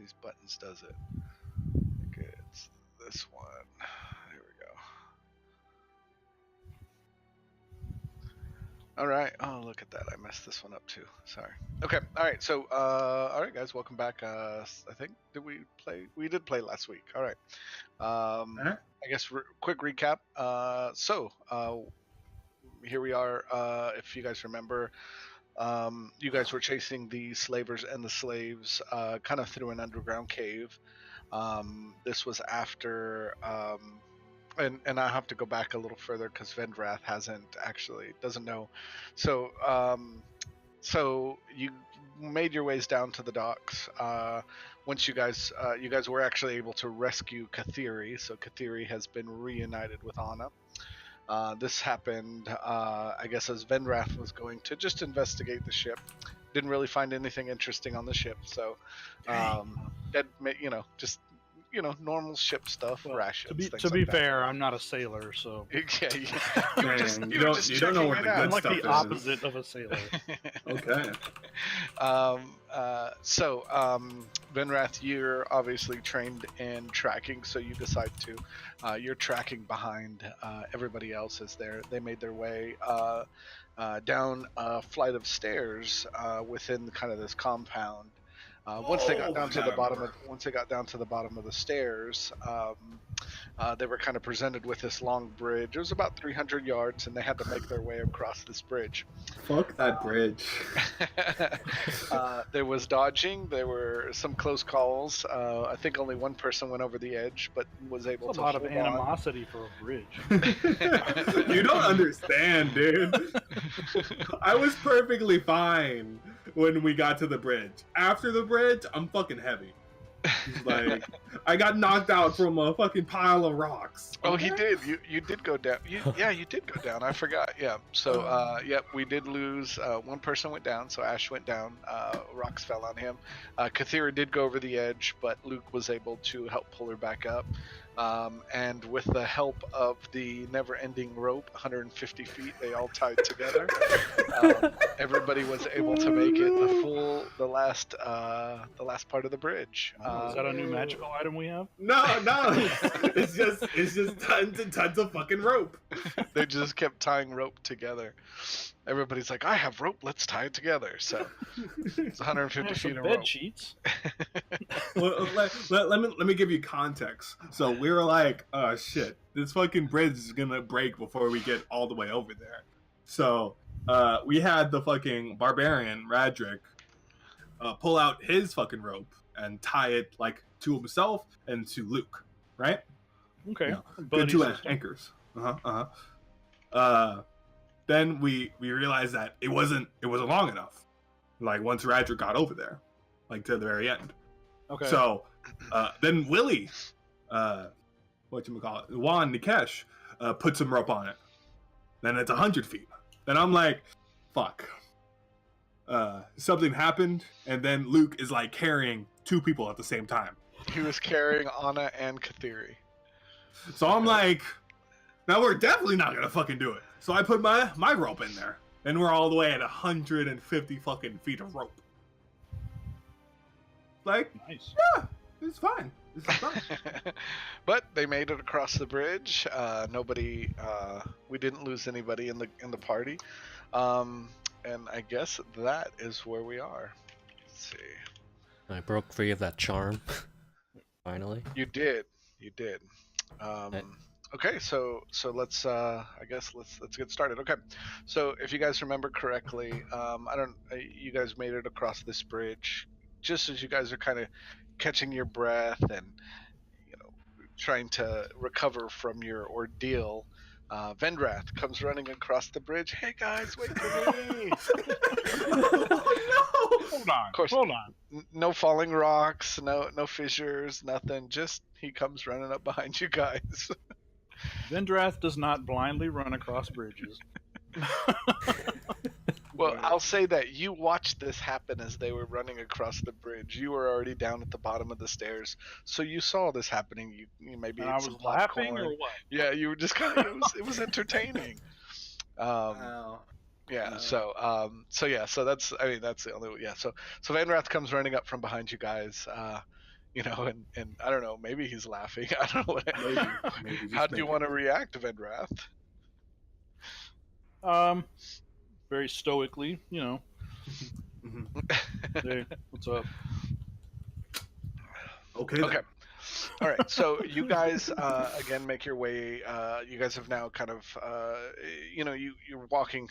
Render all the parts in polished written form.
these buttons does it. Okay, it's this one. There we go. All right. Oh, look at that. I messed this one up too. Sorry. Okay. All right. So, all right, guys, welcome back. I think we did play last week. All right. I guess quick recap. Here we are. If you guys remember, you guys were chasing the slavers and the slaves, kind of through an underground cave. This was after. And I have to go back a little further because Vendrath doesn't know. So you made your ways down to the docks. Once you guys were actually able to rescue Kathiri. So Kathiri has been reunited with Annah. This happened, I guess, as Vendrath was going to just investigate the ship. Didn't really find anything interesting on the ship, so normal ship stuff, well, rations. To be fair, I'm not a sailor, so you don't know where the good I'm like stuff the is. opposite of a sailor. Okay. Vendrath, you're obviously trained in tracking, so you decide to. You're tracking behind everybody else as they made their way down a flight of stairs within kind of this compound. Once they got down to the bottom of the stairs, they were kind of presented with this long bridge. It was about 300 yards, and they had to make their way across this bridge. Fuck that bridge. There was dodging. There were some close calls. I think only one person went over the edge, but was able to. A lot of animosity for a bridge. You don't understand, dude. I was perfectly fine when we got to the bridge. After the bridge, I'm fucking heavy. Like, I got knocked out from a fucking pile of rocks. Oh, he did. You did go down. You did go down. I forgot. Yeah. So, yep, we did lose. One person went down, so Ash went down. Rocks fell on him. Kathira did go over the edge, but Luke was able to help pull her back up. And with the help of the never-ending rope, 150 feet, they all tied together. Everybody was able to make it the last part of the bridge. Is that a new magical item we have? No, it's just tons of fucking rope. They just kept tying rope together. Everybody's like, I have rope, let's tie it together. So it's 150 feet of rope. Bed sheets. Well, let me give you context. So we were like, oh shit, this fucking bridge is gonna break before we get all the way over there. So we had the fucking barbarian Radric pull out his fucking rope and tie it like to himself and to Luke, right? Okay. Good two anchors. Then we realized that it wasn't long enough. Like once Radric got over there, like to the very end. Okay. So then Willie, Juan Nikesh, put some rope on it. Then it's 100 feet. Then I'm like, fuck. Something happened, and then Luke is like carrying two people at the same time. He was carrying Annah and Kathiri. So I'm like, now we're definitely not gonna fucking do it. So I put my rope in there, and we're all the way at 150 fucking feet of rope. Like, nice. Yeah, it's fine. This is fine. But they made it across the bridge. We didn't lose anybody in the party. And I guess that is where we are. Let's see. I broke free of that charm. Finally. You did. Okay, so let's let's get started. Okay, so if you guys remember correctly, you guys made it across this bridge just as you guys are kind of catching your breath and trying to recover from your ordeal. Vendrath comes running across the bridge. Hey guys, wait for me! Oh no! Hold on. No falling rocks, no fissures, nothing. Just he comes running up behind you guys. Vendrath does not blindly run across bridges. Well, I'll say that you watched this happen as they were running across the bridge. You were already down at the bottom of the stairs, so you saw this happening. You maybe ate some popcorn. Laughing or what? Yeah, you were just kind of. It was entertaining. Yeah. So that's the only. Yeah. So Vendrath comes running up from behind you guys. and I don't know, maybe he's laughing. I don't know. Maybe just How do you maybe. want to react, Vendrath? Very stoically, Mhm. Hey, what's up? Okay. Then. Okay. All right. So you guys again make your way. You guys have now kind of you're walking.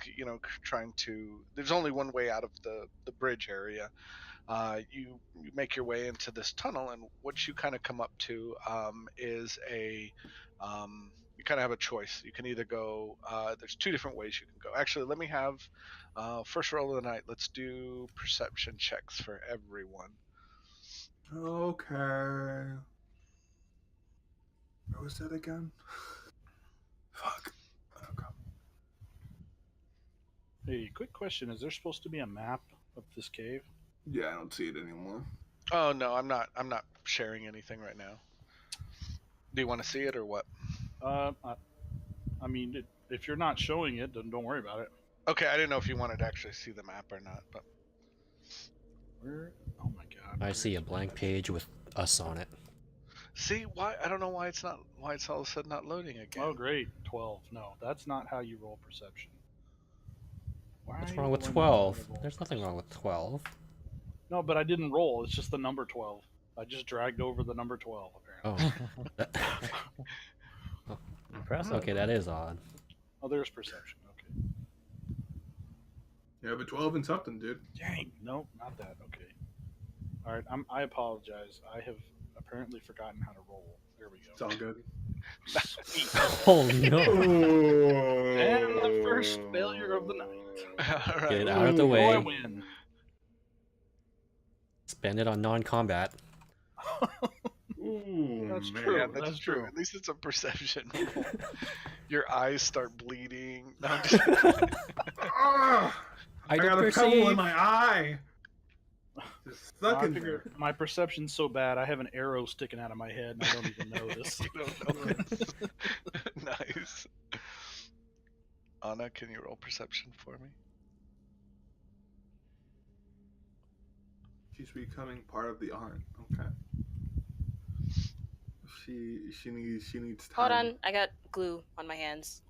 Trying to. There's only one way out of the bridge area. You make your way into this tunnel, and what you kind of come up to is you kind of have a choice. You can either go. There's two different ways you can go. Actually, let me have first roll of the night. Let's do perception checks for everyone. Okay. What was that again? Fuck. Okay. Hey, quick question: is there supposed to be a map of this cave? Yeah, I don't see it anymore. Oh no, I'm not. I'm not sharing anything right now. Do you want to see it or what? I mean, if you're not showing it, then don't worry about it. Okay, I didn't know if you wanted to actually see the map or not, but Where? Oh my god! I see a blank page with us on it. see why I don't know why it's not. Why it's all of a sudden not loading again. Oh great, 12. No, that's not how you roll perception. What's Why wrong with do I not 12? roll There's nothing wrong with 12. No, but I didn't roll. It's just the number 12. I just dragged over the number 12, apparently. Oh. Oh, Impressive. okay, that is odd. Oh, there's perception. Okay. Yeah, but 12 and something, dude. Dang. Nope, not that. Okay. All right. I apologize. I have apparently forgotten how to roll. There we It's go. all good. Sweet. Oh no! And the first failure of the night. All right. Get it out of the Oh, I way. win. Spend it on non-combat. Ooh, That's man. true. Yeah, that's That's true. true. At least it's a perception roll. Your eyes start bleeding. No, I'm just... Ah, I got don't a pebble in perceive. my eye. Just stuck I in there. figure my perception's so bad, I have an arrow sticking out of my head and I don't even notice. You don't know this. Nice. Anna, can you roll perception for me? She's becoming part of the art. Okay. She needs time. Hold on, I got glue on my hands.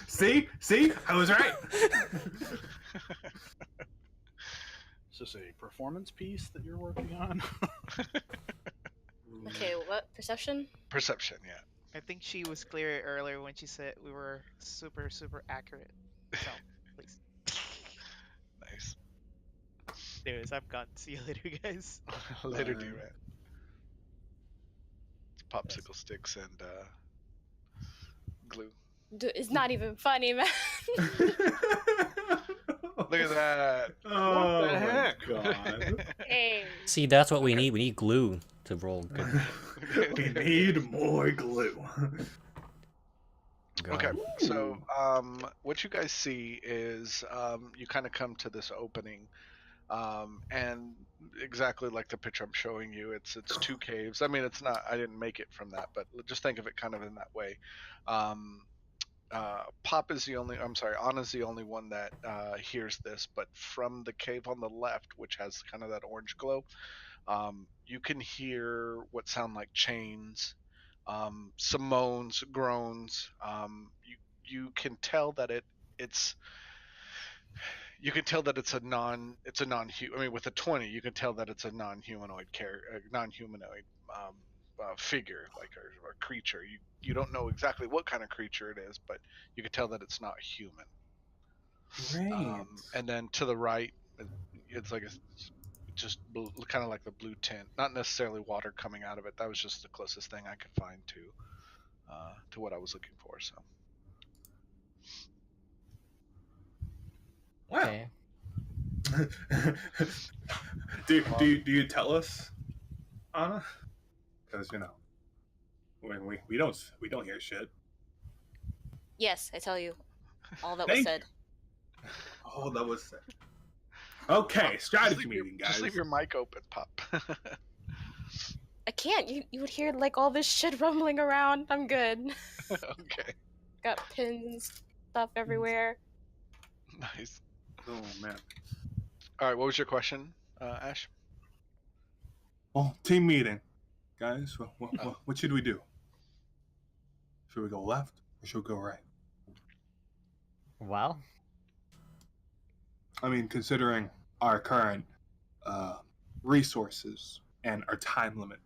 See, I was right. Is this a performance piece that you're working on? Okay, what? Perception? Perception, yeah. I think she was clear earlier when she said we were super, super accurate. So, please. Nice. Anyways, I'm gone. See you later, guys. Later, Bye. D-Rat. Popsicle sticks and glue. Dude, it's not even funny, man. Look at that. Oh, What the heck? my God. Hey. See, that's what we need. We need glue to roll good. We need more glue. Okay, so what you guys see is you kind of come to this opening, and exactly like the picture I'm showing you, it's two caves. I mean, it's not. I didn't make it from that, but just think of it kind of in that way. Pop is the only. I'm sorry, Anna's the only one that hears this, but from the cave on the left, which has kind of that orange glow, you can hear what sound like chains, some moans, groans. You can tell that it's you can tell that it's a non I mean, with a 20, you can tell that it's a non-humanoid figure, like or creature. You don't know exactly what kind of creature it is, but you can tell that it's not human. Great. And then to the right, it's like just kind of like the blue tint, not necessarily water coming out of it. That was just the closest thing I could find to what I was looking for. So Okay. do you tell us, Anna? Because when we don't hear shit. Yes, I tell you. All that was Thank said. Oh, that was sick. Okay, strategy meeting, guys. Just leave your mic open, Pop. I can't. You would hear like all this shit rumbling around. I'm good. Okay, Got pins and stuff everywhere. nice. Oh man. All right, what was your question, Ash? Oh, team meeting. guys? What should we do? Should we go left or should we go right? Well, I mean, considering our current resources and our time limit.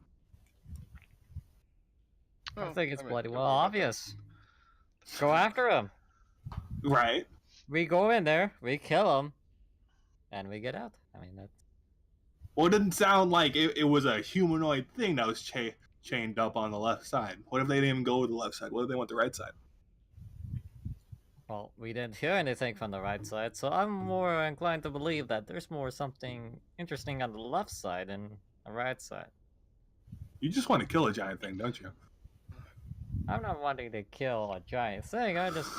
I think it's mean, bloody don't well worry about obvious. Go after him. Right. We go in there, we kill him, and we get out. I mean, that's... Well, it didn't sound like it was a humanoid thing that was chained up on the left side. What if they didn't even go with the left side? What if they went the right side? Well, we didn't hear anything from the right side, so I'm more inclined to believe that there's more something interesting on the left side than the right side. You just want to kill a giant thing, don't you? I'm not wanting to kill a giant thing, I just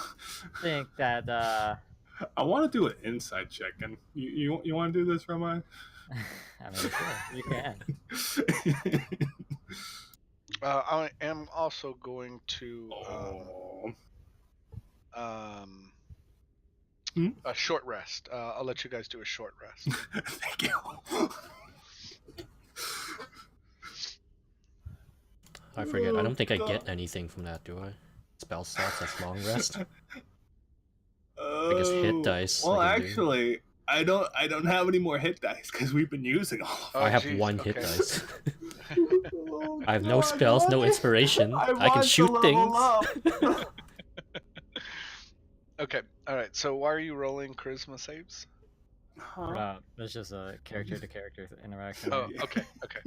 think that, I want to do an inside check, and you want to do this, Roman? I mean, sure, you can. I am also going to a short rest. I'll let you guys do a short rest. Thank you. I forget. I don't think I get anything from that, do I? Spell slots, that's long rest. guess hit dice Well, I can do. actually, I don't have any more hit dice because we've been using all of them. I have geez, one okay. hit dice. Oh, I have no God, spells, no what? inspiration. I can want to shoot level things. up. Okay, alright, so why are you rolling charisma saves? Huh? That's just a character-to-character interaction. Oh, okay, okay.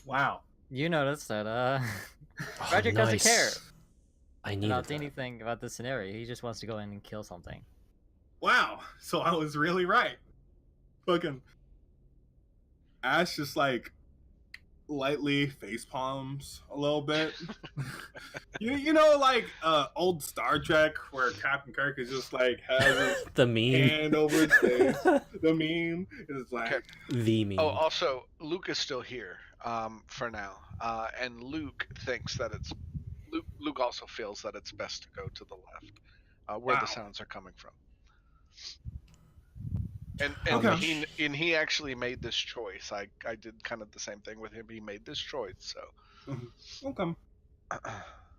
Wow. You noticed that, Oh, Roger doesn't care nice. I needed about that. anything about the scenario. He just wants to go in and kill something. Wow. So I was really right. Fucking Ash just like lightly face palms a little bit. you know like old Star Trek where Captain Kirk is just like has his The meme. hand over his face. The meme is like Okay. The meme. Oh, also, Luke is still here for now. And Luke thinks that it's... Luke also feels that it's best to go to the left, where Wow. the sounds are coming from. And Okay. he actually made this choice. I did kind of the same thing with him. He made this choice, so... okay.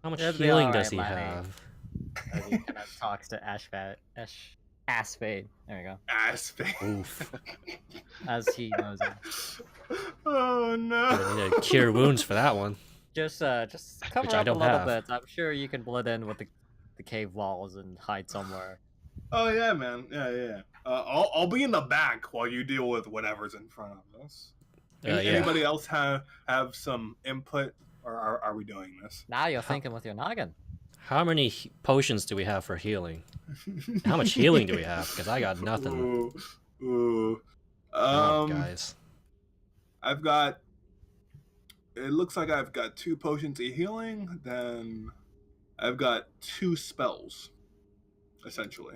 How much It'll be healing alright, does he Lanny. have? As he kind of talks to Aspade. There we go. Ass face. Oof. As he knows it. Oh I no. need to cure wounds for that one. Just cover Which I up a don't little have. bit. I'm sure you can blend in with the cave walls and hide somewhere. Oh yeah, man. Yeah. I'll be in the back while you deal with whatever's in front of us. Yeah. Anybody else have some input, or are we doing this? Now you're thinking with your noggin. How many potions do we have for healing? How much healing do we have? Because I got nothing. Ooh. Come on, guys. I've got. It looks like I've got 2 potions of healing. Then I've got 2 spells, essentially.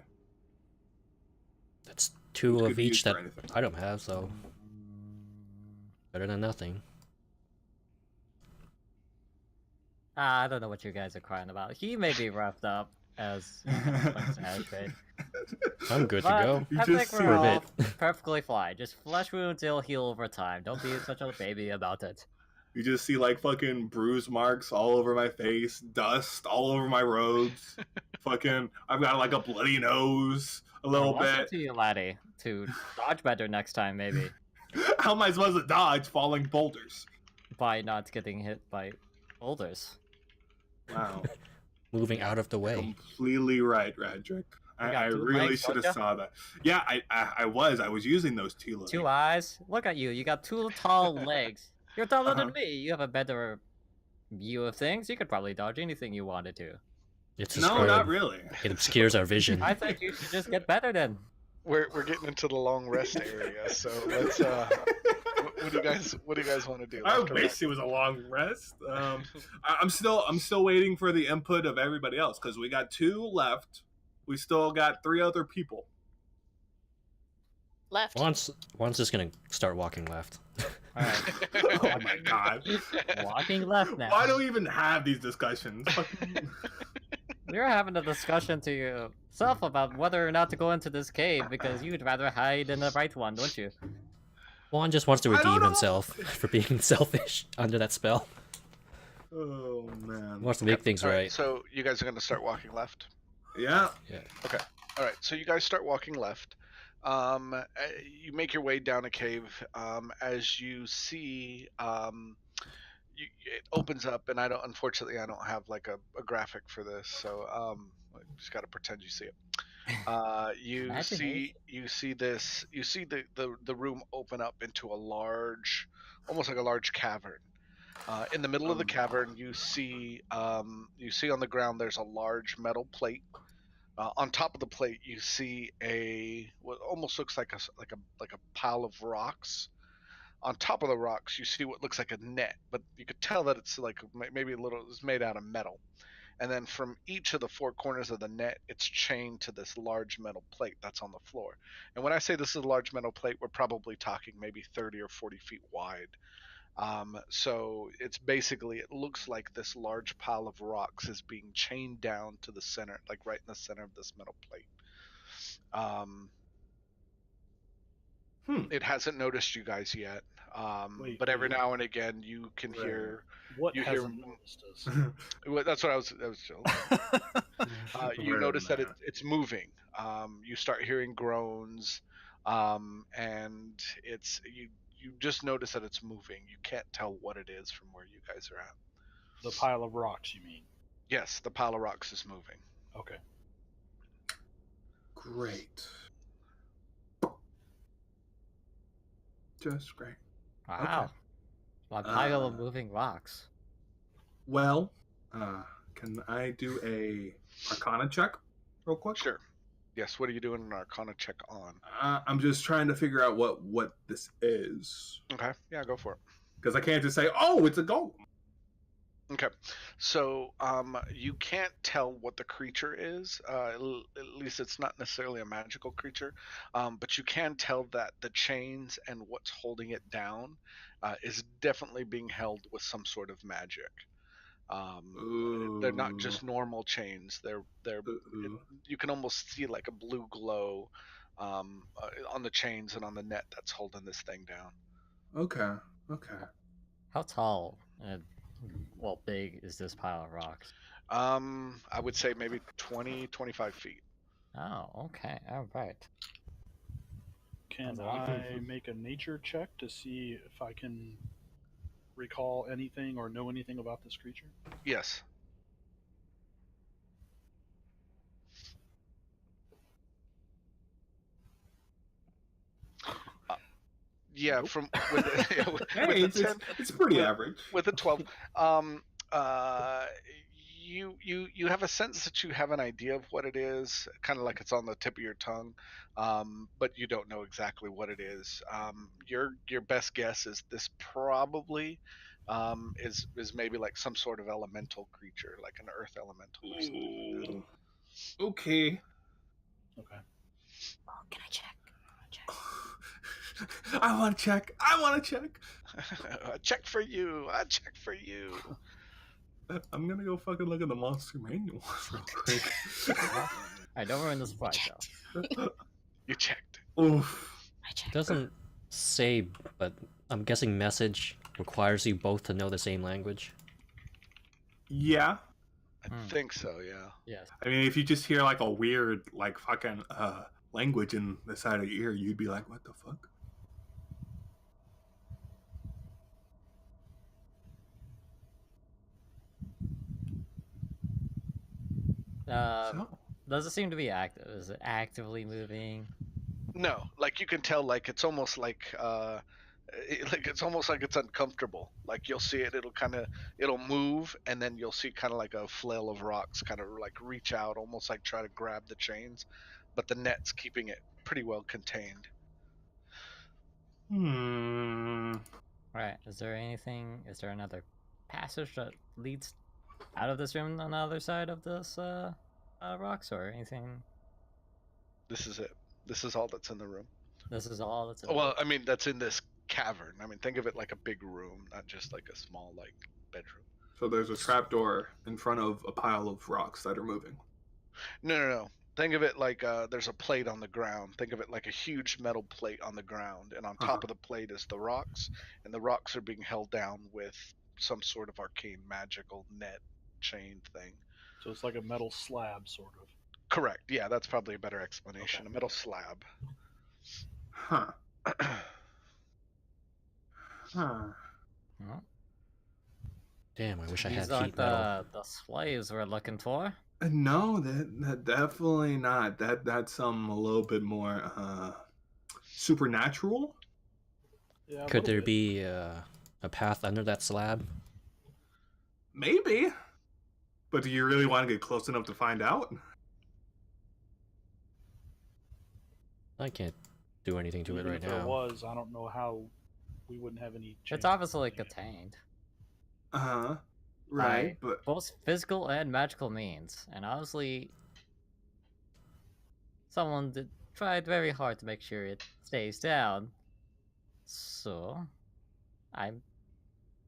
That's 2 Which of could be each used that for anything. I don't have, so better than nothing. I don't know what you guys are crying about. He may be roughed up as Aspade. I'm good to But go. You I just think see we're a all bit. perfectly fine. Just flesh wounds will heal over time. Don't be such a baby about it. You just see like fucking bruise marks all over my face, dust all over my robes. Fucking, I've got like a bloody nose a little Listen bit. to you, laddie. To dodge better next time, maybe. How am I supposed to dodge falling boulders? By not getting hit by boulders. Wow. Moving out of the way. Completely right, Radrick. You got I 2 really legs, should have don't ya? saw that. Yeah, I was using those 2 legs. 2 eyes. Look at you. You got 2 tall legs. You're taller Uh-huh. than me. You have a better view of things. You could probably dodge anything you wanted to. It's No, obscured. not really. It obscures our vision. I think you should just get better then. We're getting into the long rest area, so let's what do you guys want to do? I left or right? wish it was a long rest. I'm still waiting for the input of everybody else because we got 2 left. We still got 3 other people. Left. Juan's just gonna start walking left. Alright. Oh my god. Walking left now. Why do we even have these discussions? Fucking- We're having a discussion to yourself about whether or not to go into this cave because you'd rather hide in the right one, don't you? Juan just wants to I don't redeem know. himself for being selfish under that spell. Oh man. He wants to make things All right, right. so you guys are going to start walking left. Yeah. All right, so you guys start walking left. You make your way down a cave. As you see, it opens up, and unfortunately, I don't have like a graphic for this, so I just got to pretend you see it. Imagination. You see the room open up into a large, almost like a large cavern. In the middle of the cavern, you see on the ground there's a large metal plate. On top of the plate, you see what almost looks like a pile of rocks. On top of the rocks, you see what looks like a net, but you could tell that it's like maybe it's made out of metal. And then from each of the four corners of the net, it's chained to this large metal plate that's on the floor. And when I say this is a large metal plate, we're probably talking maybe 30 or 40 feet wide. So it looks like this large pile of rocks is being chained down to the center, like right in the center of this metal plate. It hasn't noticed you guys yet, but every now and again you can hear. What You hasn't hear- noticed us? Well, that's what I was. You notice that it's moving. You start hearing groans, and you just notice that it's moving. You can't tell what it is from where you guys are at. The pile of rocks, you mean? Yes, the pile of rocks is moving. Okay. Great. Just great. Wow. A pile of moving rocks. Well, can I do a Arcana check real quick? Sure. Yes. What are you doing an Arcana check on? I'm just trying to figure out what this is. Okay. Yeah, go for it. Because I can't just say, "Oh, it's a golem." Okay, so you can't tell what the creature is. At least it's not necessarily a magical creature, but you can tell that the chains and what's holding it down is definitely being held with some sort of magic. They're not just normal chains. You can almost see like a blue glow on the chains and on the net that's holding this thing down. Okay. How tall and big is this pile of rocks? I would say maybe 20, 25 feet. Oh, okay. All right. Can That's a lot. I make a nature check to see if I can recall anything or know anything about this creature? Yes. Yeah, Nope. from with the, Hey, with the 10, it's pretty with- average. with a 12. You have a sense that you have an idea of what it is, kind of like it's on the tip of your tongue, but you don't know exactly what it is. Your best guess is this probably is maybe like some sort of elemental creature, like an earth elemental or something like that. Okay. Okay. Oh, can I check? I want to check. A check for you. A check for you. I'm gonna go fucking look at the monster manual real quick. I don't ruin the surprise though. You checked. Oof. I checked. Doesn't say, but I'm guessing message requires you both to know the same language. Yeah. I think so. Yeah. Yes. I mean, if you just hear like a weird, like fucking language in the side of your ear, you'd be like, "What the fuck?" Does it seem to be active? Is it actively moving? No, like you can tell, like it's almost like it's almost like it's uncomfortable. Like you'll see it, it'll move, and then you'll see kind of like a flail of rocks, kind of like reach out, almost like try to grab the chains, but the net's keeping it pretty well contained. Right. Is there another passage that leads out of this room on the other side of this rocks or anything? This is it. This is all that's in the room. This is all that's in Well, I mean, that's in this cavern. I mean, think of it like a big room, not just like a small like bedroom. So there's a trapdoor in front of a pile of rocks that are moving. No. Think of it like there's a plate on the ground. Think of it like a huge metal plate on the ground, and on top of the plate is the rocks, and the rocks are being held down with some sort of arcane magical net chain thing. So it's like a metal slab, sort of. Correct. Yeah, that's probably a better explanation. Okay. A metal slab. Huh. Huh. Well, Damn, I wish I these had aren't heat metal. the slaves we're looking for. No, that definitely not. That's a little bit more supernatural. Yeah, a Could little there bit. be a path under that slab? Maybe. But do you really want to get close enough to find out? I can't do anything to it Even right if there now. was, I don't know how we wouldn't have any. It's chance obviously of finding it. contained Uh-huh. Right, by but both physical and magical means, and obviously, someone tried very hard to make sure it stays down. So, I'm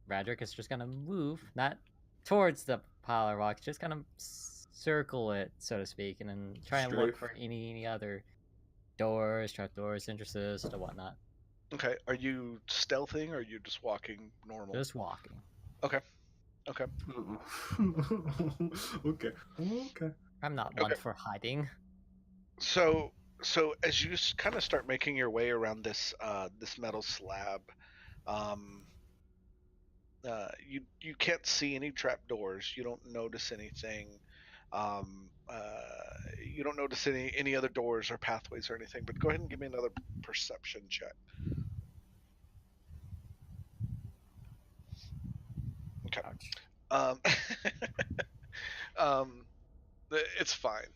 Radric is just gonna move, not towards the pile of rocks, just kind of circle it, so to speak, and then try and look Strafe. for any other doors, trapdoors, entrances, and whatnot. Okay. Are you stealthing or are you just walking normal? Just walking. Okay. Okay. Okay. Okay. I'm not one Okay. for hiding. So as you kind of start making your way around this this metal slab, you can't see any trapdoors. You don't notice anything. Um, you don't notice any other doors or pathways or anything. But go ahead and give me another perception check. Okay. Ouch. Um, um, it's fine.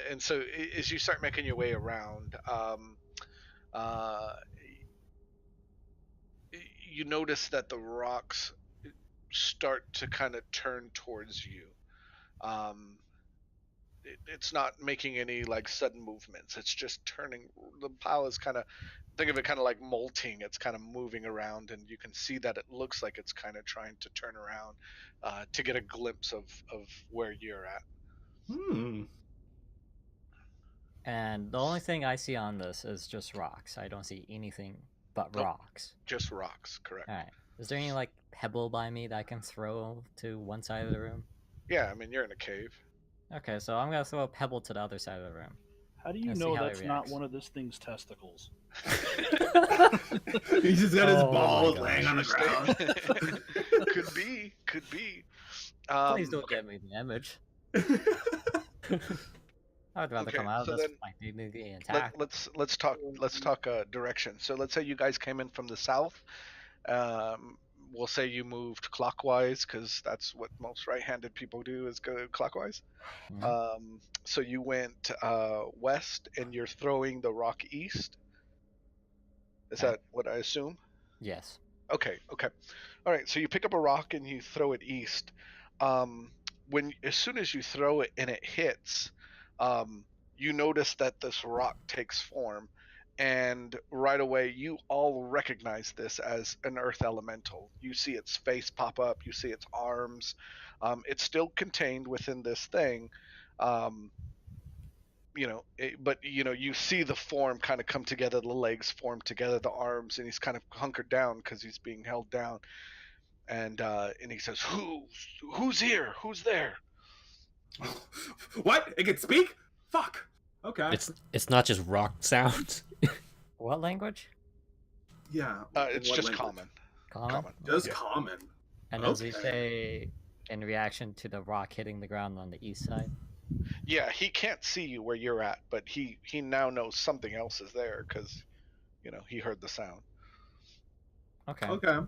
And so as you start making your way around, uh, you notice that the rocks start to kind of turn towards you. Um, it's not making any like sudden movements. It's just turning. The pile is kind of, think of it kind of like molting. It's kind of moving around, and you can see that it looks like it's kind of trying to turn around to get a glimpse of where you're at. And the only thing I see on this is just rocks. I don't see anything but Nope. rocks. Just rocks, correct? Alright. Is there any, like, pebble by me that I can throw to one side of the room? Yeah, I mean you're in a cave. Okay, so I'm gonna throw a pebble to the other side of the room. How do you Let's see know how it that's not reacts. one of this thing's testicles? He's just got his Oh my balls gosh. laying on the ground. Could be, could be. Please don't Okay. get me the image. I'd rather Okay, come out so of this then with my dignity intact. let's talk direction. So let's say you guys came in from the south. Um, we'll say you moved clockwise because that's what most right-handed people do is go clockwise. Mhm. So you went west, and you're throwing the rock east. Is Okay. that what I assume? Yes. Okay. Okay. All right. So you pick up a rock and you throw it east. As soon as you throw it and it hits, you notice that this rock takes form, and right away you all recognize this as an earth elemental. You see its face pop up. You see its arms. It's still contained within this thing. Um, but you see the form kind of come together, the legs form together, the arms, and he's kind of hunkered down because he's being held down. And he says, who's here? Who's there? What? It can speak? Fuck. Okay. It's not just rock sounds. What language? Yeah. It's what just language? Common? Just Yeah. common. And does he Okay. say in reaction to the rock hitting the ground on the east side? Yeah, he can't see you where you're at, but he now knows something else is there because he heard the sound. Okay. Okay.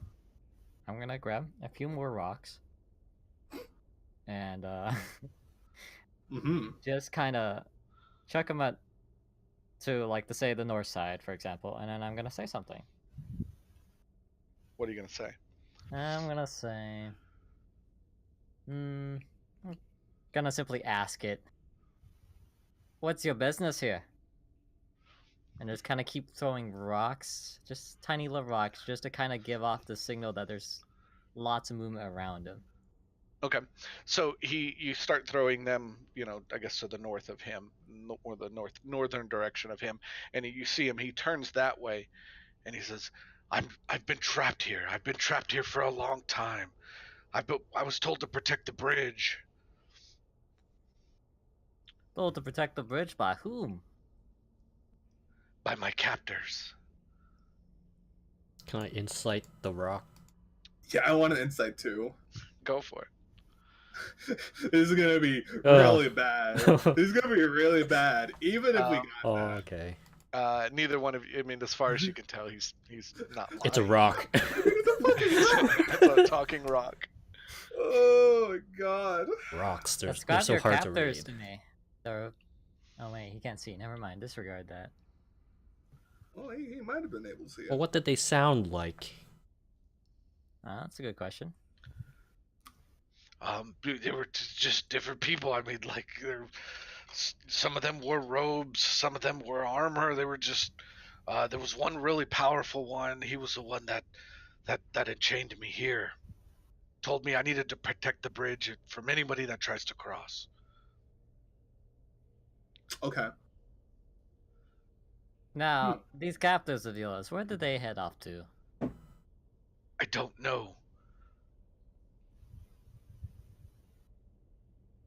I'm gonna grab a few more rocks. And Mm-hmm. just kinda chuck them at to like say the north side, for example, and then I'm gonna say something. What are you gonna say? I'm gonna say I'm gonna simply ask it, what's your business here? And just kinda keep throwing rocks, just tiny little rocks, just to kinda give off the signal that there's lots of movement around him. Okay, so you start throwing them, I guess to the north of him, or the northern direction of him, and you see him. He turns that way, and he says, I've been trapped here. I've been trapped here for a long time. I was told to protect the bridge Told to protect the bridge by whom? by my captors. Can I insight the rock? Yeah, I want an insight too. Go for it. This is gonna be Ugh. really bad. This is gonna be really bad, even if we got Oh, that. okay. Neither one of you. I mean, as far as you can tell, he's not lying. It's a rock. It's a talking rock. Oh my god. Rocks, they're Describe so your hard to captors read. to me. They're... Oh wait, he can't see. Never mind. Disregard that. Well, he might have been able to see it. Well, what did they sound like? That's a good question. They were just different people. I mean, like, some of them wore robes, some of them wore armor. They were just. There was one really powerful one. He was the one that had chained me here. Told me I needed to protect the bridge from anybody that tries to cross. Okay. Now, these captors of yours, where did they head off to? I don't know.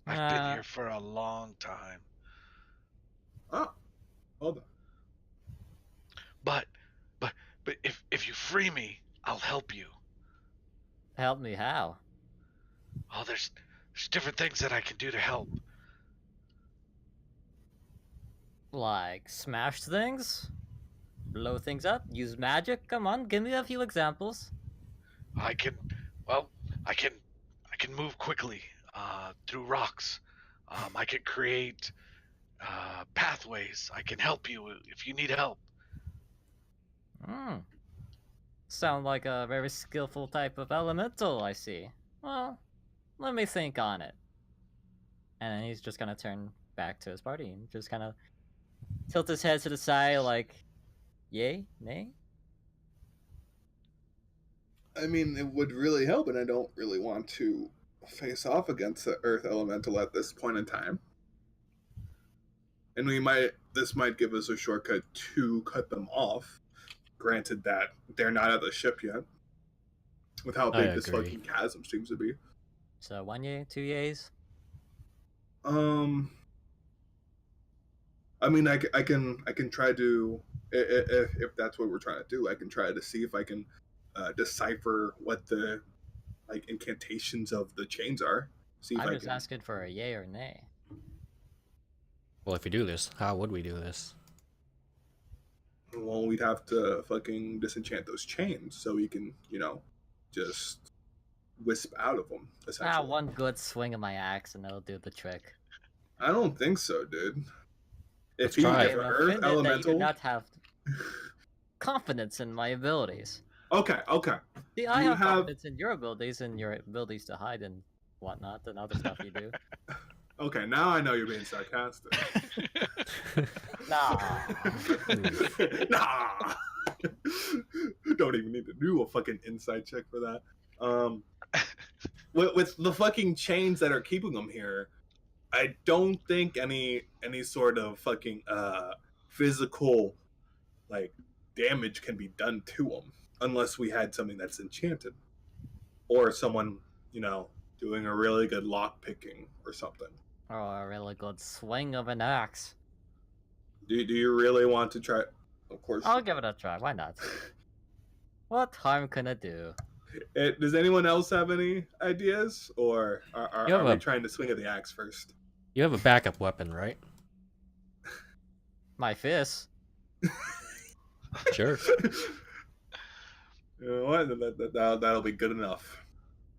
I've been here for a long time. Oh, hold on. But if you free me, I'll help you. Help me how? Oh, there's different things that I can do to help. Like, smash things? Blow things up? Use magic? Come on, give me a few examples. I can move quickly through rocks. I can create pathways. I can help you if you need help. Sound like a very skillful type of elemental, I see. Well, let me think on it. And then he's just gonna turn back to his party and just kind of tilt his head to the side like, yay, nay? I mean, it would really help, and I don't really want to face off against the Earth Elemental at this point in time. And this might give us a shortcut to cut them off. Granted that they're not at the ship yet. With how big this fucking chasm seems to be. So 1 yay, 2 yays? I mean, I can try to, if that's what we're trying to do, I can try to see if I can decipher what the incantations of the chains are. See if I'm just asking for a yay or nay. Well, if we do this, how would we do this? Well, we'd have to fucking disenchant those chains so we can, just wisp out of them, essentially. One good swing of my axe and that'll do the trick. I don't think so, dude. If try. Earth Elemental... That you do not have confidence in my abilities. Okay. See, I have confidence in your abilities and your abilities to hide and whatnot and other stuff you do. Okay, now I know you're being sarcastic. Nah. Nah. Don't even need to do a fucking insight check for that. With the fucking chains that are keeping them here, I don't think any sort of fucking physical damage can be done to them unless we had something that's enchanted or someone doing a really good lock picking or something. Or a really good swing of an axe. Do you really want to try? Of course. I'll give it a try. Why not? What harm can it do? Does anyone else have any ideas, or are we trying to swing at the axe first? You have a backup weapon, right? My fist. Sure. You know what? That'll be good enough.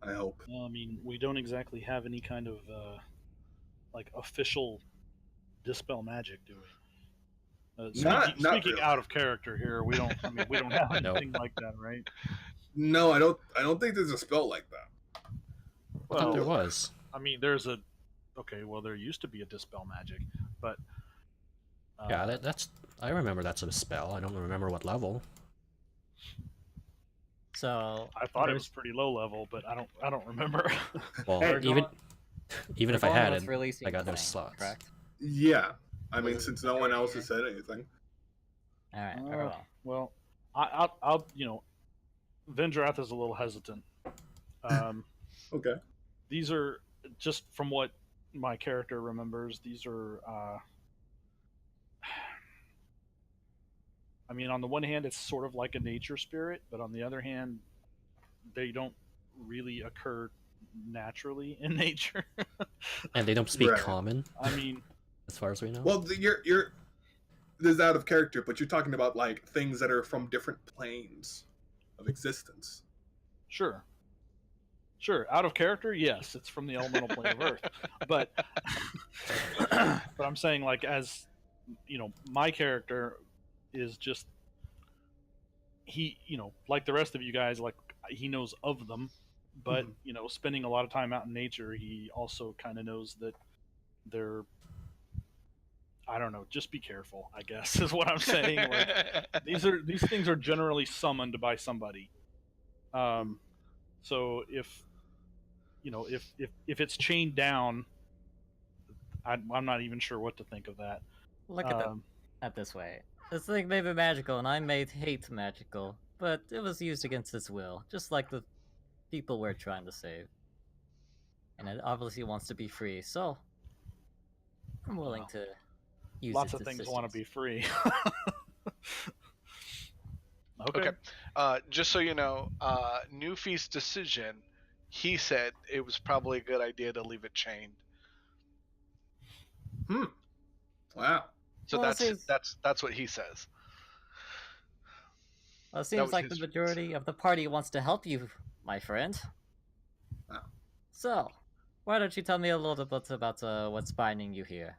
I hope. I mean, we don't exactly have any kind of official dispel magic, do we? Speaking really. Out of character here, we don't. I mean, we don't have anything like that, right? No, I don't think there's a spell like that. I thought there was. I mean, there's a. Okay, well, there used to be a dispel magic, but. Yeah, that's. I remember that's a spell. I don't remember what level. So I thought it there's- was pretty low level, but I don't remember. Well, Hey, even if we're I going had with it, releasing I got the no thing, slots. correct? Yeah. I mean, Was it since no one else majority has said anything. All right, very well. Well, I'll Vendrath is a little hesitant. Okay. These are just from what my character remembers. These are. I mean, on the one hand, it's sort of like a nature spirit, but on the other hand, they don't really occur naturally in nature. And they don't speak Right. common, I mean, as far as we know. Well, you're this is out of character, but you're talking about like things that are from different planes of existence. sure. Out of character, yes, it's from the elemental plane of Earth, but but I'm saying, like, as my character is just he, like the rest of you guys, like he knows of them, but spending a lot of time out in nature, he also kind of knows that they're. I don't know. Just be careful, I guess, is what I'm saying. Like, these things are generally summoned by somebody. So if if it's chained down, I'm not even sure what to think of that. Look at that this way. This thing may be magical, and I may hate magical, but it was used against its will, just like the people we're trying to save. And it obviously wants to be free, so I'm willing to use Lots its of things assistance. want to be free. Okay. Just so you know, Newfie's decision, he said it was probably a good idea to leave it chained. Wow. So Well, it seems- that's what he says. Well, it That seems was like the his- majority of the party wants to help you, my friend. Wow. So, why don't you tell me a little bit about what's binding you here?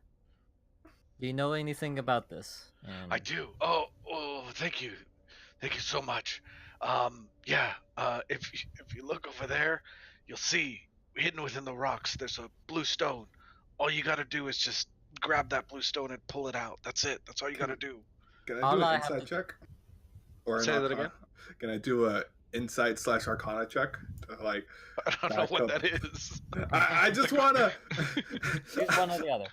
Do you know anything about this? I do. Oh, thank you so much. Yeah. If you look over there, you'll see hidden within the rocks. There's a blue stone. All you gotta do is just grab that blue stone and pull it out. That's it. That's all you gotta do. Can I All do I an have insight to- check? Or an Say that arcana? again? Can I do a insight/arcana check? Like, I don't know Back what up. that is. I just wanna Choose one or the other.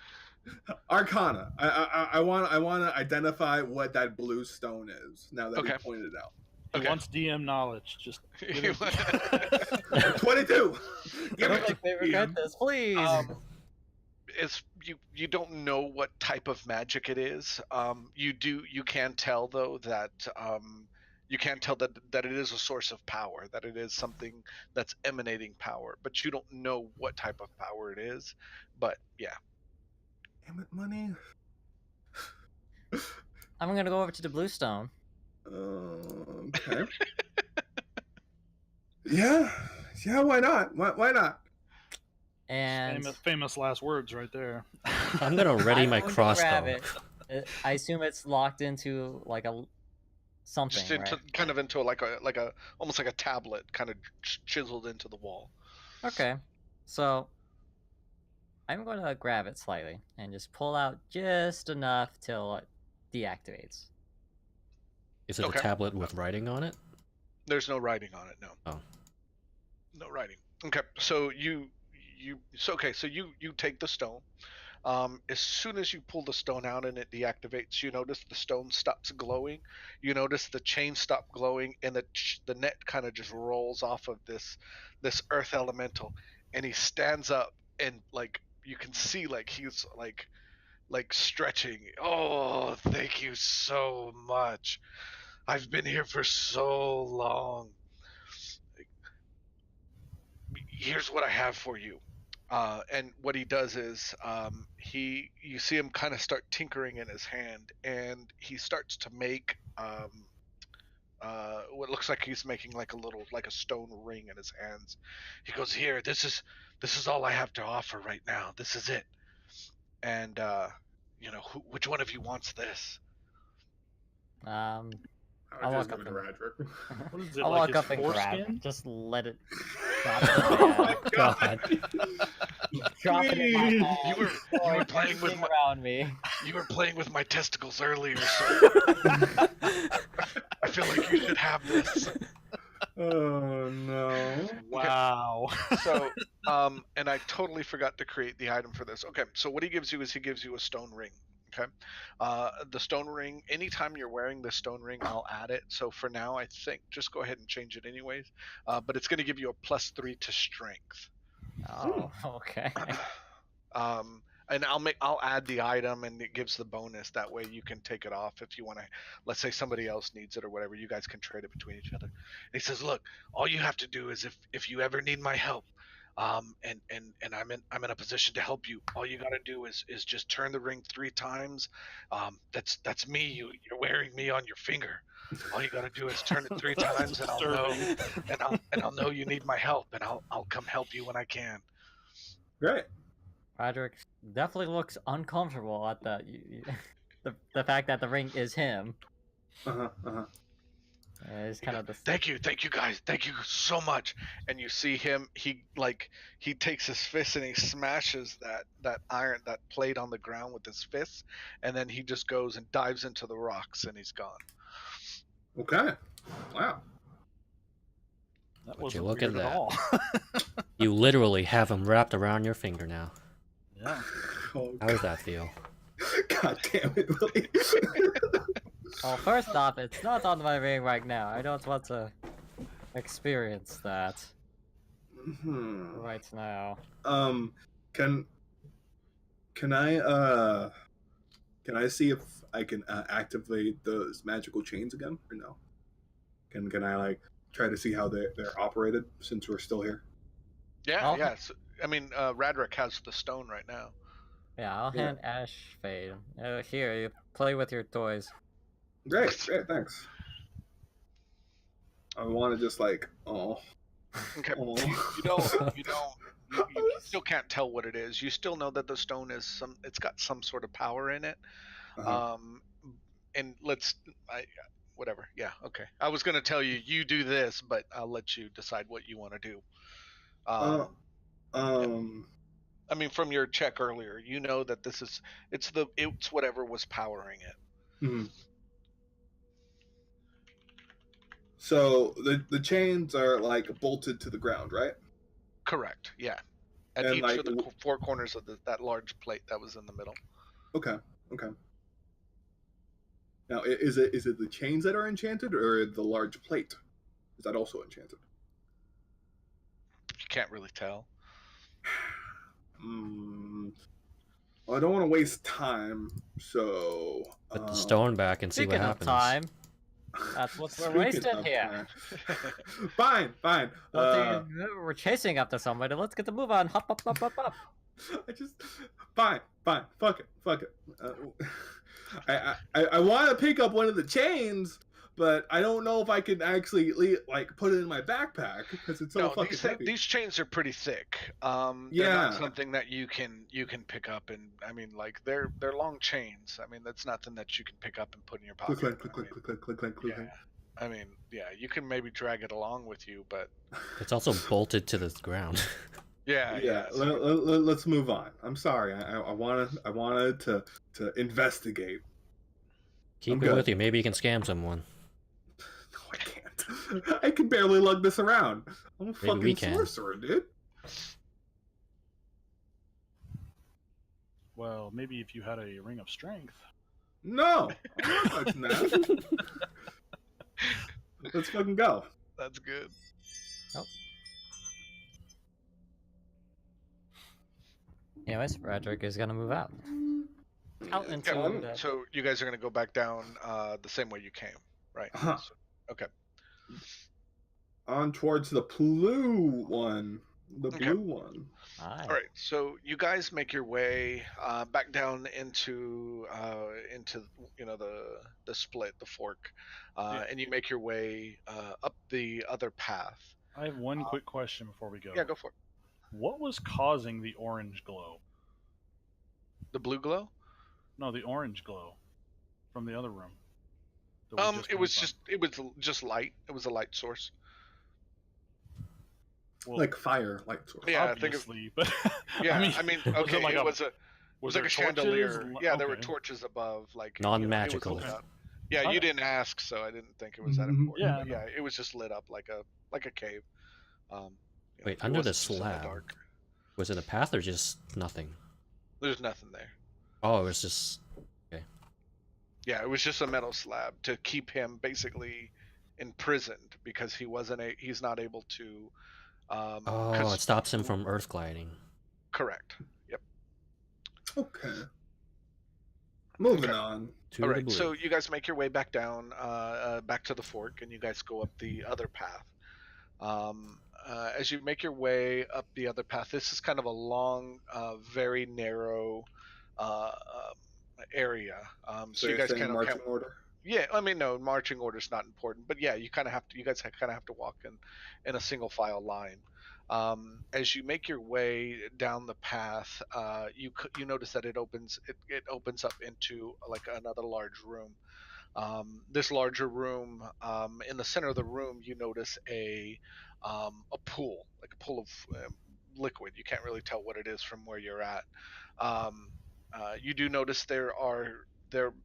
arcana. I want to identify what that blue stone is. Now that Okay. you pointed it out. He Okay. wants DM knowledge. Just give it- 22. I Give don't it think they to regret him. this, please. It's you don't know what type of magic it is. You can tell though that you can tell that it is a source of power, that it is something that's emanating power, but you don't know what type of power it is. But yeah. Damn it, money. I'm gonna go over to the Bluestone. Okay. yeah. Why not? Why not? And famous last words right there. I'm gonna ready I'm my going to grab crossbow. it. I assume it's locked into like a something, Just into right? kind of into like a almost like a tablet, kind of chiseled into the wall. Okay, so I'm going to grab it slightly and just pull out just enough till it deactivates. Is it Okay. a tablet with writing on it? There's no writing on it. No. Oh. No writing. Okay, so you take the stone. As soon as you pull the stone out and it deactivates, you notice the stone stops glowing. You notice the chain stop glowing, and the net kind of just rolls off of this earth elemental, and he stands up, and like you can see like he's like stretching. Oh, thank you so much. I've been here for so long. Here's what I have for you. And what he does is you see him kind of start tinkering in his hand, and he starts to make what looks like he's making like a stone ring in his hands. He goes, "Here, this is all I have to offer right now. This is it." And which one of you wants this? I I'll would just walk give up it to and- Radric. What is it, I'll like walk his up and grab foreskin? it. Just let it drop it in my hand. God. Drop it in my Please. hand. You were Destroy playing with everything my around me. you were playing with my testicles earlier, so I feel like you should have this. Oh no. Wow. So, and I totally forgot to create the item for this. Okay, so what he gives you is he gives you a stone ring. Okay, the stone ring. Anytime you're wearing the stone ring, I'll add it. So for now, I think just go ahead and change it anyways. But it's going to give you a +3 to strength. Oh, okay. And I'll add the item, and it gives the bonus. That way you can take it off if you want to. Let's say somebody else needs it or whatever. You guys can trade it between each other. And he says, "Look, all you have to do is if you ever need my help, and I'm in a position to help you. All you got to do is just turn the ring 3 times. That's me. You're wearing me on your finger. All you got to do is turn it 3 times, and I'll know, and I'll know you need my help, and I'll come help you when I can." Great. Roderick definitely looks uncomfortable at the fact that the ring is him. It's kind of the. Thank you guys, thank you so much. And you see him, he takes his fist and he smashes that plate on the ground with his fist, and then he just goes and dives into the rocks and he's gone. Okay. Wow. That Would you wasn't look weird at at that? all. You literally have him wrapped around your finger now. Yeah. Oh, How does that feel? God damn it, Willie. Well, first off, it's not on my ring right now. I don't want to experience that right now. Can I see if I can activate those magical chains again or no? Can I like try to see how they're operated since we're still here? Yeah, yeah. So, I mean, Radric has the stone right now. Yeah, I'll hand Ash Fade. Here, you play with your toys. Great, thanks. I want to just like, Okay. Oh. You still can't tell what it is. You still know that the stone is it's got some sort of power in it. And whatever. Yeah, okay. I was going to tell you, you do this, but I'll let you decide what you want to do. I mean, from your check earlier, you know that it's whatever was powering it. Mm-hmm. So the chains are like bolted to the ground, right? Correct. Yeah. At and each like, of the 4 corners of that large plate that was in the middle. Okay. Now, is it the chains that are enchanted, or the large plate? Is that also enchanted? You can't really tell. Well, I don't want to waste time, so Put the stone back and see what happens. Time, that's what we're wasting here. Fine. We're chasing after somebody. Let's get the move on. Hop. Fine. Fuck it. I want to pick up one of the chains, but I don't know if I can actually like put it in my backpack because it's so fucking heavy. These chains are pretty thick. They're not something that you can pick up, and I mean, like they're long chains. I mean, that's nothing that you can pick up and put in your pocket. Click. Yeah. I mean, yeah, you can maybe drag it along with you, but it's also bolted to the ground. Yeah. Let's move on. I'm sorry. I wanted to investigate. Keep it with you. Maybe you can scam someone. No, I can't. I can barely lug this around. I'm a fucking sorcerer, dude. Well, maybe if you had a ring of strength. No, I'm not touching that. Let's fucking go. That's good. Oh. Anyways, Roderick is gonna move out. So you guys are gonna go back down the same way you came, right? Uh-huh. So, okay. On towards the blue one. Blue one. All right. So you guys make your way back down into the split, the fork, and you make your way up the other path. I have one quick question before we go. Yeah, go for it. What was causing the orange glow? The blue glow? No, the orange glow from the other room. It was just light. It was a light source. Well, like fire light source. Yeah, obviously, but yeah, I mean okay, it was like a chandelier. Yeah, Okay. there were torches above, like non-magical. Yeah, you Okay. didn't ask, so I didn't think it was that Mhm. important. Yeah, But no. yeah, it was just lit up like a cave. Wait, It under the wasn't just in the slab, dark. was it a path or just nothing? There's nothing there. Oh, it was just Yeah, it was just a metal slab to keep him basically imprisoned because he's not able to. oh, it stops him from earth gliding. Correct. Yep. Okay. Moving Okay. on. To All the right. blue. So you guys make your way back down, back to the fork, and you guys go up the other path. As you make your way up the other path, this is kind of a long, very narrow area. So So you you're guys saying kind of marching order? yeah, I mean, no, marching order's not important, but yeah, you kind of have to. You guys kind of have to walk in a single file line. As you make your way down the path, you notice that it opens up into like another large room. This larger room, in the center of the room, you notice a pool, like a pool of liquid. You can't really tell what it is from where you're at. Um, you do notice there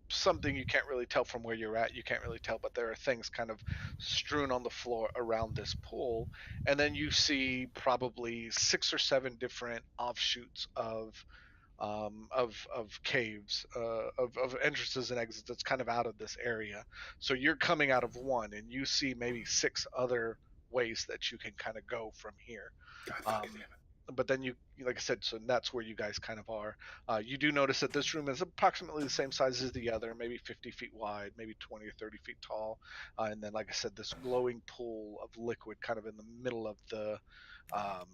something you can't really tell from where you're at. You can't really tell, but there are things kind of strewn on the floor around this pool, and then you see probably 6 or 7 different offshoots of caves, of entrances and exits that's kind of out of this area. So you're coming out of one, and you see maybe 6 other ways that you can kind of go from here. God fucking Um, damn but then like I said, so that's where you guys kind of are. You do notice that this room is approximately the same size as the other, maybe 50 feet wide, maybe 20 or 30 feet tall, and then, like I said, this glowing pool of liquid kind of in the middle of the um,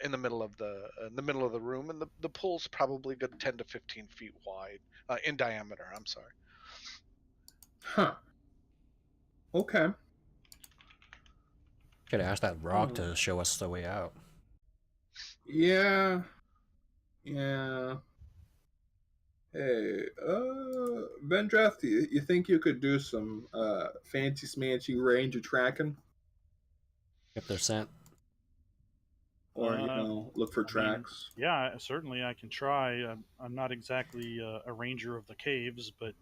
in the middle of the room, and the pool's probably good 10 to 15 feet wide in diameter. I'm sorry. Huh. Okay. Could ask that rock Hmm. to show us the way out. Yeah. Yeah. Hey, Vendrath, you think you could do some fancy smancy ranger tracking? If they're sent. Or, Uh, look for I mean, tracks? yeah, certainly I can try. I'm not exactly a ranger of the caves, but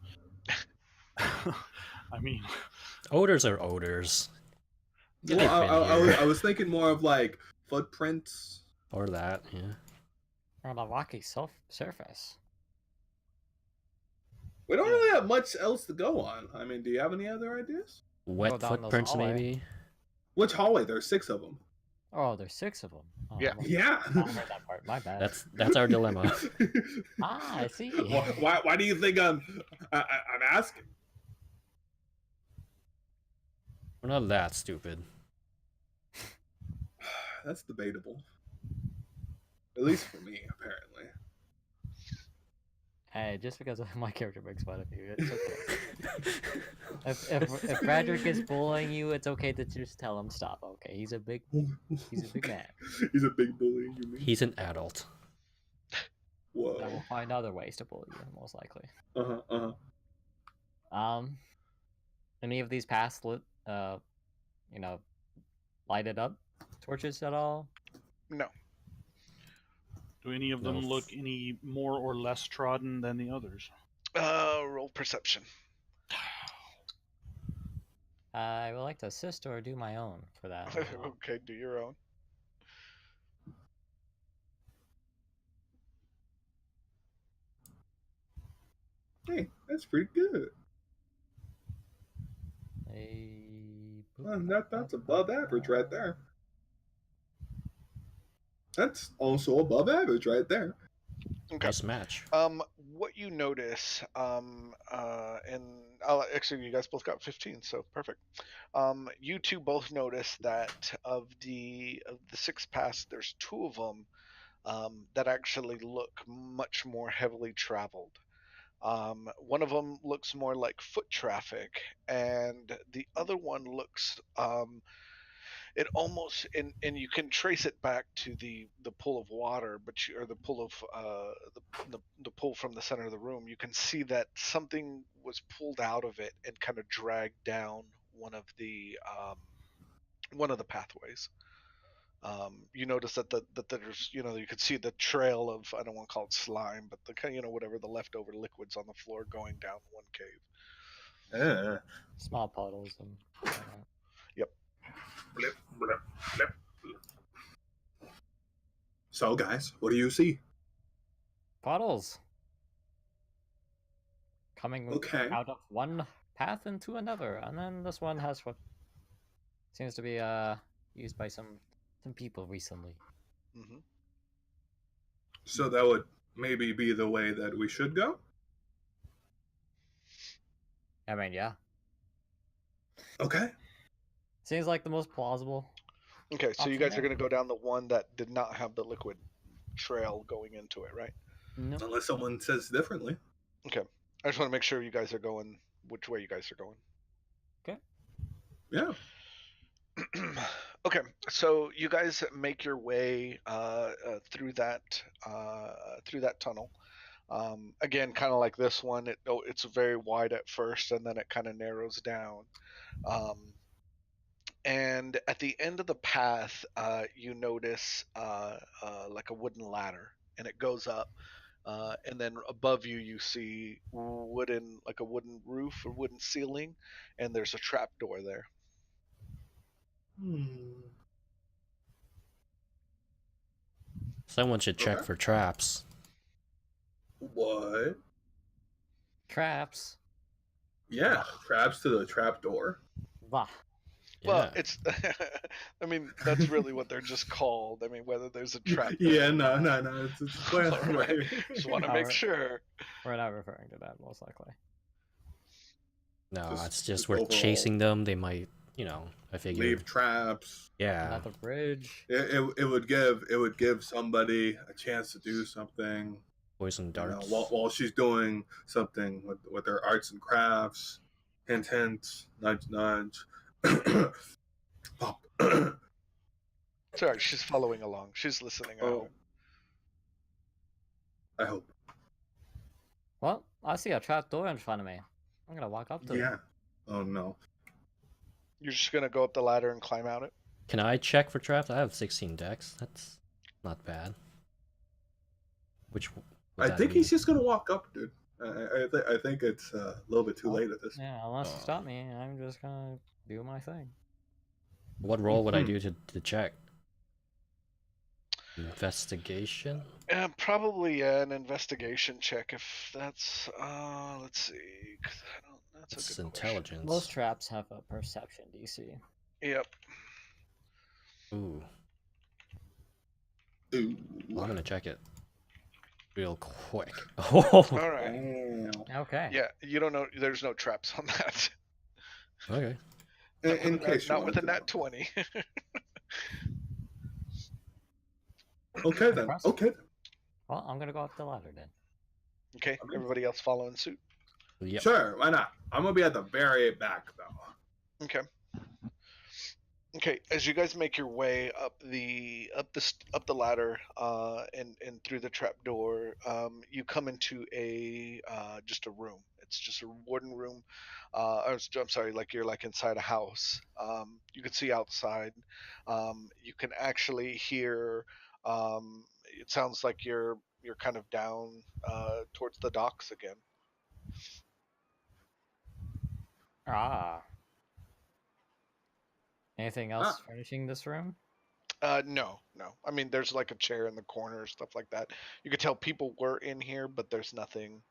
I mean, Odors are odors. Well, They've been here. I was thinking more of like footprints. Or that, yeah. On a rocky surface. We don't Yeah. really have much else to go on. I mean, do you have any other ideas? Wet down those footprints, hallway. maybe? Which hallway? There's 6 of them. Oh, there's 6 of them. Oh, Yeah. Yeah. I heard that part. My bad. That's our dilemma. Ah, I see. Why do you think I'm asking? We're not that stupid. That's debatable. At least for me, apparently. Hey, just because my character makes fun of you, it's okay. if Radric is bullying you, it's okay to just tell him stop. Okay, he's a big man. He's a big bully. You mean? He's an adult. Whoa. I will find other ways to bully you, most likely. Any of these paths lighted up torches at all? No. do any of them look any more or less trodden than the others? Roll perception. I would like to assist or do my own for that. Okay, do your own. Hey, that's pretty good. That's above average right there. That's also above average right there. Okay. Nice match. What you notice, and actually, you guys both got 15, so perfect. You two both notice that of the 6 paths, there's 2 of them that actually look much more heavily traveled. One of them looks more like foot traffic, and the other one looks it almost and you can trace it back to the pool of water, or the pool of the pool from the center of the room. You can see that something was pulled out of it and kind of dragged down one of the pathways. You notice that there's you could see the trail of, I don't want to call it slime, but the kind whatever the leftover liquids on the floor going down one cave. Small puddles and whatnot. Blip, blip, blip. So, guys, what do you see? Puddles coming Okay. out of one path into another, and then this one has what seems to be used by some people recently. Hmm. So that would maybe be the way that we should go? I mean, yeah, Okay. seems like the most plausible. Okay, so you Option guys are there. going to go down the one that did not have the liquid trail going into it, right? No, Unless someone says differently. Okay. I just want to make sure you guys are going which way you guys are going. Yeah. Okay, so you guys make your way through that tunnel. Again, kind of like this one, it's very wide at first, and then it kind of narrows down. Um, and at the end of the path, you notice like a wooden ladder, and it goes up. And then above you, you see like a wooden roof or wooden ceiling, and there's a trap door there. Someone should check Okay. for traps. What? traps. Yeah, traps to the trap door. Bah. Well, Yeah. it's. I mean, that's really what they're just called. I mean, whether there's a trap. Yeah, no. It's clear. All right. Just want to make Alright. sure. We're not referring to that, most likely. No, Just- it's just just we're overall. chasing them. They might, I figure. Leave traps. Yeah. Not the bridge. It would give somebody a chance to do something. Poison darts. While she's doing something with her arts and crafts. Hint, hint. Nudge, nudge. Pop. Sorry, she's following along. She's listening. Oh. I hope. Well, I see a trap door in front of me. I'm gonna walk up to it. Yeah. Oh no. You're just gonna go up the ladder and climb out it. Can I check for traps? I have 16 decks. That's not bad. Which would I that think be? he's just gonna walk up, dude. I think it's a little bit too late at this. Yeah, unless you Oh. stop me, I'm just gonna do my thing. What roll would I Mhm. do to check? Investigation? Probably an investigation check if that's. Let's see. 'Cause that's a It's good intelligence. Most traps have a perception DC. question. Yep. Ooh. Ooh. Well, I'm gonna check it real quick. Oh. All right. Okay. Yeah, you don't know. There's no traps on that. Okay. In case you Not with a wanted to nat know. 20. Okay then. Impressive. Okay. Well, I'm gonna go up the ladder then. Okay. Everybody else following suit. Yep. Sure. Why not? I'm gonna be at the very back though. Okay. Okay, as you guys make your way up the ladder and through the trap door, you come into a just a room. It's just a wooden room. I'm sorry, like you're like inside a house. You can see outside. You can actually hear. It sounds like you're kind of down towards the docks again. Ah. Anything else Ah. furnishing this room? No. I mean, there's like a chair in the corner, stuff like that. You could tell people were in here, but there's nothing,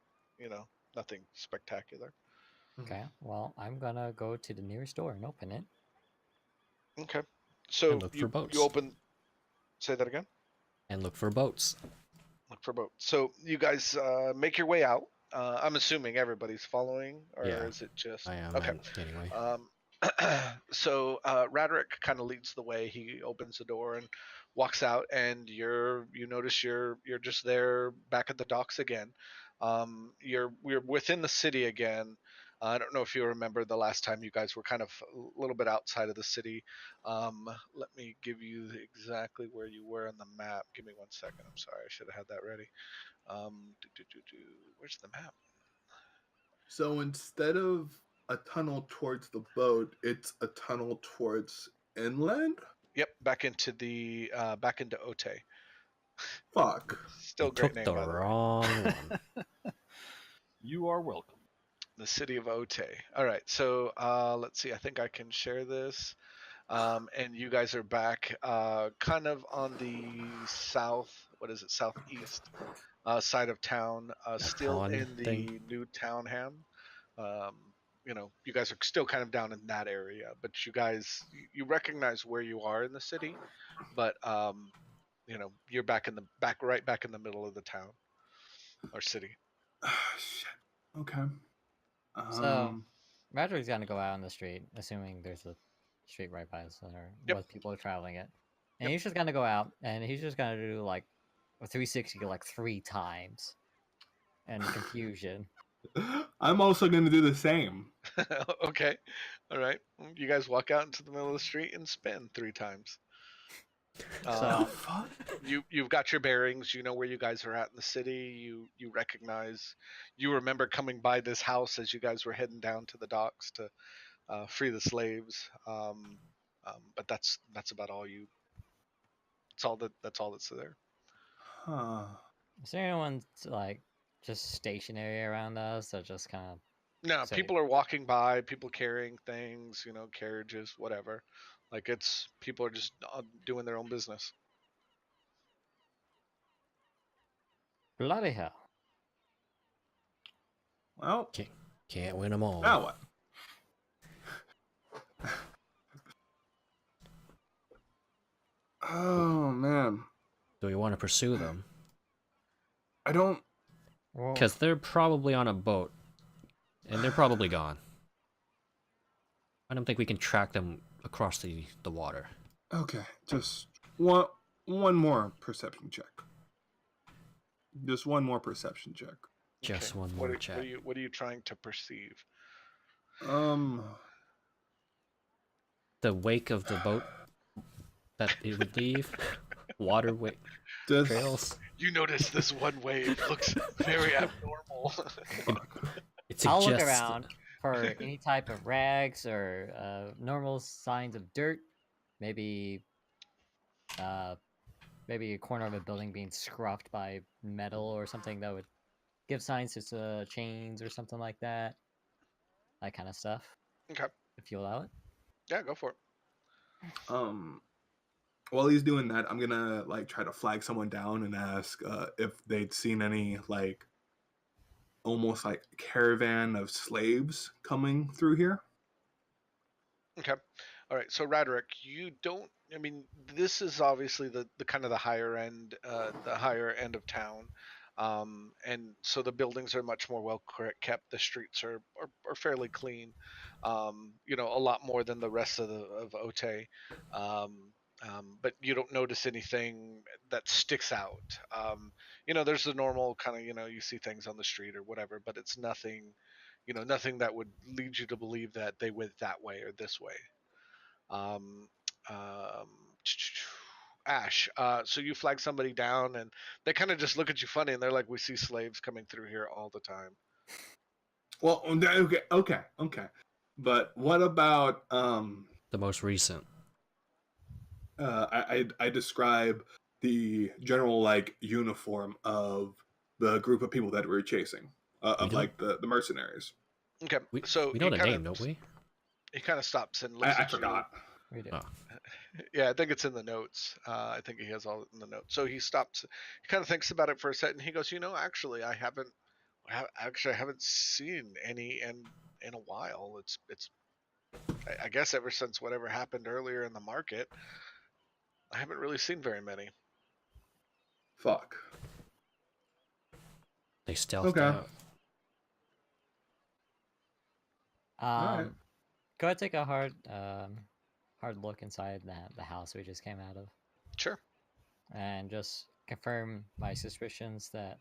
nothing spectacular. Okay. Well, I'm gonna go to the nearest door and open it. Okay. So And look for boats. you open. Say that again. And look for boats. Look for boats. So you guys make your way out. I'm assuming everybody's following, or Yeah, is it just? I am. Okay. Anyway. So Raderick kind of leads the way. He opens the door and walks out, and you notice you're just there back at the docks again. We're within the city again. I don't know if you remember the last time you guys were kind of a little bit outside of the city. Let me give you exactly where you were on the map. Give me 1 second. I'm sorry, I should have had that ready. Where's the map? So instead of a tunnel towards the boat, it's a tunnel towards inland. Yep, back into Ote. Fuck. Still You a great took name, the by the way. wrong one. You are welcome. The city of Ote. All right, so let's see. I think I can share this. And you guys are back, kind of on the south. What is it? Southeast side of town. Still Pawn in thing. the new townham. Um, you guys are still kind of down in that area, but you guys you recognize where you are in the city, but you're right back in the middle of the town or city. Shit. Okay. So, Um. Roderick's gonna go out on the street, assuming there's a street right by us or Yep. what people are traveling it. And Yep. he's just gonna go out and he's just gonna do like a 360 like 3 times in confusion. I'm also gonna do the same. Okay. All right. You guys walk out into the middle of the street and spin 3 times. So- Fuck? You've got your bearings. You know where you guys are at in the city. You recognize. You remember coming by this house as you guys were heading down to the docks to free the slaves. But that's about all you. That's all that's there. Huh. Is there anyone like just stationary around us or just kind of No, Say- people are walking by. People carrying things. Carriages, whatever. Like people are just doing their own business. bloody hell? Well, Can't win them all. now what? Oh man, Do we want to pursue them? I don't. Well, Because they're probably on a boat, and they're probably gone. I don't think we can track them across the water. Okay, just one more perception check. Just one more perception check. Just Okay. one What more are, check. what are you trying to perceive? The wake of the boat that it would leave. Water Does trails. You notice this one wave looks very abnormal. It I'll look suggests around for any type of rags or normal signs of dirt. Maybe maybe a corner of a building being scruffed by metal or something that would give signs it's chains or something like that. That kind of stuff. Okay. If you allow it. Yeah, go for it. while he's doing that, I'm gonna try to flag someone down and ask if they'd seen any almost caravan of slaves coming through here. Okay. All right. So Roderick, you don't. I mean, this is obviously the kind of the higher end of town, and so the buildings are much more well kept. The streets are fairly clean, a lot more than the rest of Ote. But you don't notice anything that sticks out. There's the normal kind of you see things on the street or whatever, but it's nothing. Nothing that would lead you to believe that they went that way or this way. Um, um, Ash, so you flag somebody down, and they kind of just look at you funny, and they're like, "We see slaves coming through here all the time." Well, okay. But what about the most recent. I describe the general uniform of the group of people that we're chasing, of the mercenaries. Okay, so We know the name, don't we? He kind of stops and looks I at forgot. We do. Oh. Yeah, I think it's in the notes. I think he has all in the notes. So he stops. He kind of thinks about it for a second. He goes, actually, I haven't seen any in a while. It's I guess ever since whatever happened earlier in the market, I haven't really seen very many. Fuck. They stealthed Okay. out. Alright. Go ahead, take a hard look inside the house we just came out of, Sure. and just confirm my suspicions that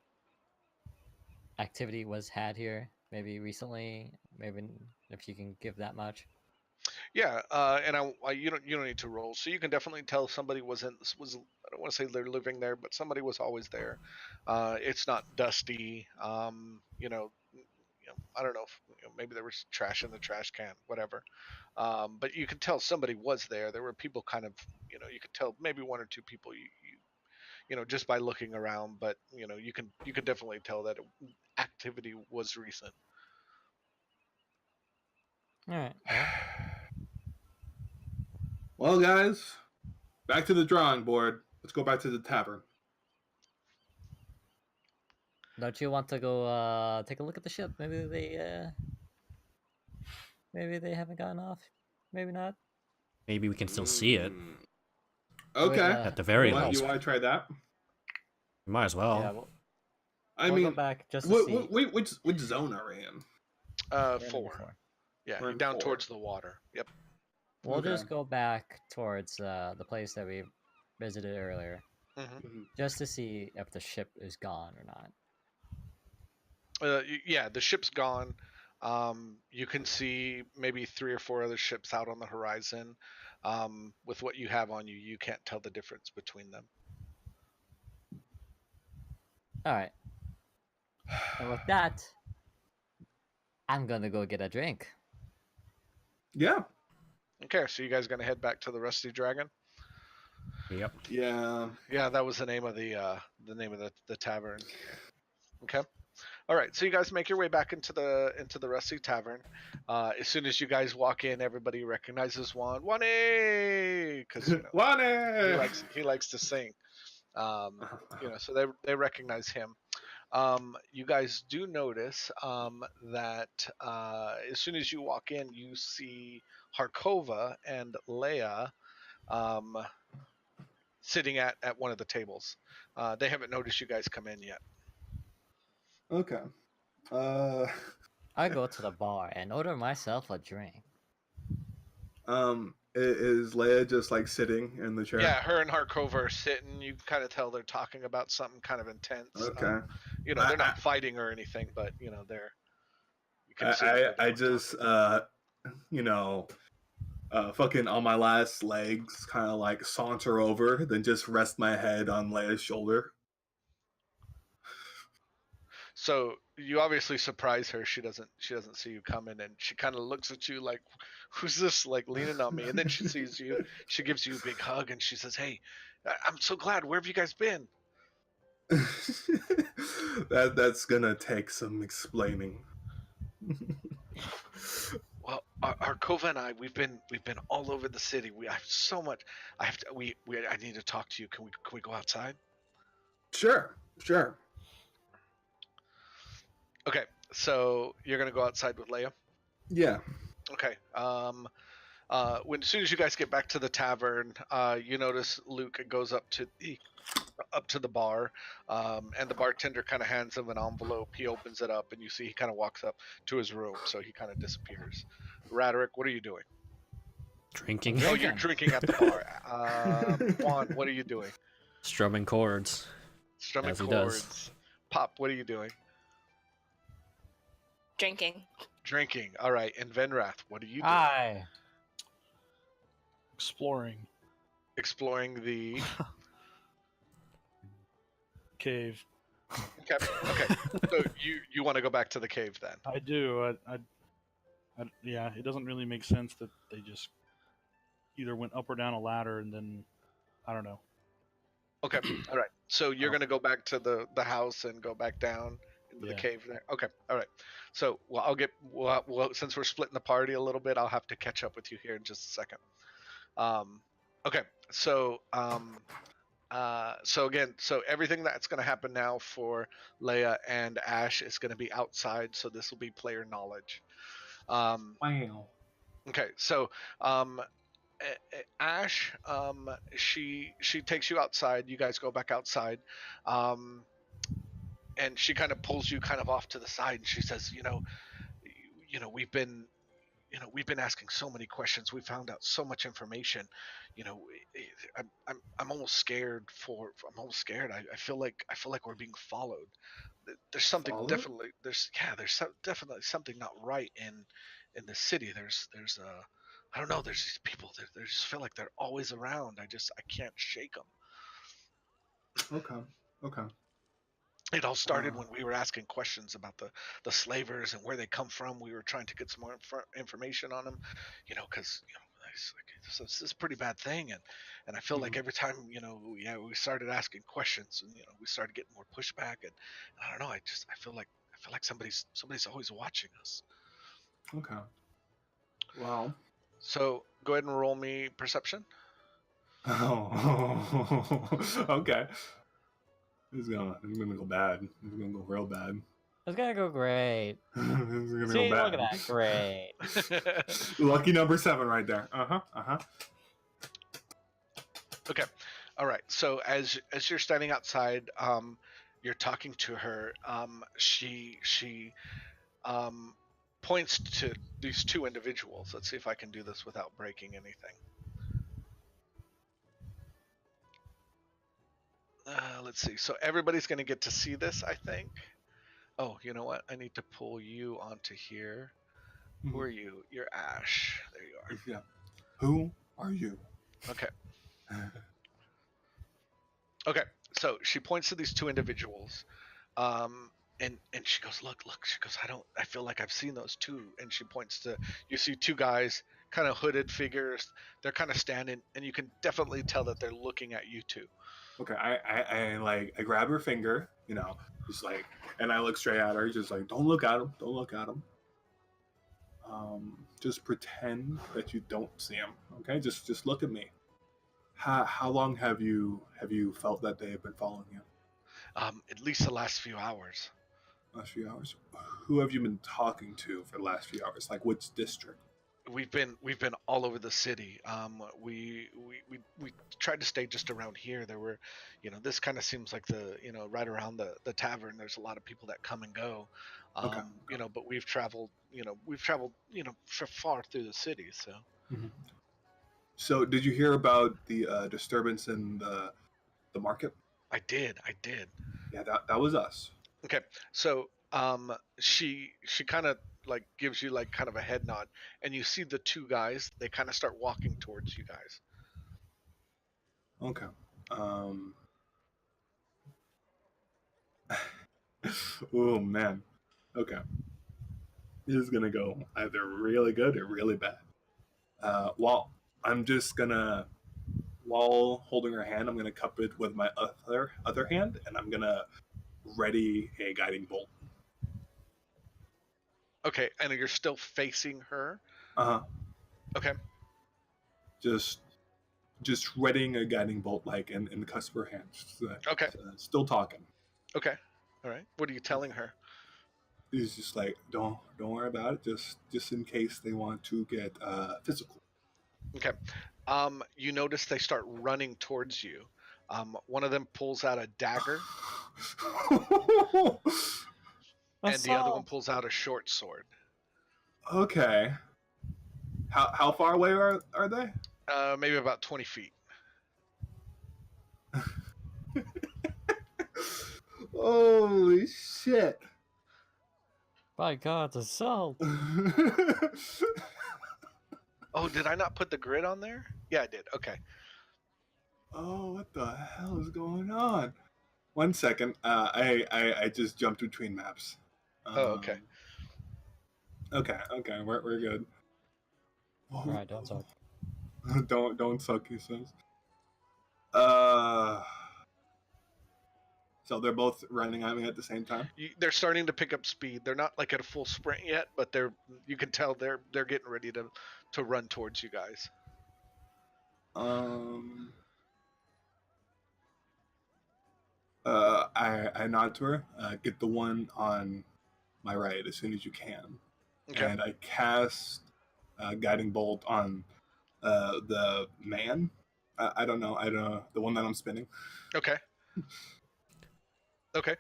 activity was had here, maybe recently, maybe if you can give that much. Yeah, and you don't need to roll, so you can definitely tell somebody was I don't want to say they're living there, but somebody was always there. It's not dusty. I don't know if maybe there was trash in the trash can, whatever. But you can tell somebody was there. There were people kind of you could tell maybe one or two people just by looking around, but you can definitely tell that activity was recent. All right. Well, Well, guys, back to the drawing board. Let's go back to the tavern. don't you want to go take a look at the ship? Maybe they haven't gotten off. Maybe not. Maybe we can still see it. Okay. At the very you least. want to try that? Might as well. Yeah, I we'll go mean, back just to see. which zone are we in? We're in 4. before. Yeah, We're you're in down 4. towards the water. Yep. We'll Okay. just go back towards the place that we visited earlier, Hmm. just to see if the ship is gone or not. Yeah, the ship's gone. You can see maybe 3 or 4 other ships out on the horizon. With what you have on you, you can't tell the difference between them. All right. And with that, I'm gonna go get a drink. Yeah. Okay, so you guys gonna head back to the Rusty Dragon? Yep. Yeah. Yeah, that was the name of the tavern. Okay. All right, so you guys make your way back into the Rusty Tavern. As soon as you guys walk in, everybody recognizes Juan. Juan-y! Because he likes to sing. So they recognize him. You guys do notice that as soon as you walk in, you see Harkova and Leia sitting at one of the tables. They haven't noticed you guys come in yet. Okay. I go to the bar and order myself a drink. Is Leia just like sitting in the chair? Yeah, her and Harkova are sitting. You kind of tell they're talking about something kind of intense. Okay. They're not fighting or anything, but they're. You can see I just fucking on my last legs, kind of like saunter over, then just rest my head on Leia's shoulder. So you obviously surprise her. She doesn't see you coming, and she kind of looks at you like, "Who's this? Like leaning on me?" And then she sees you. She gives you a big hug, and she says, "Hey, I'm so glad. Where have you guys been?" That's gonna take some explaining. Well, our Kova and I, we've been all over the city. I have so much. I have to. I need to talk to you. Can we go outside? Sure. Okay, so you're gonna go outside with Leia. Yeah. Okay. As soon as you guys get back to the tavern, you notice Luke goes up to the bar, and the bartender kind of hands him an envelope. He opens it up, and you see he kind of walks up to his room, so he kind of disappears. Raderick, what are you doing? Drinking. Oh, you're drinking at the bar. Juan, what are you doing? Strumming chords. Strumming As he chords. does. Pop, what are you doing? Drinking. Drinking. All right. And Vendrath, what are you doing? Hi. Exploring. Exploring the Cave. Okay. So you want to go back to the cave then? I do. Yeah, it doesn't really make sense that they just either went up or down a ladder and then I don't know. Okay. All right. So you're gonna go back to the house and go back down into the Yeah. cave there. Okay. All right. So since we're splitting the party a little bit, I'll have to catch up with you here in just a second. Okay. So so everything that's going to happen now for Leia and Ash is going to be outside. So this will be player knowledge. Wow. Okay. So Ash, she takes you outside. You guys go back outside, and she kind of pulls you kind of off to the side, and she says, we've been asking so many questions. We found out so much information. I'm almost scared. I'm almost scared. I feel like we're being followed. There's something Followed? definitely. There's definitely something not right in the city. There's I don't know. There's these people. They just feel like they're always around. I can't shake them. Okay. It all started when we were asking questions about the slavers and where they come from. We were trying to get some more information on them, because this is a pretty bad thing, and I feel like every time we started asking questions, and we started getting more pushback, and I don't know. I feel like somebody's always watching us. Okay. Well. So go ahead and roll me perception. Oh. Okay. This is gonna go bad. This is gonna go real bad. It's gonna go great. This is gonna See, go look bad. at that. Great. Lucky number 7 right there. Okay. All right. So as you're standing outside, you're talking to her. She points to these two individuals. Let's see if I can do this without breaking anything. Let's see. So everybody's going to get to see this, I think. Oh, you know what? I need to pull you onto here. Who are you? You're Ash. There you are. Yeah. Who are you? Okay. Okay. So she points to these two individuals. And she goes, look. She goes, I feel like I've seen those two. And she points to, you see two guys, kind of hooded figures. They're kind of standing, and you can definitely tell that they're looking at you two. Okay, I grab her finger, just like, and I look straight at her, just like, don't look at him, don't look at him. Just pretend that you don't see him. Okay, just look at me. How long have you felt that they have been following you? At least the last few hours. Last few hours. Who have you been talking to for the last few hours? Like which district? We've been all over the city. We tried to stay just around here. There were, this kind of seems like the, right around the tavern. There's a lot of people that come and go. Okay. But we've traveled, far through the city. So. Mm-hmm. So did you hear about the disturbance in the market? I did. Yeah, that was us. Okay, so she kind of like gives you like kind of a head nod, and you see the two guys. They kind of start walking towards you guys. Okay. Oh man. Okay. This is gonna go either really good or really bad. While holding her hand, I'm gonna cup it with my other hand, and I'm gonna ready a guiding bolt. Okay, and you're still facing her. Okay. Just readying a guiding bolt, like in the cusp of her hand. Okay. Still talking. Okay. All right. What are you telling her? He's just like, don't worry about it. Just in case they want to get physical. Okay. You notice they start running towards you. One of them pulls out a dagger, and the other one pulls out a short sword. Okay. How far away are they? Maybe about 20 feet. Holy shit. By God's assault. Oh, did I not put the grid on there? Yeah, I did. Okay. Oh, what the hell is going on? 1 second. I just jumped between maps. Okay. Okay. We're good. Right, don't suck. don't suck, he says. So they're both running at me at the same time? They're starting to pick up speed. They're not like at a full sprint yet, but you can tell they're getting ready to run towards you guys. I nod to her. Get the one on my right as soon as you can. Okay. And I cast guiding bolt on the man. I don't know. The one that I'm spinning. Okay. Okay.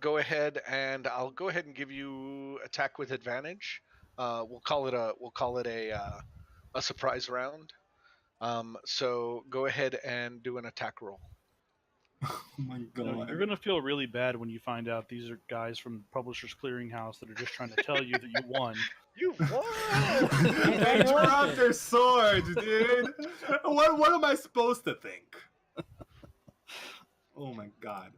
Go ahead, and I'll go ahead and give you attack with advantage. We'll call it a surprise round. So go ahead and do an attack roll. Oh my god. You're gonna feel really bad when you find out these are guys from Publishers Clearinghouse that are just trying to tell you that you won. You won! They dropped their swords, dude. What am I supposed to think? Oh my god.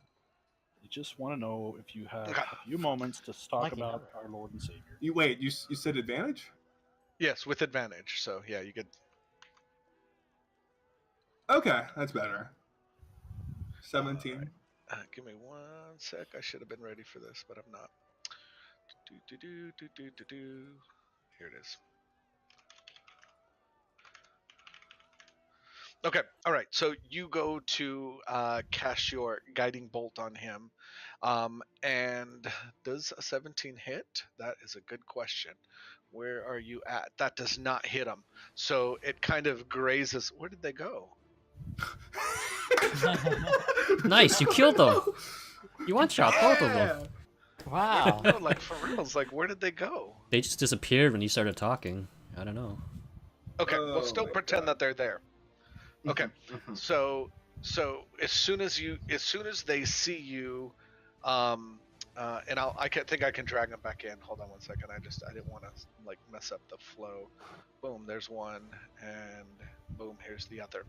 I just want to know if you have a few moments to talk about our Lord and Savior. You said advantage? Yes, with advantage. So yeah, you could. Okay, that's better. 17. Right. Give me 1 sec. I should have been ready for this, but I'm not. Here it is. Okay, all right. So you go to cast your guiding bolt on him, and does a 17 hit? That is a good question. Where are you at? That does not hit him. So it kind of grazes. Where did they go? Nice, you killed them. You one shot both of them. Wow. No, like for reals. Like where did they go? They just disappeared when you started talking. I don't know. Okay, well, Oh still my pretend God. that they're there. Okay, Mhm. so as soon as they see you, and I can think I can drag them back in. Hold on one second. I didn't want to like mess up the flow. Boom, there's one, and boom, here's the other.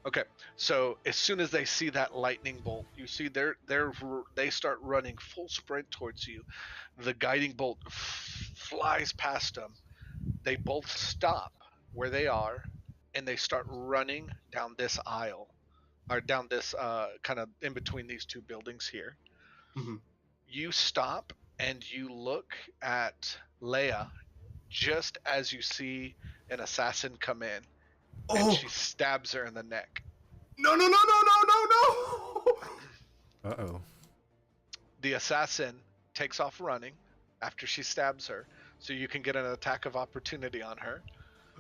Okay, so as soon as they see that lightning bolt, you see they start running full sprint towards you. The guiding bolt flies past them. They both stop where they are, and they start running down this aisle, or down this kind of in between these two buildings here. Mhm. You stop and you look at Leia just as you see an assassin come in, and she Oh stabs her in the neck. no no no no no no no! Uh-oh. The assassin takes off running after she stabs her, so you can get an attack of opportunity on her.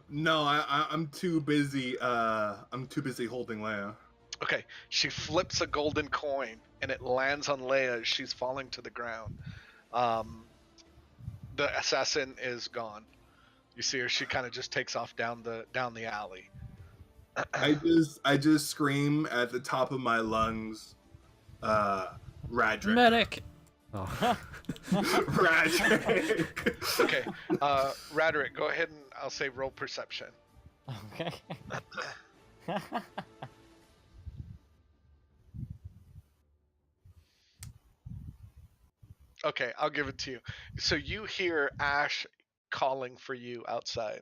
No, I'm too busy. I'm too busy holding Leia. Okay, she flips a golden coin and it lands on Leia as she's falling to the ground. The assassin is gone. You see her; she kind of just takes off down the alley. I just scream at the top of my lungs, Radric. Medic! Oh. Radric. Okay, Radric, go ahead and I'll say roll perception. Okay. Okay, I'll give it to you. So you hear Ash calling for you outside.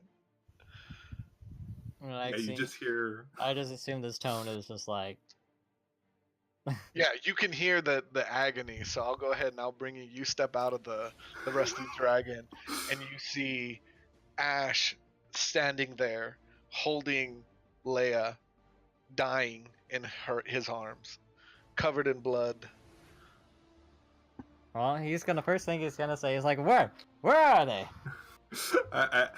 I Yeah, you just hear. I just assume this tone is just like, Yeah, you can hear the agony. So I'll go ahead and I'll bring you. You step out of the resting dragon, and you see Ash standing there, holding Leia, dying in his arms, covered in blood. well, first thing he's gonna say is like, where are they? I,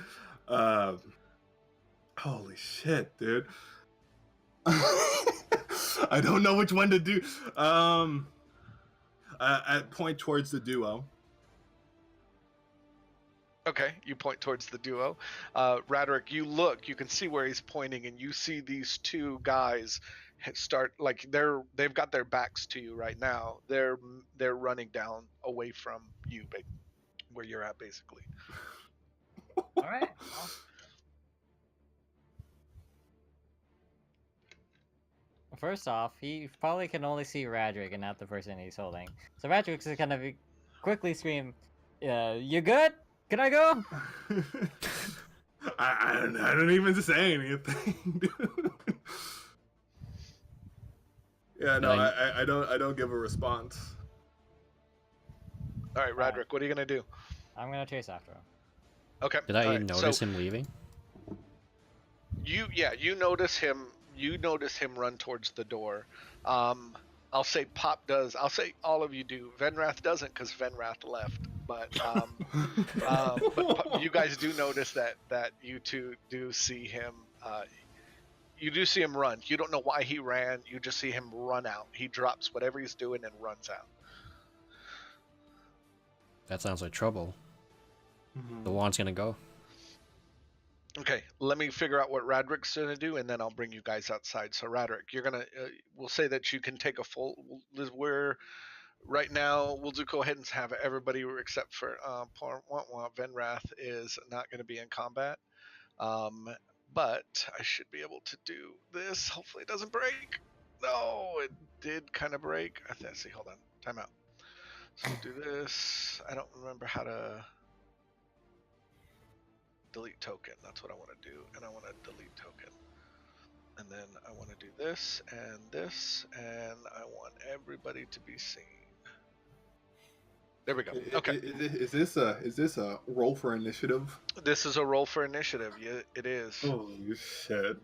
holy shit, dude. I don't know which one to do. I point towards the duo. Okay, you point towards the duo. Radric, you can see where he's pointing, and you see these two guys start like they've got their backs to you right now. They're running down away from you, where you're at, basically. All right. Well, first off, he probably can only see Radric and not the person he's holding. So Radric's just gonna quickly scream, "You good? Can I go?" I don't even say anything. Dude. Yeah, no, I don't give a response. All right, Radric, what are you gonna do? I'm gonna chase after him. Okay. Did I all right, notice so him leaving? you notice him. You notice him run towards the door. I'll say Pop does. I'll say all of you do. Vendrath doesn't because Vendrath left. But you guys do notice that you two do see him. You do see him run. You don't know why he ran. You just see him run out. He drops whatever he's doing and runs out. That sounds like trouble. Mhm. The wand's gonna go. Okay, let me figure out what Radric's gonna do, and then I'll bring you guys outside. So Radric, you're gonna. We'll say that you can take a full. We're right now. We'll go ahead and have everybody except for Venrath is not going to be in combat. But I should be able to do this. Hopefully, it doesn't break. No, it did kind of break. Let's see. Hold on. Time out. So we'll do this. I don't remember how to delete token. That's what I want to do, and I want to delete token. And then I want to do this, and I want everybody to be seen. There we go. Okay. Is this a roll for initiative? This is a roll for initiative. Yeah, it is. Holy shit.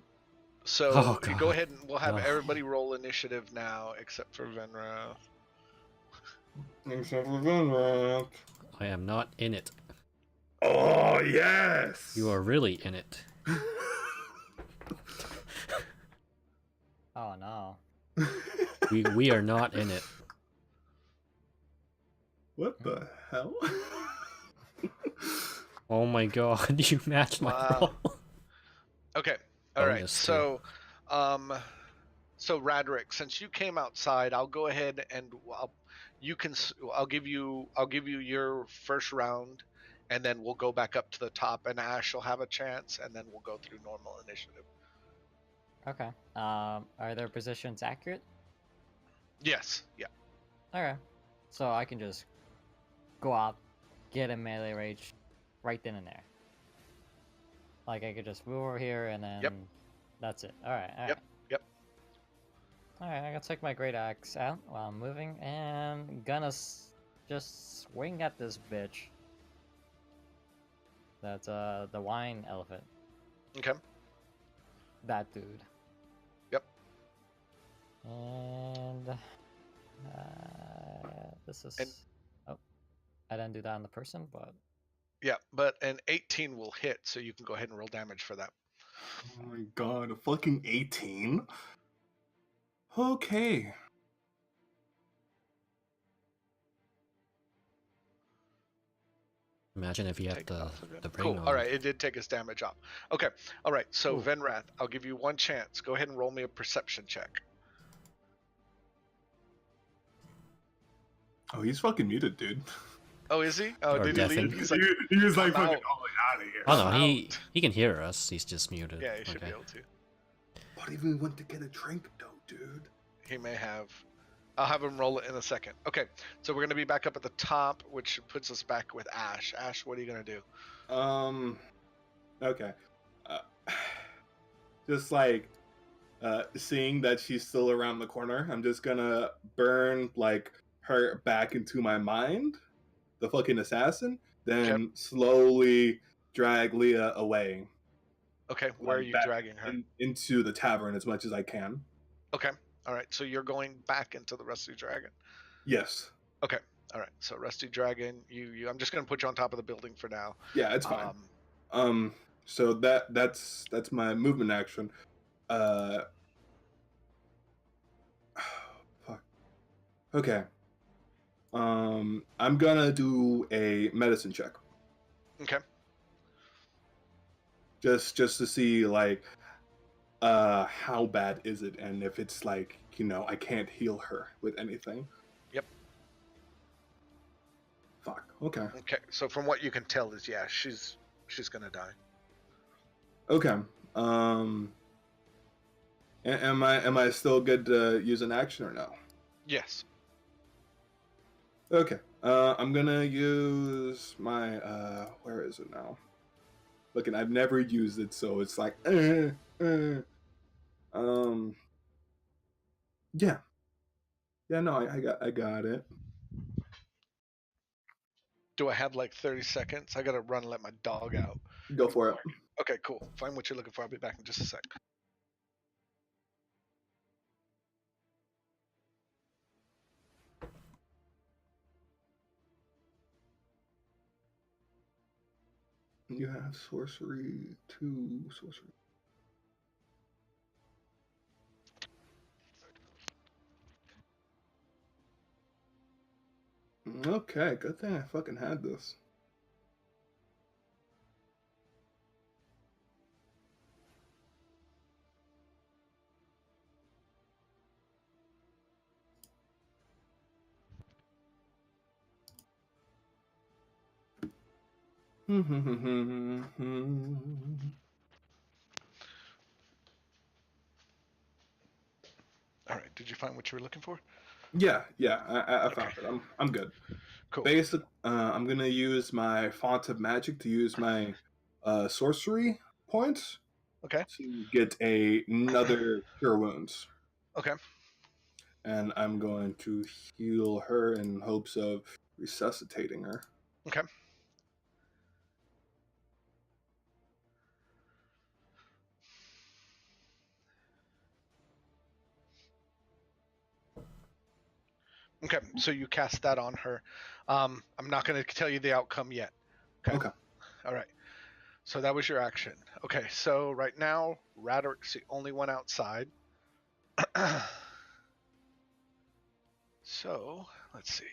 So Oh, you God. go ahead and we'll have No. everybody roll initiative now, except for Vendrath. Except for Vendrath. I am not in it. Oh yes. You are really in it. Oh no. We are not in it. What the hell? Oh my god, you matched my Wow. roll. Okay. All right. Bonus, So, so Radric, since you came outside, I'll go ahead and I'll give you your first round, and then we'll go back up to the top, and Ash will have a chance, and then we'll go through normal initiative. Okay. Are their positions accurate? Yes. Yeah. Okay. So I can just go out, get a melee rage right then and there. Like I could just move over here and then that's it. Alright, alright. Yep. Alright, I'm gonna take my great axe out while I'm moving and gonna just swing at this bitch. That's the wine elephant. Okay. That dude. Yep. And this is oh, I didn't do that on the person, but Yeah, but an 18 will hit, so you can go ahead and roll damage for that. Oh my god, a fucking 18? Okay. Imagine if you have Take it off of him. the brain Cool. on. All right, it did take his damage off. Okay. All right. So Ooh. Venrath, I'll give you one chance. Go ahead and roll me a perception check. Oh, he's fucking muted, dude. Oh, is he? Oh, Or did he deafened. leave? He's like, he was like "I'm fucking out." out of here. Oh no, I'm he out. can hear us. He's just muted. Yeah, he should Okay. be able to. What even went to get a drink though, dude? He may have. I'll have him roll it in a second. Okay, so we're gonna be back up at the top, which puts us back with Ash. Ash, what are you gonna do? Okay. Uh, just like seeing that she's still around the corner, I'm just gonna burn like her back into my mind, the fucking assassin, then slowly drag Leah away. Okay, where are like, you back dragging her? into the tavern as much as I can. Okay, all right. So you're going back into the Rusty Dragon. Yes. Okay, all right. So Rusty Dragon, you. I'm just gonna put you on top of the building for now. Yeah, it's fine. So that's my movement action. Fuck. Okay. I'm gonna do a medicine check. Okay. Just to see like how bad is it, and if it's like, you know, I can't heal her with anything. Yep. Fuck. Okay. Okay. So from what you can tell is she's gonna die. Okay. Am I still good to use an action or no? Yes. Okay. I'm gonna use my where is it now? Look, and I've never used it, so it's like yeah. Yeah, no, I got it. Do I have like 30 seconds? I gotta run and let my dog out. Go for it. Okay, cool. Find what you're looking for. I'll be back in just a sec. You have sorcery, 2 sorcery. Okay, good thing I fucking had this. All right. Did you find what you were looking for? Yeah, I found it. I'm good. Cool. Basic. I'm gonna use my font of magic to use my sorcery points Okay. to get another cure wounds, Okay. and I'm going to heal her in hopes of resuscitating her. Okay. Okay, so you cast that on her. I'm not going to tell you the outcome yet. Okay. All right. So that was your action. Okay, so right now, Radrick's the only one outside. So, let's see.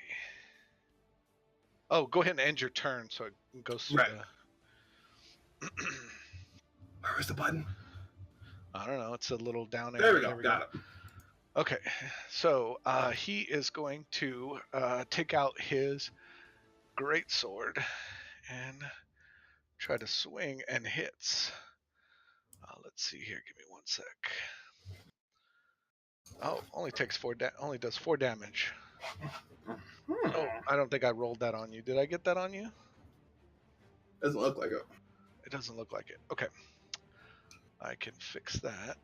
Oh, go ahead and end your turn so it goes through Right. the... Where was the button? I don't know, it's a little down There arrow. we go. Got it. Okay, so he is going to take out his greatsword and try to swing and hits. Let's see here. Give me one sec. Oh, only takes only does 4 damage. Oh, I don't think I rolled that on you. Did I get that on you? Doesn't look like it. It doesn't look like it. Okay, I can fix that.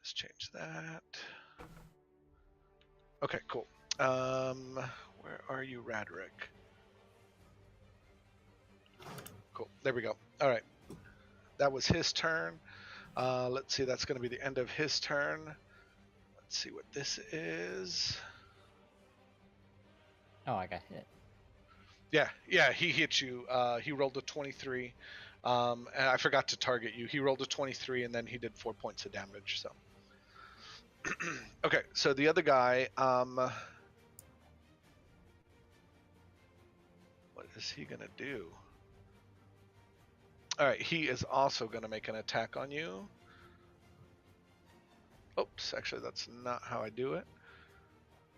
Let's change that. Okay, cool. Where are you, Radrick? Cool. There we go. All right. That was his turn. Let's see. That's going to be the end of his turn. Let's see what this is. Oh, I got hit. Yeah, he hit you. He rolled a 23. And I forgot to target you. He rolled a 23, and then he did 4 points of damage. So, okay. So the other guy, what is he gonna do? All right, he is also gonna make an attack on you. Oops, actually, that's not how I do it.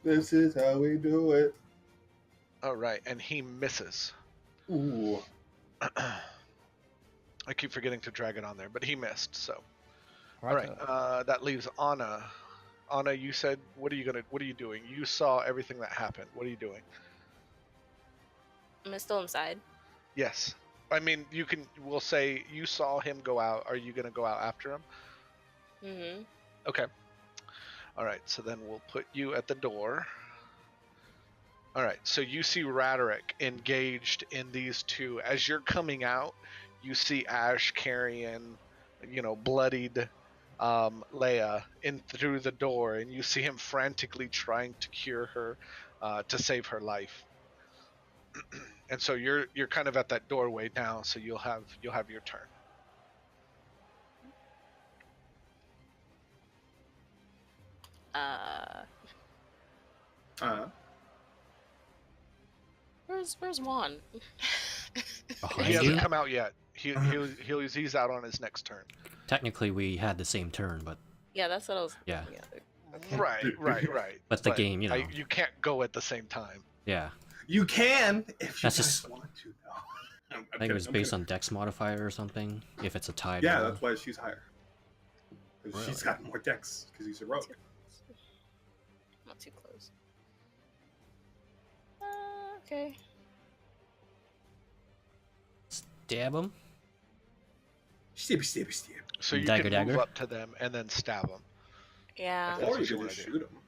This is how we do it. All right, and he misses. Ooh. I keep forgetting to drag it on there, but he missed. So, Right. all right, that leaves Anna. Anna, you said, what are you doing? You saw everything that happened. What are you doing? Am I still inside? Yes. I mean, we'll say you saw him go out. Are you gonna go out after him? Mm-hmm. Okay. All right, so then we'll put you at the door. All right, so you see Radrick engaged in these two. As you're coming out, you see Ash carrying, bloodied Leia in through the door, and you see him frantically trying to cure her, to save her life. And so you're kind of at that doorway now, so you'll have your turn. Where's Juan? Behind He hasn't you? come out yet. He's out on his next turn. Technically, we had the same turn, but Yeah, that's what I was. Yeah. Right. But the game, you can't go at the same time. yeah. You can if you That's guys just- want to. No. I think it was based on Dex modifier or something. If it's a tied Yeah, roll. that's why she's higher. 'Cause she's Really? got more decks because he's a rogue. Not too close. Okay. Stab him. Stab, stab, stab. So you Dagger, can move dagger? up to them and then stab them, Yeah. That's Or what you you can wanna just do. shoot him.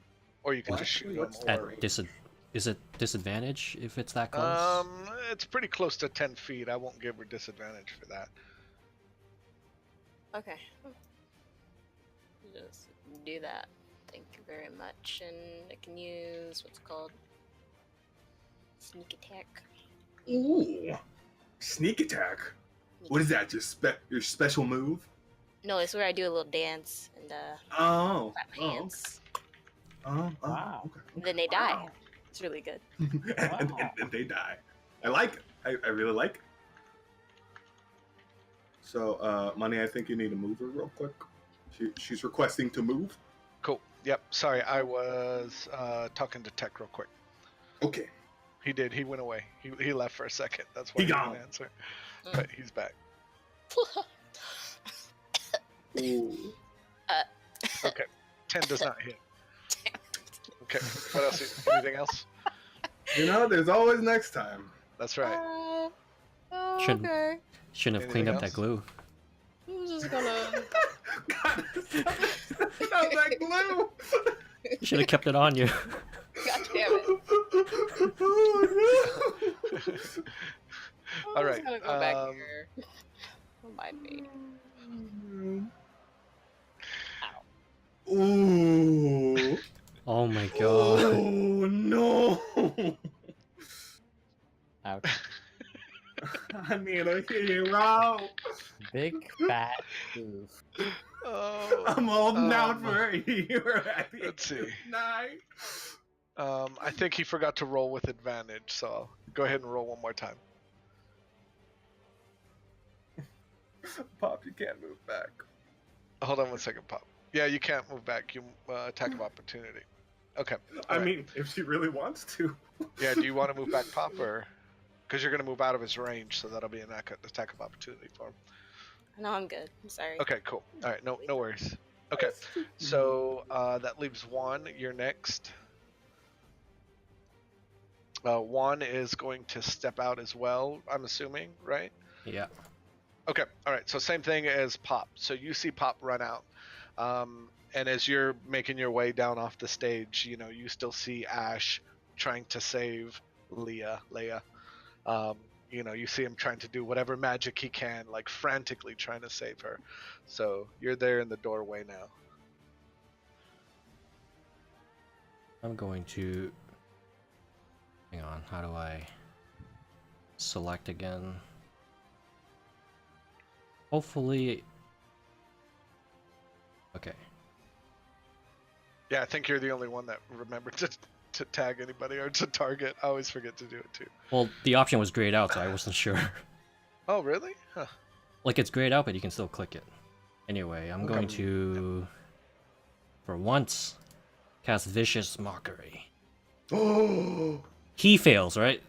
or you can Well, just actually, shoot them. what's Or... that? Is it disadvantage if it's that close? It's pretty close to 10 feet. I won't give her disadvantage for that. Okay. Just do that. Thank you very much. And I can use what's called sneak attack. Ooh. Sneak attack. What is that? Just your special move? No, it's where I do a little dance and Oh. clap my hands. Wow. Okay. And then they die. It's really good. and they die. I like it. I really like it. So, Money, I think you need to move her real quick. She's requesting to move. Cool. Yep. Sorry, I was talking to Tech real quick. Okay. He did. He went away. He left for a second. That's why He he gone. didn't answer. But he's back. Ooh. Okay. 10 does not hit. Okay. What else? Anything else? You know, there's always next time. That's right. Shouldn't- Okay. Shouldn't have cleaned Anything up that glue. I was just gonna. God, stop that glue. You should have kept it on you. God damn it. I All was right, gonna go back here. Don't mind me. Ooh. Oh my god. Oh no. Ouch. I need a hero. Big fat oof. Oh, I'm holding out um, for a hero at the let's see. night. I think he forgot to roll with advantage, so I'll go ahead and roll one more time. Pop, you can't move back. Hold on one second, Pop. Yeah, you can't move back. You attack of opportunity. Okay. I alright. mean, if she really wants to. Yeah, do you want to move back, Pop, or because you're going to move out of his range, so that'll be an attack of opportunity for him. No, I'm good. I'm sorry. Okay, cool. All right, no worries. Okay, so that leaves Juan. You're next. Juan is going to step out as well, I'm assuming, right? Yeah. Okay, all right. So same thing as Pop. So you see Pop run out, and as you're making your way down off the stage, you know you still see Ash trying to save Leia. You know, you see him trying to do whatever magic he can, like frantically trying to save her. So you're there in the doorway now. I'm going to... Hang on, how do I select again? Hopefully... Okay. Yeah, I think you're the only one that remembered to tag anybody or to target. I always forget to do it too. Well, the option was grayed out, so I wasn't sure. Oh, really? Huh. Like, it's grayed out, but you can still click it. Anyway, I'm going to... For once, cast Vicious Mockery. Oh. He fails, right?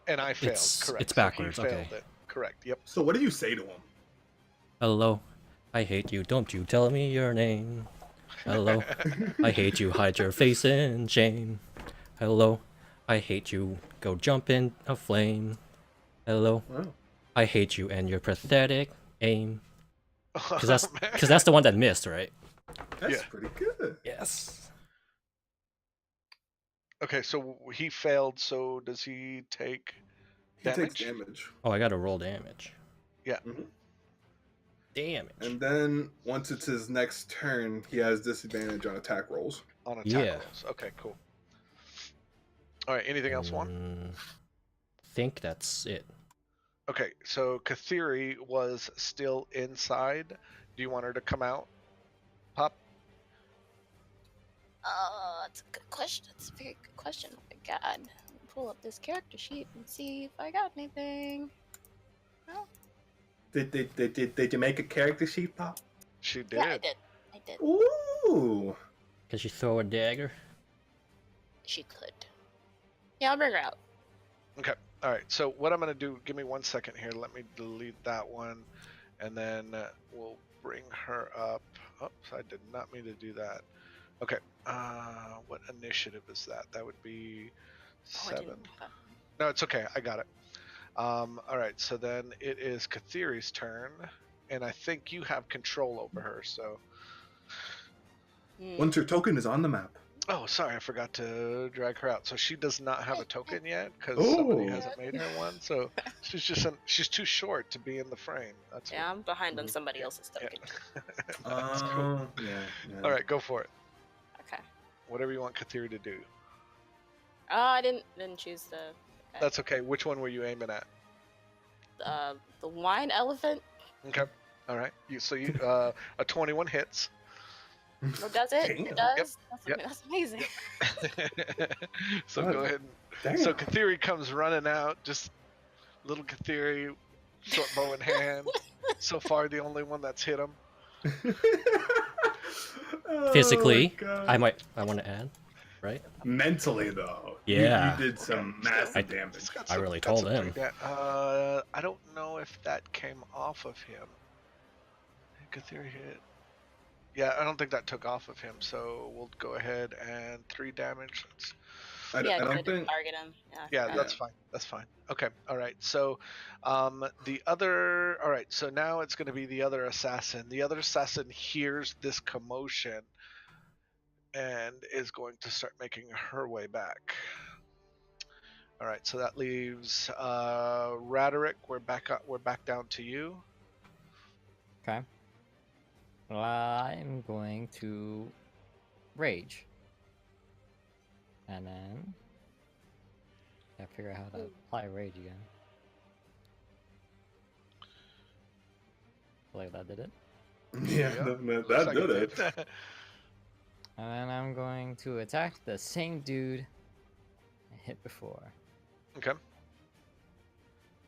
And I failed. Correct. It's backwards, So he failed okay. it. Correct. Yep. So what do you say to him? Hello, I hate you, don't you tell me your name. Hello, I hate you, hide your face in shame. Hello, I hate you, go jump in a flame. Hello, Wow. I hate you and your pathetic aim. Because Oh, man. that's the one that missed, right? That's Yeah. pretty good. Yes. Okay, so he failed. So does he take He damage? takes damage. Oh, I gotta roll damage. Yeah. Mhm. Damage. And then once it's his next turn, he has disadvantage on attack rolls. On attack Yeah. rolls. Okay, cool. All right. Anything else, Juan? Think that's it. Okay, so Kathiri was still inside. Do you want her to come out? Pop? That's a good question. That's a very good question. Oh my god. Let me pull up this character sheet and see if I got anything. Well, Did you make a character sheet, Pop? She did. yeah, I did. Ooh. Can she throw a dagger? She could. Yeah, I'll bring her out. Okay. All right. So what I'm going to do, give me 1 second here. Let me delete that one. And then we'll bring her up. Oops, I did not mean to do that. Okay. What initiative is that? That would be Oh, I 7. didn't. No, it's okay. I got it. All right. So then it is Kathiri's turn. And I think you have control over her. So. Once her token is on the map. Oh, sorry, I forgot to drag her out. So she does not have a token yet because Oh. somebody hasn't made her one. So she's too short to be in the frame. That's Yeah, I'm behind on somebody else's token. That's cool. Yeah. All right, go for it. Okay. Whatever you want Kathiri to do. Oh, I didn't choose the. Okay. That's okay. Which one were you aiming at? The wine elephant. Okay. All right. You a 21 hits. Oh, does it? Damn. It does. Yep. That's amazing. So God. go ahead. Damn. So Kathiri comes running out. Just little Kathiri, short bow in hand. So far, the only one that's hit him. Oh, Physically, God. I want to add, right? Mentally, though. Yeah. You did some Okay. massive damage. It's got I some- really got told some him. pretty I don't know if that came off of him. Kathiri hit. Yeah, I don't think that took off of him. So we'll go ahead and 3 damage. I Yeah, 'cause I don't didn't think. target him. Yeah, I Yeah, forgot. that's fine. That's fine. Okay. All right. So, the other. All right. So now it's going to be the other assassin. The other assassin hears this commotion and is going to start making her way back. All right. So that leaves Raderick. We're back down to you. Okay. Well, I'm going to rage. And then gotta figure out how to apply rage again. I believe that did it. Yeah, Yeah, that looks like did it it. did. And then I'm going to attack the same dude I hit before. Okay.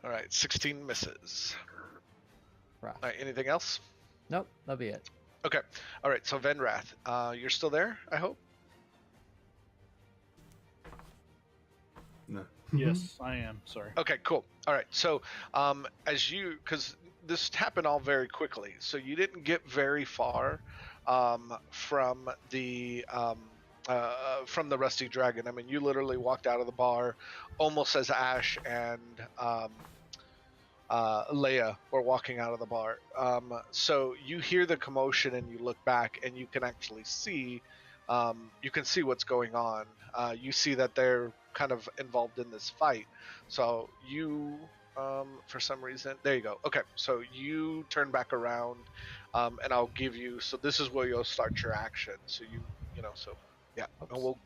All right, 16 misses. Rough. All right, anything else? Nope, that'll be it. Okay. All right, so Vendrath, you're still there, I hope? No. Yes, I am. Sorry. Okay, cool. All right, so because this happened all very quickly, so you didn't get very far from the Rusty Dragon. I mean, you literally walked out of the bar almost as Ash and Leia were walking out of the bar. So you hear the commotion and you look back and you can actually see, what's going on. You see that they're kind of involved in this fight. So you, for some reason, there you go. Okay, so you turn back around, and I'll give you. So this is where you'll start your action. So yeah, and we'll.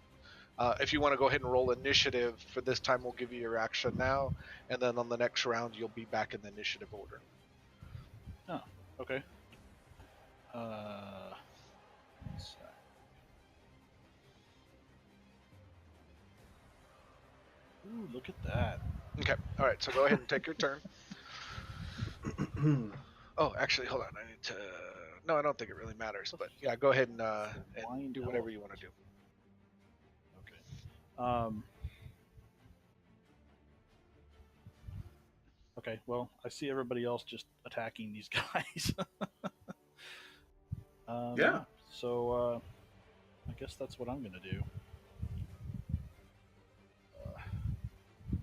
If you want to go ahead and roll initiative for this time, we'll give you your action now, and then on the next round, you'll be back in the initiative order. Oh, okay. Let's see. Ooh, look at that. Okay. All right. So go ahead and take your turn. Oh, actually, hold on. I need to. No, I don't think it really matters. But yeah, go ahead and do whatever you want to do. Okay. Okay. Well, I see everybody else just attacking these guys. Yeah. So I guess that's what I'm gonna do.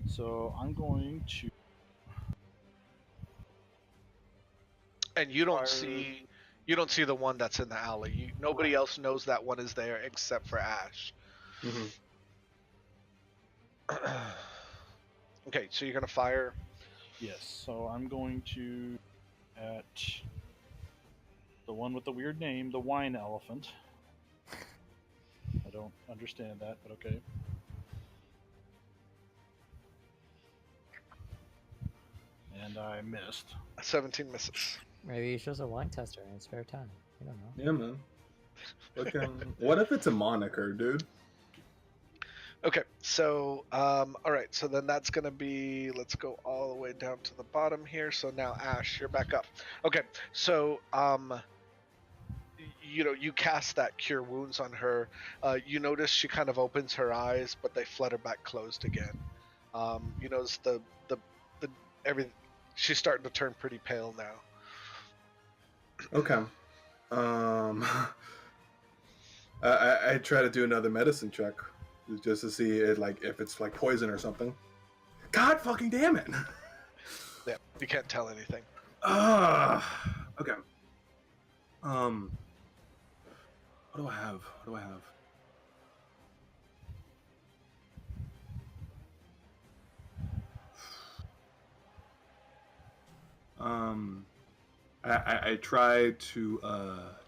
So I'm going to. And you don't Fire. see the one that's in the alley. Nobody else knows that one is there except for Ash. Okay, so you're gonna fire. Yes. So I'm going to at the one with the weird name, the wine elephant. I don't understand that, but okay. And I missed. 17 misses. Maybe he's just a wine tester in his spare time. You don't know. Yeah, man. What if it's a moniker, dude? Okay, so all right, so then that's gonna be. Let's go all the way down to the bottom here. So now Ash, you're back up. Okay, so you cast that cure wounds on her. You notice she kind of opens her eyes, but they flutter back closed again. You notice the everything. She's starting to turn pretty pale now. Okay. I try to do another medicine check just to see it, like, if it's like poison or something. God fucking damn it! Yeah, you can't tell anything. Okay. What do I have? I try to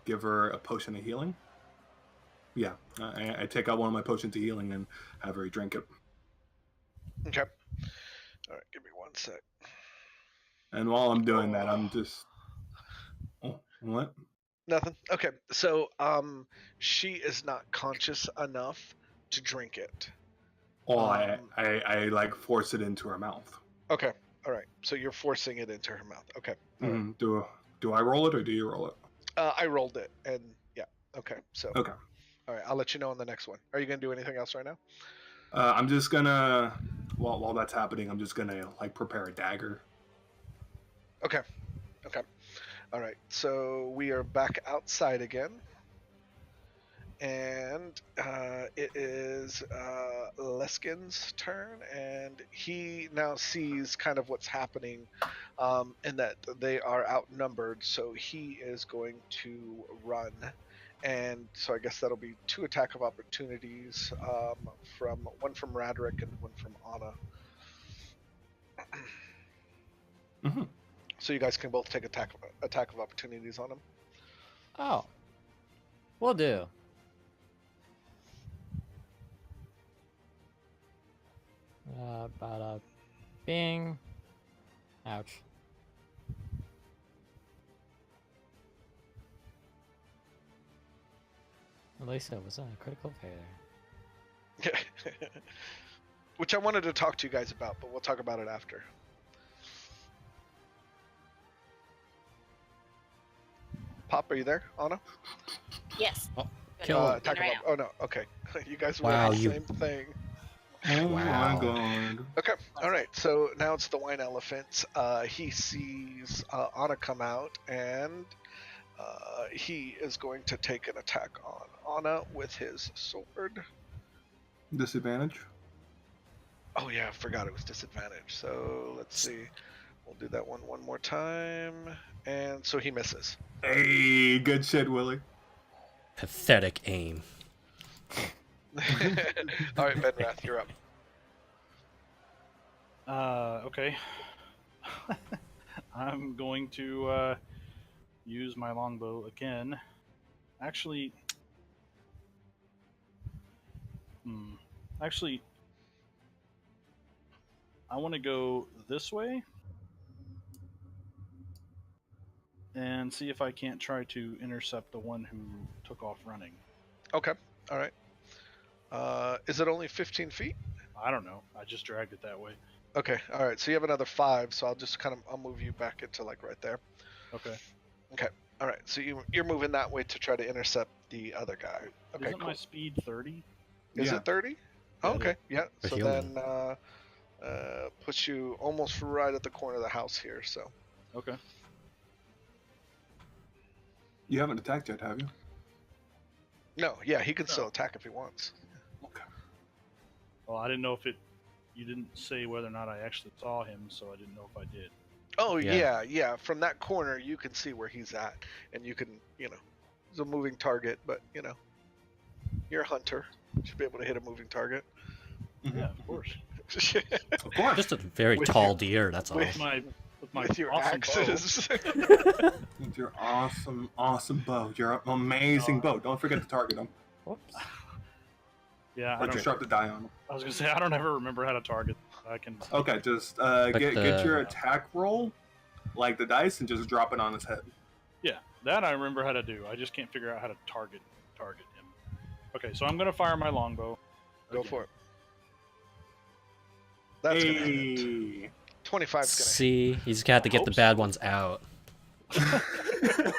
give her a potion of healing. Yeah, I take out one of my potions of healing and have her drink it. Okay. All right, give me 1 sec. And while I'm doing that, I'm just... Oh, what? Nothing. Okay, so she is not conscious enough to drink it. Oh, I like force it into her mouth. Okay. All right. So you're forcing it into her mouth. Okay. All right. Do I roll it or do you roll it? I rolled it, and yeah. Okay. So. Okay. All right. I'll let you know on the next one. Are you gonna do anything else right now? I'm just gonna, while that's happening, I'm just gonna like prepare a dagger. Okay. Okay. All right. So we are back outside again. And it is Leskin's turn, and he now sees kind of what's happening, in that they are outnumbered. So he is going to run, and so I guess that'll be 2 attack of opportunities, one from Radric and one from Annah. Mm-hmm. So you guys can both take attack of opportunities on him. Oh. Will do. Bada bing. Ouch. Lisa was on a critical failure. Which I wanted to talk to you guys about, but we'll talk about it after. Pop, are you there, Anna? Yes. Oh, Gonna kill go him. in Attack him right up. Oh no, okay. You guys were Wow, the you- same thing. Oh Wow. my god. Okay, alright, so now it's the wine elephant. He sees Anna come out, and he is going to take an attack on Anna with his sword. Disadvantage? Oh yeah, I forgot it was disadvantage. So let's see. We'll do that one more time. And so he misses. Hey, good shit, Willie. Pathetic aim. Alright, Vendrath, you're up. Okay. I'm going to use my longbow again. Actually, I want to go this way and see if I can't try to intercept the one who took off running. Okay, alright. Is it only 15 feet? I don't know. I just dragged it that way. Okay, alright, so you have another 5, so I'll move you back into like right there. Okay. Okay, alright, so you're moving that way to try to intercept the other guy. Okay, Isn't cool. my speed 30? Is Yeah. it 30? Oh, Yeah, it okay, yeah. For So human. then puts you almost right at the corner of the house here, so. Okay. You haven't attacked yet, have you? No, yeah, he can still No. attack if he wants. Okay. Well, I didn't know if it. You didn't say whether or not I actually saw him, so I didn't know if I did. Oh, Yeah. yeah. From that corner, you can see where he's at, and you can, it's a moving target, but, you're a hunter. You should be able to hit a moving target. Yeah, of course. Of course. Just a very With tall your- deer, that's all. With my With your awesome axes. With your awesome bow. Your amazing bow. Don't forget to target them. Whoops. bow. Yeah, I Or don't. just drop the die on them. I was gonna say I don't ever remember how to target. I can. Okay, just Like get your the- attack roll, like the dice, and just drop it on his head. Yeah, that I remember how to do. I just can't figure out how to target him. Okay, so I'm gonna fire my longbow. Go again. for it. That's gonna hit. Hey. 25's See, he's got to get the Hope bad so. ones out.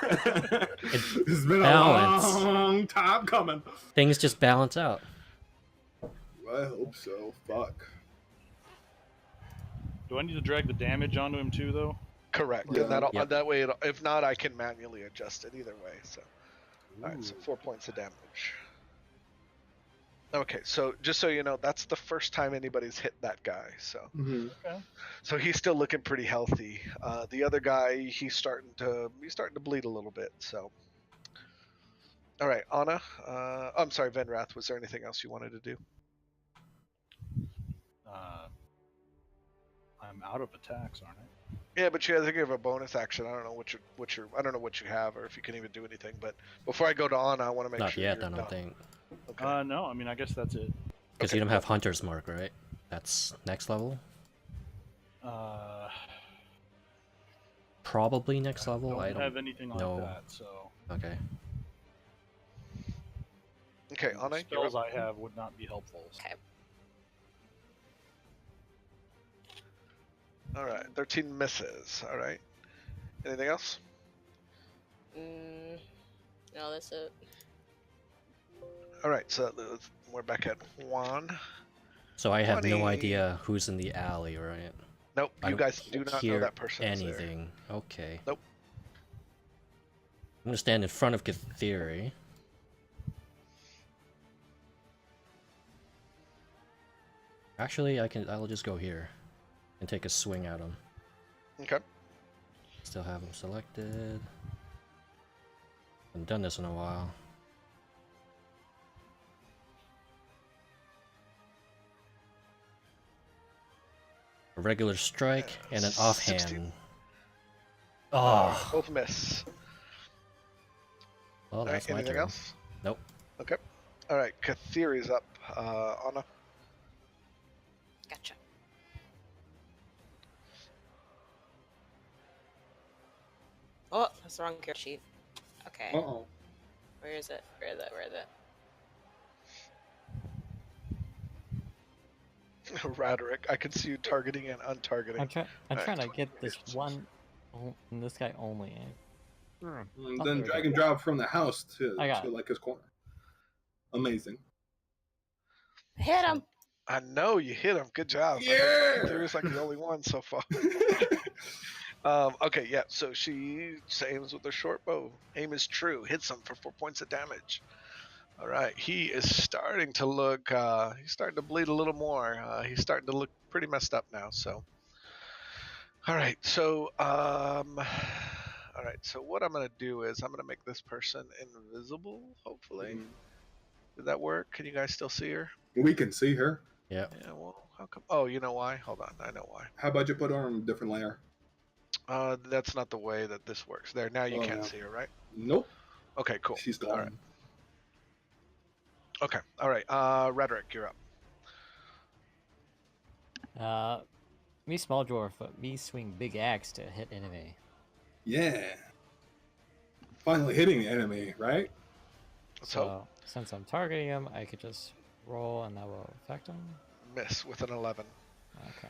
It's been balance. a long time coming. Things just balance out. I hope so. Fuck. Do I need to drag the damage onto him too, though? Correct. Yeah. And Yep. that way, if not, I can manually adjust it either way. So, all right, so Ooh. 4 points of damage. Okay, so just so you know, that's the first time anybody's hit that guy. So, Mm-hmm. so he's still looking pretty healthy. The other guy, he's starting to bleed a little bit. So, all right, Anna. I'm sorry, Vendrath. Was there anything else you wanted to do? I'm out of attacks, aren't I? Yeah, but you have a bonus action. I don't know I don't know what you have, or if you can even do anything. But before I go to Anna, I want to make Not sure yet, you're I don't done. think. Okay. No, I mean I guess that's it. Because Okay. you don't have Hunter's Mark, right? That's next level? Uh, Probably next level? I I don't don't have anything like know. that, so Okay. Okay, the Anna. you're spells up. I have would not be helpful. Okay. All right, 13 misses. All right. Anything else? No, that's it. All right, so we're back at Juan. So I have no 20. idea who's in the alley, right? Nope, I you don't guys do not know hear that person. anything. Okay. Nope. I'm gonna stand in front of Theory. Actually, I'll just go here and take a swing at him. Okay. Still have him selected. Haven't done this in a while. A regular strike and an 16. offhand. Alright, Oh, both miss. well, All right, that's my anything turn. else? Nope. Okay. All right, Kathiri's up. Anna. Gotcha. Oh, that's the wrong character sheet. Okay. Uh-oh. Where is it? Where is it? Where is it? Raderick, I can see you targeting and untargeting. I'm Alright, trying to 20 get this creatures. one, and this guy only. Then drag and drop from the house I got to it. like his corner. Amazing. Hit him! I know you hit him. Good job. Yeah! There's like the only one so far. Okay, yeah. So she aims with a short bow. Aim is true. Hits him for 4 points of damage. All right. He is starting to look. He's starting to bleed a little more. He's starting to look pretty messed up now. So. All right. So. All right. So what I'm gonna do is I'm gonna make this person invisible. Hopefully. Did that work? Can you guys still see her? We can see her. Yeah. Yeah. Well, how come? Oh, you know why? Hold on. I know why. How about you put her on a different layer? That's not the way that this works. There, now you Oh, can't yeah. see her, right? Nope. Okay, cool. She's All gone. right. Okay, all right. Raderick, you're up. Me small dwarf, but me swing big axe to hit enemy. Yeah. Finally hitting the enemy, right? Let's hope. So since I'm targeting him, I could just roll and that will affect him. Miss with an 11. Okay.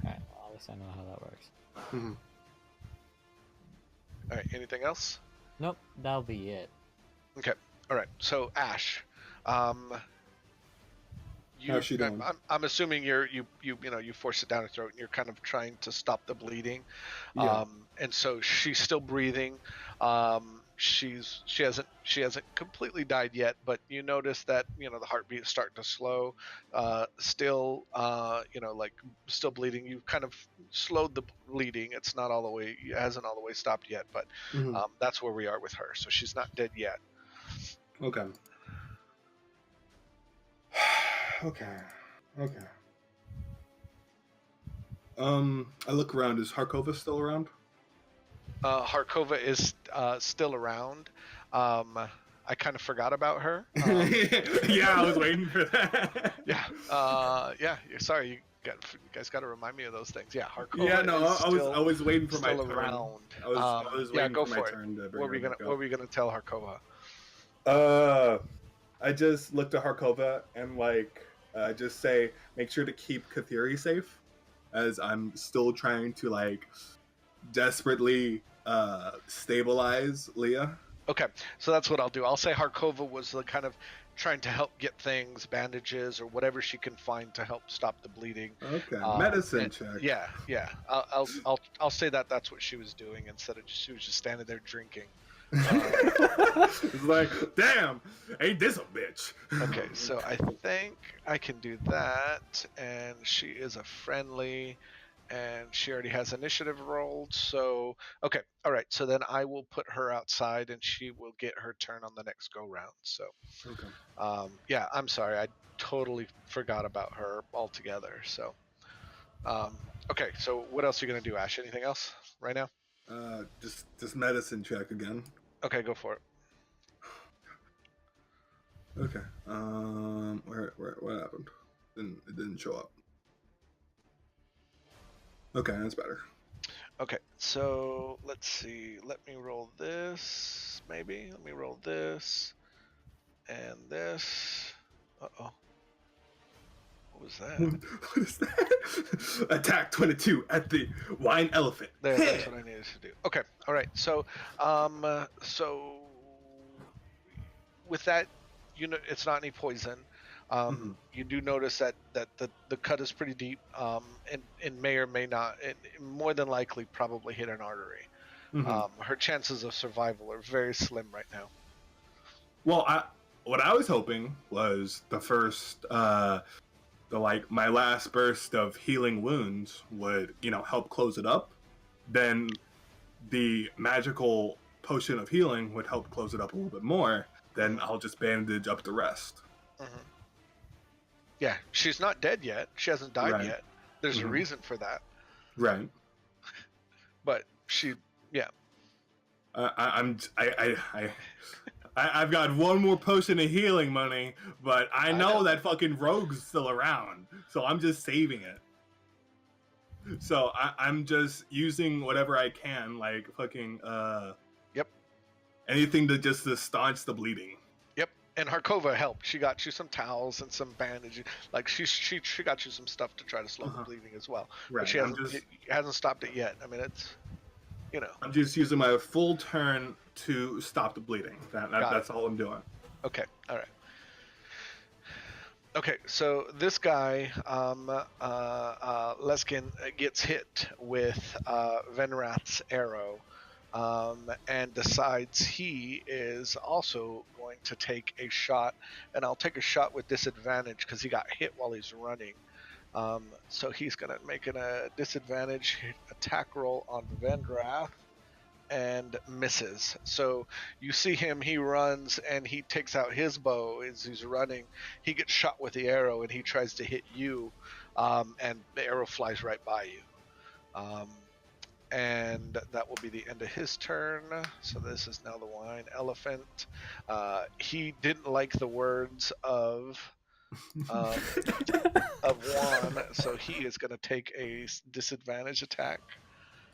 Alright, well, at least I know how that works. Mhm. All right. Anything else? Nope, that'll be it. Okay. All right. So Ash, How's she doing? I'm assuming you force it down her throat and you're kind of trying to stop the bleeding. Yeah. And so she's still breathing. She hasn't completely died yet, but you notice that the heartbeat is starting to slow. Still still bleeding. You've kind of slowed the bleeding. It hasn't all the way stopped yet, but Mhm. that's where we are with her. So she's not dead yet. Okay. Okay. I look around. Is Harkova still around? Harkova is still around. I kind of forgot about her. Yeah, I was waiting for that. Yeah. Sorry, you guys got to remind me of those things. Yeah, Harkova. Yeah, no, is I was waiting for my still turn. around. I was Yeah, waiting go for my for it. turn to bring What were her we gonna back What were we gonna tell Harkova? I just looked at Harkova and just say, make sure to keep Kathiri safe, as I'm still trying to desperately stabilize Leah. Okay, so that's what I'll do. I'll say Harkova was the kind of trying to help get things, bandages or whatever she can find to help stop the bleeding. Okay, medicine check. Yeah. I'll say that's what she was doing instead of she was just standing there drinking. It's like, damn, ain't this a bitch? Okay, so I think I can do that, and she is a friendly, and she already has initiative rolled. So okay, all right. So then I will put her outside, and she will get her turn on the next go round. So Okay. yeah, I'm sorry, I totally forgot about her altogether. So okay, so what else are you gonna do, Ash? Anything else right now? Just medicine check again. Okay, go for it. Okay. What happened? It didn't show up. Okay, that's better. Okay, so let's see. Let me roll this, maybe. Let me roll this and this. Uh-oh. What was that? What is that? Attack 22 at the wine elephant. There, that's what I needed to do. Okay, all right. So, so with that, it's not any poison. You do notice that the cut is pretty deep, and may or may not, and more than likely, probably hit an artery. Her chances of survival are very slim right now. Well, what I was hoping was the first, my last burst of healing wounds would, help close it up. Then the magical potion of healing would help close it up a little bit more. Then I'll just bandage up the rest. Yeah, she's not dead yet. She hasn't died yet. There's a reason for that. Right. But she, yeah. I've got one more potion of healing money, but I know that fucking rogue's still around, so I'm just saving it. So I'm just using whatever I can, like fucking Yep. anything to staunch the bleeding. Yep. And Harkova helped. She got you some towels and some bandages. Like she got you some stuff to try to slow the bleeding as well. Right. But she hasn't stopped it yet. I mean, it's, you know. I'm just using my full turn to stop the bleeding. That's all I'm doing. Okay. All right. Okay, so this guy, Leskin, gets hit with Venrath's arrow, and decides he is also going to take a shot, and I'll take a shot with disadvantage because he got hit while he's running. So he's going to make a disadvantage attack roll on Vendrath, and misses. So you see him, he runs and he takes out his bow as he's running. He gets shot with the arrow and he tries to hit you, and the arrow flies right by you. And that will be the end of his turn. So this is now the wine elephant. He didn't like the words of Juan, so he is going to take a disadvantage attack.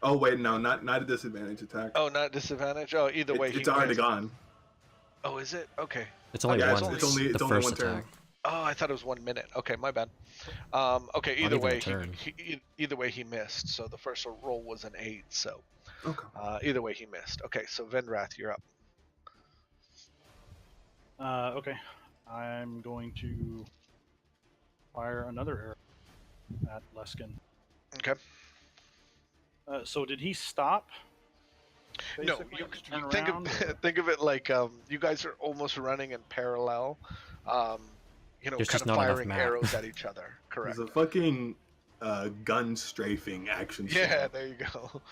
Oh wait, no, not a disadvantage attack. Oh, not disadvantage. Oh, either way, it's already gone. Oh, is it? Okay. It's only Yeah, one. it's only the only first one turn. attack. Oh, I thought it was 1 minute. Okay, my bad. Okay, Not either even a way, turn. either way he missed. So the first roll was an 8. So Okay. either way he missed. Okay, so Vendrath, you're up. Okay. I'm going to fire another arrow at Leskin. Okay. So did he stop? No, Basically, you just turn think around, or- think of it like you guys are almost running in parallel. You know, There's kind just of not enough firing map. arrows at each other. Correct. There's a fucking gun strafing action. Yeah, shot. there you go.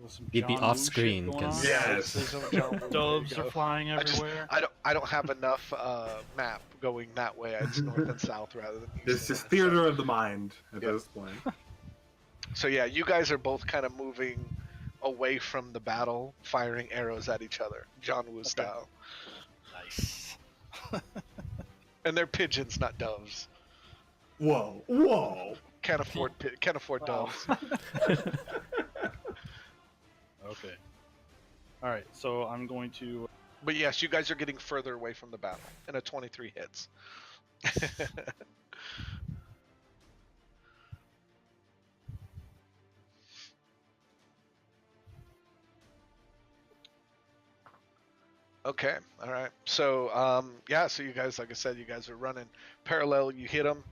with some You'd be John off Woo shit screen, going 'cause- on? Yes. There's some John Woo, there you Doves go. are flying everywhere. I don't have enough map going that way. It's north and south rather than east. It's and just west, theater of the mind at Yep. this point. So yeah, you guys are both kind of moving away from the battle, firing arrows at each other, John Woo style. Nice. And they're pigeons, not doves. Whoa. Can't afford Wow. doves. Okay. All right. So I'm going to. But yes, you guys are getting further away from the battle. And a 23 hits. Okay, all right. So, yeah, so you guys, like I said, you guys are running parallel. You hit him.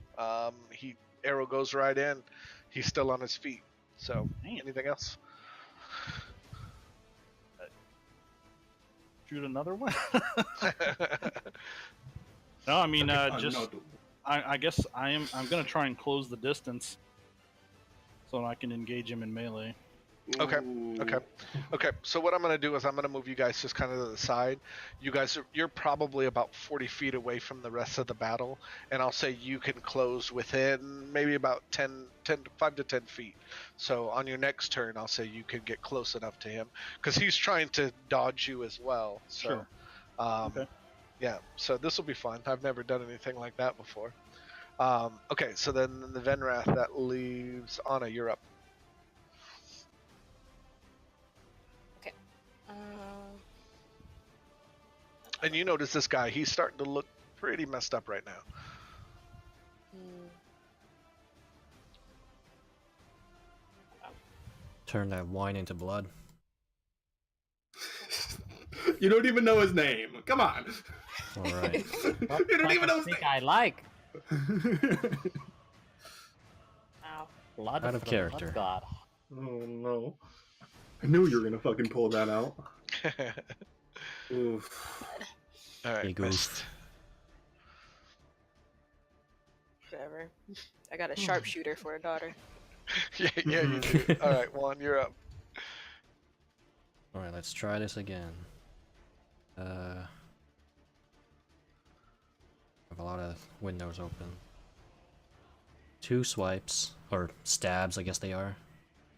Arrow goes right in. He's still on his feet. So, Man. anything else? Shoot another one. No, I mean, I guess I'm gonna try and close the distance, so I can engage him in melee. Okay. Okay. So what I'm gonna do is I'm gonna move you guys just kind of to the side. You're probably about 40 feet away from the rest of the battle, and I'll say you can close within maybe about 5 to 10 feet. So on your next turn, I'll say you can get close enough to him because he's trying to dodge you as well. So, Sure. Okay. yeah. So this will be fun. I've never done anything like that before. Okay. So then the Venrath, that leaves Anna. You're up. And you notice this guy, he's starting to look pretty messed up right now. Turn that wine into blood. You don't even know his name. Come on. All right. You don't even know his think name. I like. Ow. Blood Out of the character. blood god. Oh no. I knew you were gonna fucking pull that out. Oof. All right, You goof. missed. Whatever. I got a sharpshooter for a daughter. yeah, you do. All right, Juan, you're up. All right, let's try this again. Have a lot of windows open. 2 swipes or stabs, I guess they are.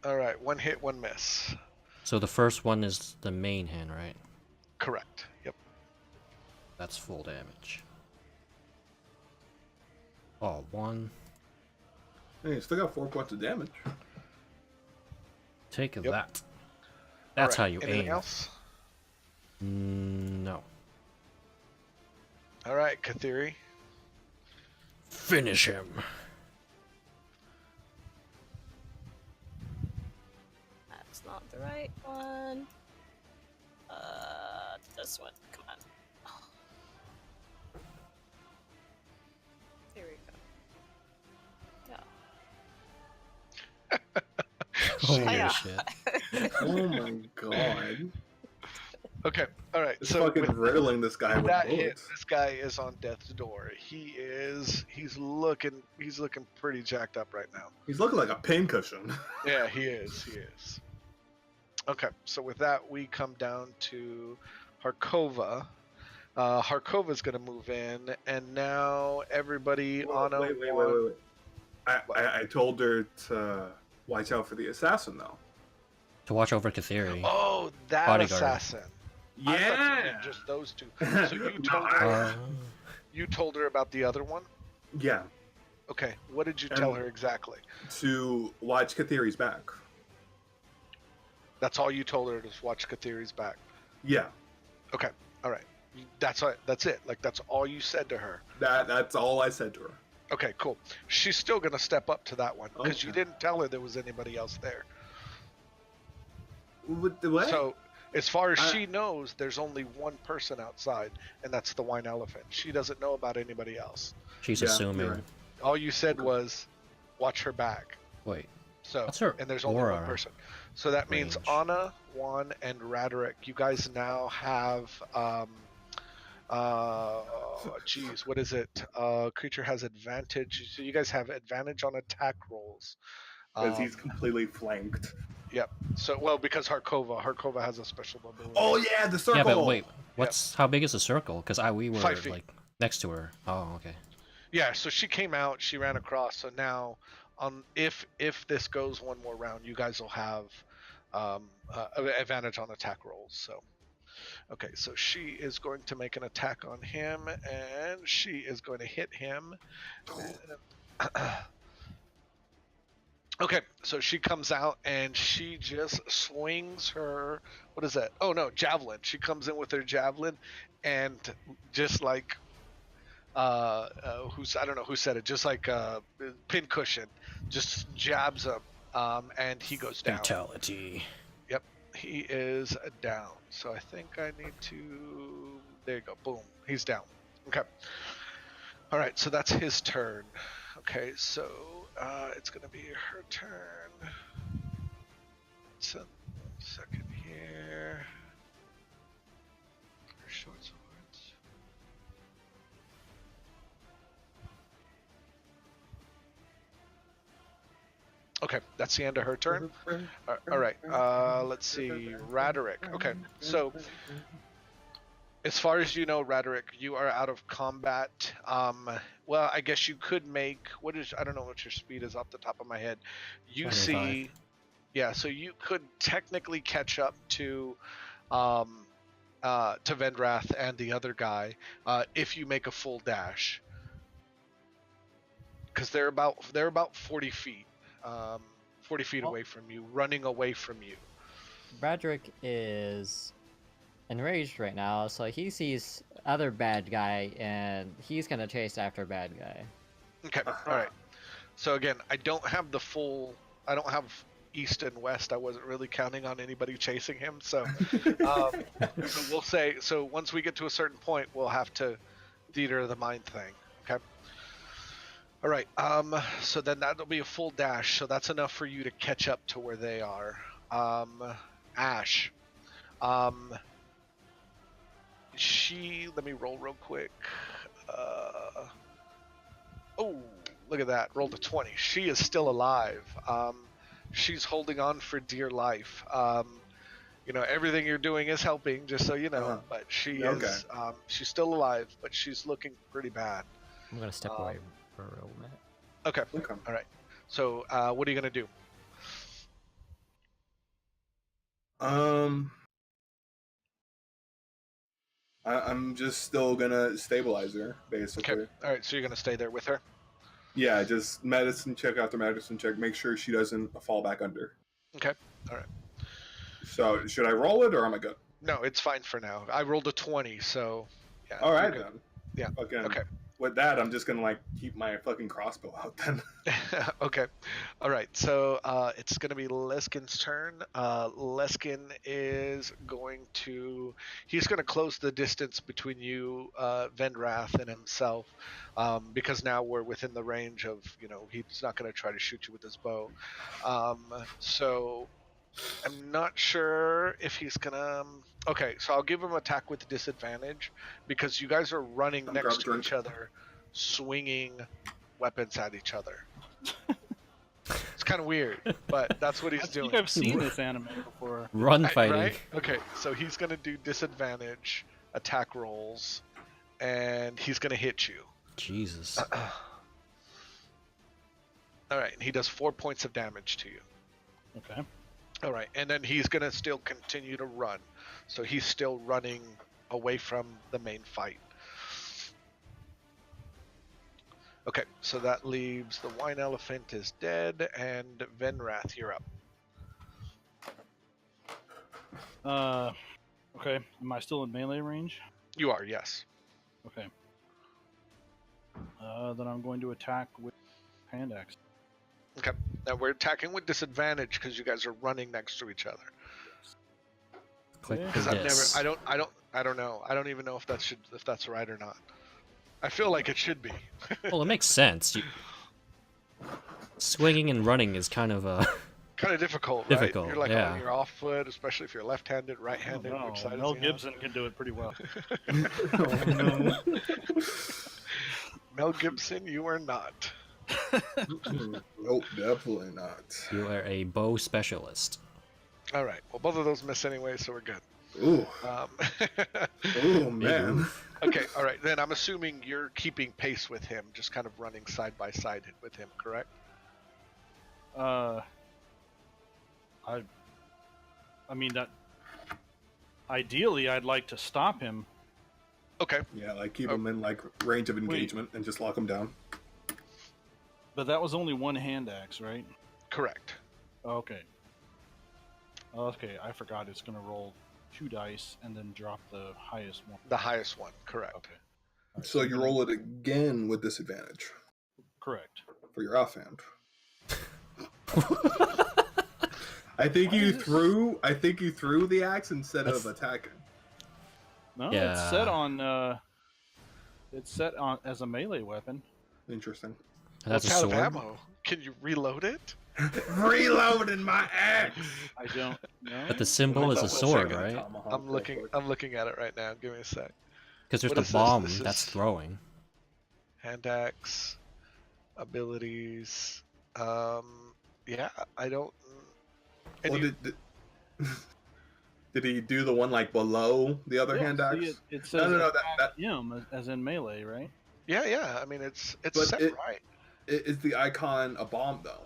All right, 1 hit, 1 miss. So the first one is the main hand, right? Correct. Yep. That's full damage. Oh, 1. Hey, you still got 4 points of damage. Take Yep. that. That's how Alright, you anything aim. else? No. All right, Kathiri. Finish him. That's not the right one. This one. Come on. Oh. Here we go. Yeah. Holy Hiya. shit. Oh my god. Okay, all right. It's So fucking with riddling this guy with that hit, bullets. this guy is on death's door. He's looking pretty jacked up right now. He's looking like a pincushion. Yeah, he is. Okay, so with that we come down to Harkova. Harkova's gonna move in, and now everybody on a Wait. I told her to watch out for the assassin, though. To watch over Kathiri. Oh, that Bodyguard. assassin. I thought you meant just those two. So you told her about the other one? Yeah, Okay, what did you tell her exactly? to watch Kathiri's back. That's all you told her, to watch Kathiri's back. Yeah, Okay, all right. That's it. Like, that's all you said to her. that's all I said to her. Okay, cool. She's still gonna step up to that one because you Okay. didn't tell her there was anybody else there. What? So, as far as I- she knows, there's only one person outside, and that's the wine elephant. She doesn't know about anybody else. She's Yeah, assuming. you're right. All you said was, watch her back. Wait. So, What's her and there's only one aura person. So that means range? Anna, Juan, and Raderick, you guys now have, geez, what is it? Creature has advantage. So you guys have advantage on attack rolls. Because he's completely flanked. Yep. So, well, because Harkova has a special ability. Oh yeah, the circle. Yeah, but wait. How big is the circle? Because we were 5 feet. like next to her. Oh, okay. Yeah, so she came out, she ran across. So now, if this goes one more round, you guys will have advantage on attack rolls. So, okay, so she is going to make an attack on him, and she is going to hit him. Okay, so she comes out and she just swings her. What is that? Oh no, javelin. She comes in with her javelin, and just like I don't know who said it, just like pin cushion, just jabs him, and he goes down. Fatality. Yep, he is down. So I think I need to. There you go. Boom. He's down. Okay. All right. So that's his turn. Okay. So it's gonna be her turn. So, second here. Short swords. Okay, that's the end of her turn. All right, let's see, Raderick. Okay, so as far as you know, Raderick, you are out of combat. Well, I guess you could make, I don't know what your speed is off the top of my head. You 25. see, yeah, so you could technically catch up to Vendrath and the other guy if you make a full dash, because they're about 40 feet. 40 feet away from you, running away from you. Bradrick is enraged right now, so he sees other bad guy, and he's gonna chase after bad guy. Okay, all right. So again, I don't have east and west. I wasn't really counting on anybody chasing him. So, so we'll say, so once we get to a certain point, we'll have to theater of the mind thing. Okay. All right. So then that'll be a full dash. So that's enough for you to catch up to where they are. Ash. Let me roll real quick. Oh, look at that. Rolled a 20. She is still alive. She's holding on for dear life. Everything you're doing is helping, just so you know. But she is. She's still alive, but she's looking pretty bad. I'm gonna step away for a minute. Okay. Okay. All right. So, what are you gonna do? I'm just still gonna stabilize her, basically. Okay. All right. So you're gonna stay there with her. Yeah, just medicine check after medicine check. Make sure she doesn't fall back under. Okay. All right. So should I roll it or am I good? No, it's fine for now. I rolled a 20, so yeah. All right you're then. Yeah. Again, Okay. with that, I'm just gonna like keep my fucking crossbow out then. Okay. All right. So it's going to be Leskin's turn. Leskin is going to. He's going to close the distance between you, Vendrath, and himself, because now we're within the range of. He's not going to try to shoot you with his bow. So I'm not sure if he's gonna. Okay, so I'll give him attack with disadvantage because you guys are running Grab next a to drink. each other, swinging weapons at each other. It's kind of weird, but that's what he's I doing. think I've seen this anime before. Run fighting. Right? Okay, so he's gonna do disadvantage attack rolls, and he's gonna hit you. Jesus. All right, and he does 4 points of damage to you. Okay. All right, and then he's going to still continue to run. So he's still running away from the main fight. Okay, so that leaves the wine elephant is dead, and Venrath, you're up. Okay. Am I still in melee range? You are, yes. Okay. Then I'm going to attack with hand axe. Okay, now we're attacking with disadvantage because you guys are running next to each other. Click Because this. I don't know. I don't even know if that's right or not. I feel like it should be. Well, it makes sense. Swinging and running is kind of Kind of difficult, right? Difficult, You're like yeah. on your off foot, especially if you're left-handed, right-handed. No, which side Mel is he on? Gibson can do it pretty well. Oh, no. Mel Gibson, you are not. Nope, definitely not. you are a bow specialist. All right. Well, both of those miss anyway, so we're good. Ooh, Um, man. okay. All right. Then I'm assuming you're keeping pace with him, just kind of running side by side with him, correct? I mean that. Ideally, I'd like to stop him. Okay. Yeah, like keep him in like range of engagement and just lock him down. But that was only one hand axe, right? Correct. Okay. Okay, I forgot it's going to roll 2 dice and then drop the highest one. The highest one. Correct. Okay. Alright, So I'm you gonna- roll it again with disadvantage Correct. for your offhand. I think you threw the axe instead of attacking. No, Yeah. it's set on as a melee weapon. Interesting. That's It's a out of sword. ammo. Can you reload it? Reloading my axe. I don't know. But the symbol is a sword, right? I'm looking at it right now. Give me a sec. Because there's What the is this? bomb This that's is- throwing. Hand axe, abilities. Yeah, I don't. And Well, you- did he do the one like below the other Yeah, hand see, axe? it says no, attack him as in melee, right? yeah. I mean, it's But set right. Is the icon a bomb though?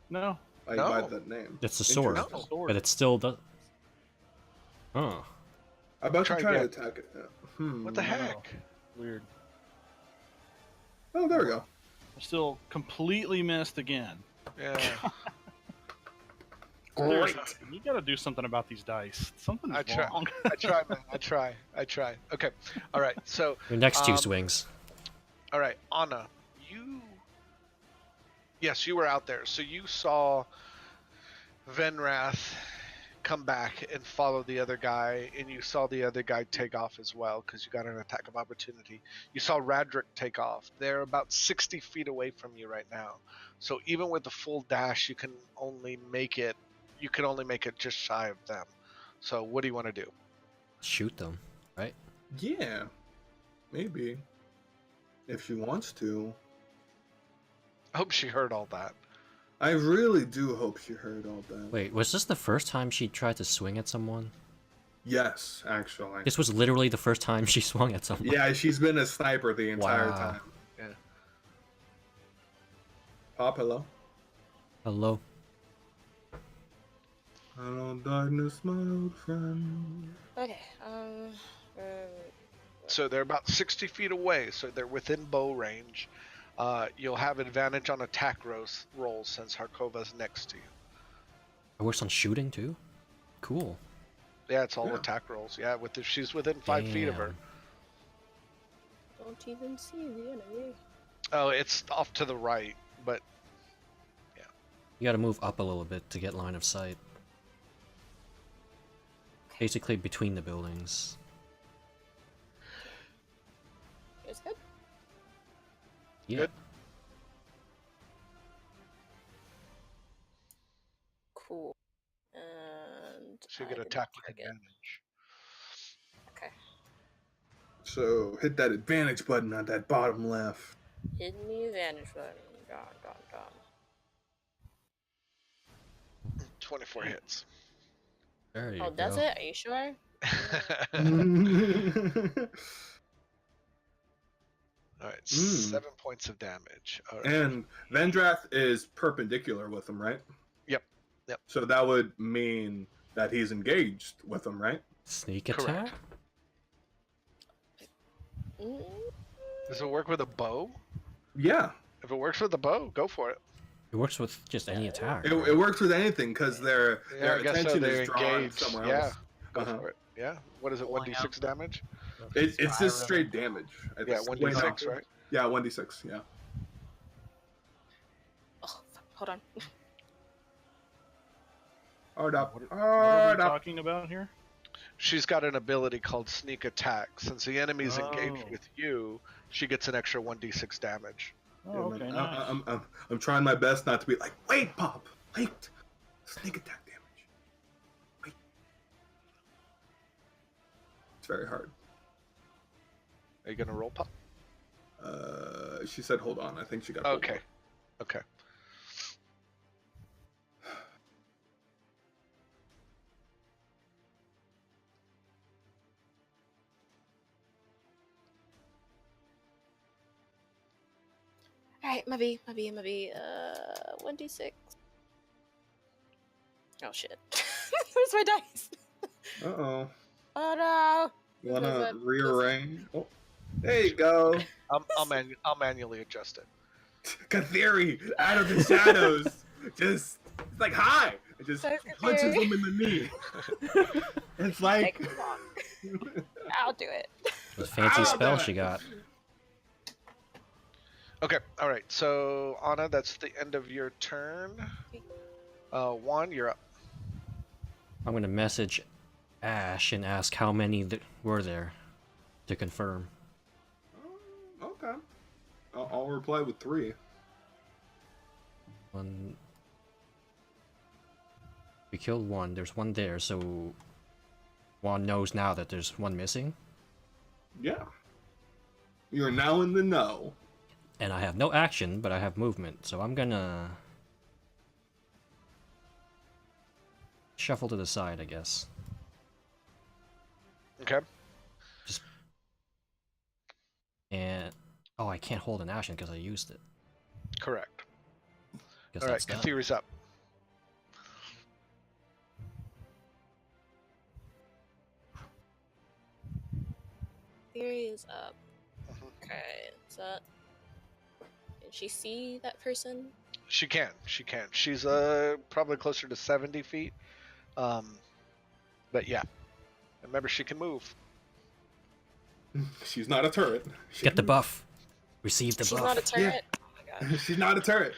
No. Like No. by that name. It's a sword, Interesting. No. Sword. but it still does. Huh. I'm about Try to try to again. attack it. What the heck? Weird. Oh, there we go. I still completely missed again. Yeah. Great. You got to do something about these dice. Something's I try. wrong. I try, man. I try. Okay. All right. So, Your next two Um, swings. all right, Anna, yes, you were out there. So you saw Venrath come back and follow the other guy, and you saw the other guy take off as well because you got an attack of opportunity. You saw Radric take off. They're about 60 feet away from you right now. So even with the full dash, you can only make it just shy of them. So what do you want to do? Shoot them, right? Yeah, maybe if she wants to. I hope she heard all that. I really do hope she heard all that. Wait, was this the first time she tried to swing at someone? Yes, actually. This was literally the first time she swung at someone. Yeah, she's been a sniper the entire Wow. time. Yeah. Pop, hello. Hello. Hello, darkness, my old friend. Okay. So they're about 60 feet away, so they're within bow range. You'll have advantage on attack rolls since Harkova's next to you. It works on shooting too? Cool. Yeah, it's all Yeah. attack rolls. Yeah, she's within 5 feet of her. Damn. Don't even see the enemy. Oh, it's off to the right, but You gotta move up a little bit to get line of sight. Basically between the buildings. It's good. Yeah. Good. Cool. And she I get didn't attack with target. advantage. Okay. So hit that advantage button on that bottom left. Hidden the advantage button. Gone. 24 hits. There you Oh, go. that's it? Are you sure? All right, 7 points of damage. All right. And Vendrath is perpendicular with him, right? Yep. So that would mean that he's engaged with him, right? Sneak Correct. attack? Mm, Does it work with a bow? Yeah. If it works with a bow, go for it. It works with just any attack. It works with anything because their Yeah, I guess so. attention They're is drawn engaged. somewhere Yeah, else. go Uh-huh. for it. Yeah. What is it? Pulling 1d6 damage? It's just straight damage. Yeah, It's 1d6, right? Yeah, 1d6, yeah. oh, hold on. Hold up. What are Hold we up. talking about here? She's got an ability called Sneak Attack. Since the enemy's engaged Oh. with you, she gets an extra 1d6 damage. Oh, Yeah, okay, man. nice. I'm trying my best not to be like, wait, Pop, wait. Sneak attack damage. Wait. It's very hard. Are you gonna roll, Pop? She said, hold on. I think she got. Okay. Okay. Alright, my B. 1d6. Oh shit. Where's my dice? Uh-oh. Oh no! You wanna Does that- rearrange? Oh, there you go. I'll manually adjust it. Katheri, out of the shadows. Just, it's like, hi. It just Sorry, punches Katheri. him in the knee. It's like... Take long. I'll do it. What fancy Ow, spell damn she it. got. Okay. All right. So Anna, that's the end of your turn. Juan, you're up. I'm gonna message Ash and ask how many were there to confirm. Okay. I'll reply with 3. One. We killed one. There's one there, so Juan knows now that there's one missing. Yeah. You're now in the know. And I have no action, but I have movement, so I'm gonna shuffle to the side, I guess. Okay. And oh, I can't hold an action because I used it. Correct. Guess All right. that's done. Katheri's up. Theory is up. Mhm. Okay, so can she see that person? She can. She can. She's probably closer to 70 feet. But yeah. Remember, she can move. She's not a turret. Get the buff. Receive the She's buff. not a turret. Oh my god. She's not a turret.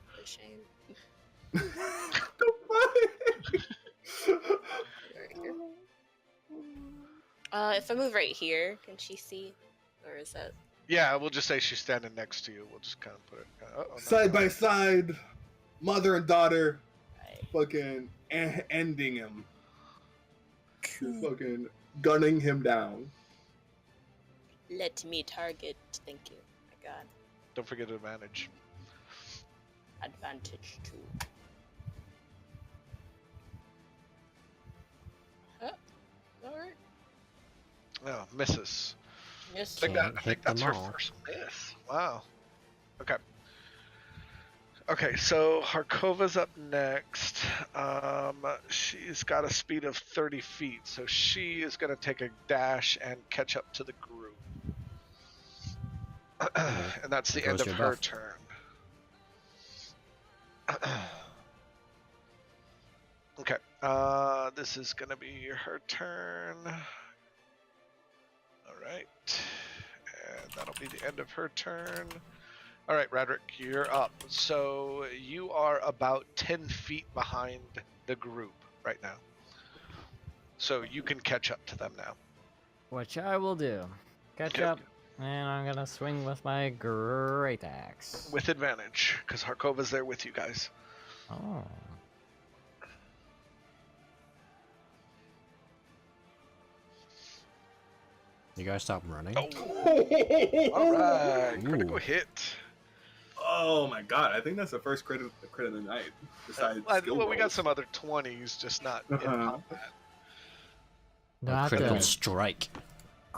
What a shame. The fuck? Right here. If I move right here, can she see? Or is that Yeah, we'll just say she's standing next to you. We'll just kind of put it. Uh-oh, no. Side by side, mother and daughter, right? fucking ending him. Just fucking gunning him down. Let me target. Thank you. My god. Don't forget advantage. Advantage too. Huh? Alright. Oh, misses. Yes. I think, Can't I think hit them that's her all. first miss. Wow. Okay. Okay, so Harkova's up next. She's got a speed of 30 feet, so she is going to take a dash and catch up to the group. And that's the There end goes of your her buff. turn. Okay. This is gonna be her turn. All right. And that'll be the end of her turn. All right, Radric, you're up. So you are about 10 feet behind the group right now. So you can catch up to them now. Which I will do. Catch Okay. up, and I'm gonna swing with my great axe. With advantage, because Harkova's there with you guys. Oh. You guys stop running. Oh, all right. Critical Ooh. hit. Oh my god, I think that's the first crit of the night. Besides skill Well, we got rolls. some other 20s, just not in Uh-huh. combat. Not Critical the strike.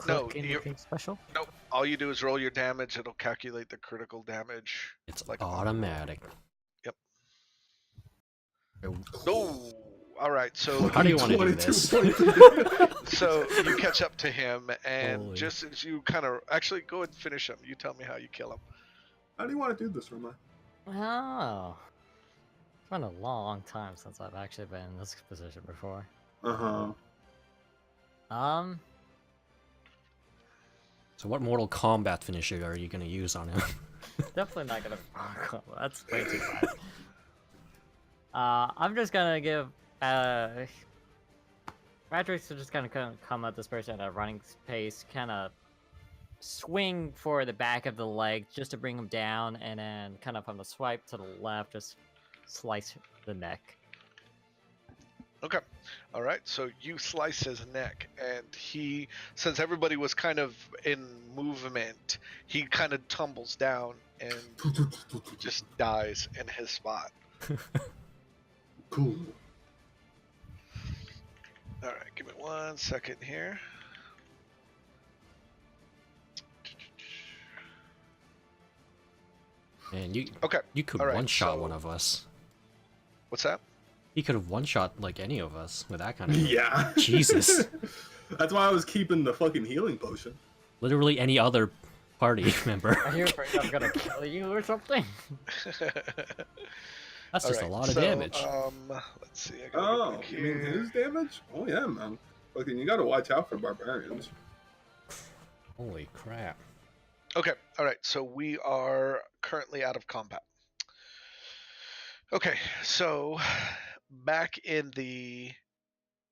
No, click anything special? Nope. All you do is roll your damage. It'll calculate the critical damage. It's like automatic. Yep. Oh. Oh, all right. So How do you want to do 22 this? points. so you catch up to him, and Holy. just as you kind of actually go ahead and finish him. You tell me how you kill him. How do you want to do this, Roma? Oh. It's been a long time since I've actually been in this position before. Uh-huh. So what Mortal Kombat finisher are you gonna use on him? Definitely not gonna. That's way too bad. I'm just gonna give. Radric's just gonna come at this person at a running pace, kind of swing for the back of the leg just to bring him down, and then kind of from the swipe to the left, just slice the neck. Okay. All right. So you slice his neck, and he, since everybody was kind of in movement, he kind of tumbles down and just dies in his spot. Cool. All right. Give me 1 second here. And you Okay. you could All right, one-shot so- one of us. What's that? He could have one-shot like any of us with that kind of Yeah. Jesus. That's why I was keeping the fucking healing potion. Literally any other party member. Are you afraid I'm gonna kill you or something? That's just a Alright, lot of so, damage. Let's see. I gotta Oh, get back you mean here. his damage? Oh yeah, man. Fucking, you gotta watch out for barbarians. Holy crap. Okay. All right. So we are currently out of combat. Okay. So back in the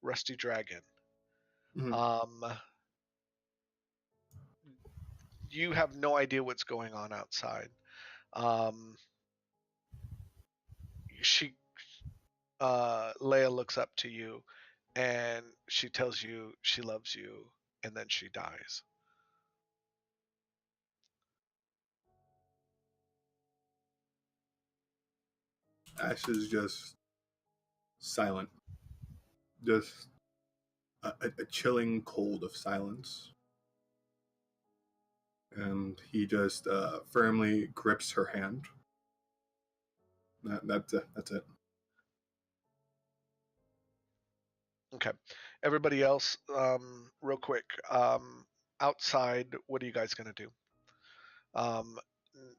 Rusty Dragon, Mhm. you have no idea what's going on outside. She, Leia looks up to you, and she tells you she loves you, and then she dies. Ash is just silent. Just a chilling cold of silence. And he just firmly grips her hand. That's it. That's it. Okay. Everybody else, real quick. Outside, what are you guys gonna do?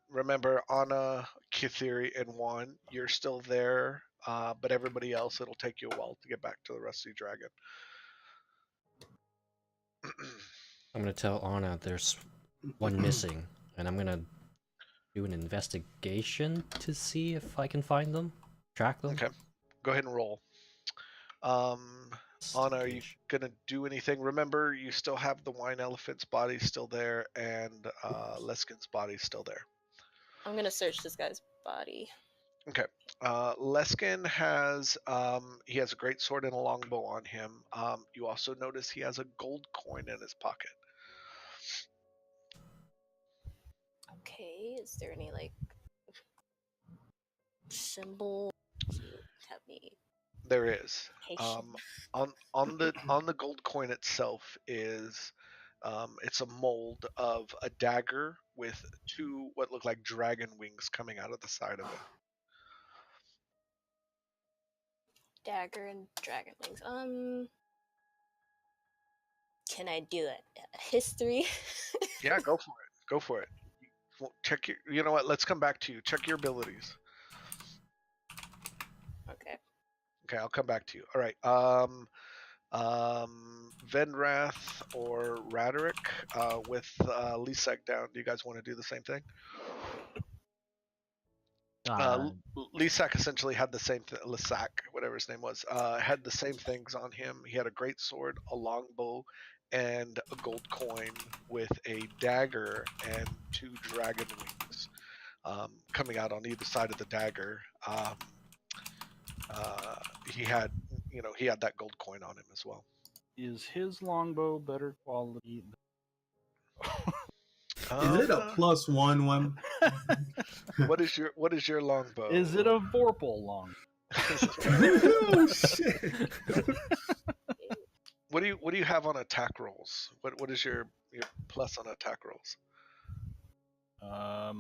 Remember, Anna, Kithiri, and Juan, you're still there, but everybody else, it'll take you a while to get back to the Rusty Dragon. I'm gonna tell Anna there's one missing, and I'm gonna do an investigation to see if I can find them, track them. Okay. Go ahead and roll. Anna, are you gonna do anything? Remember, you still have the wine elephant's body still there, and Leskin's body still there. I'm gonna search this guy's body. Okay. Leskin has he has a great sword and a longbow on him. You also notice he has a gold coin in his pocket. Okay, is there any like symbol to have me? There is. Patient. On the gold coin itself is it's a mold of a dagger with two what look like dragon wings coming out of the side of it. Dagger and dragon wings. Can I do it? History. Yeah, go for it. Go for it. Well, check your. You know what? Let's come back to you. Check your abilities. Okay, I'll come back to you. All right. Vendrath or Raderick with Lisek down. Do you guys want to do the same thing? Uh, Lisak essentially had the same Lisak, whatever his name was, had the same things on him. He had a great sword, a longbow, and a gold coin with a dagger and 2 dragon wings coming out on either side of the dagger. He had, he had that gold coin on him as well. Is his longbow better quality? Is it a +1 one? What is your longbow? Is it a Vorpal long? Oh shit! What do you have on attack rolls? What is your plus on attack rolls? I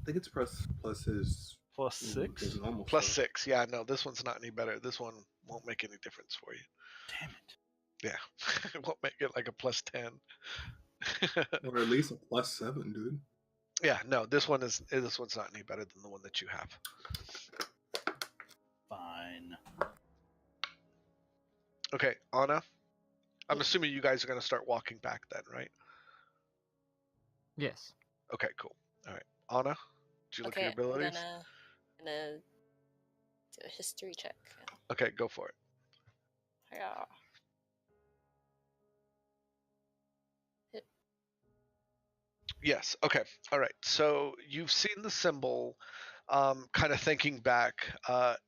think it's plus his +6. his normal Plus stuff. 6. Yeah, no, this one's not any better. This one won't make any difference for you. Damn it. Yeah, it won't make it like a plus 10. Or at least a +7, dude. Yeah, no, this one's not any better than the one that you have. Fine. Okay, Anna. I'm assuming you guys are going to start walking back then, right? yes. Okay, cool. All right, Anna, did you look at your I'm abilities? gonna do a history check. Okay, go for it. Yeah. Yes. Okay. All right. So you've seen the symbol. Kind of thinking back,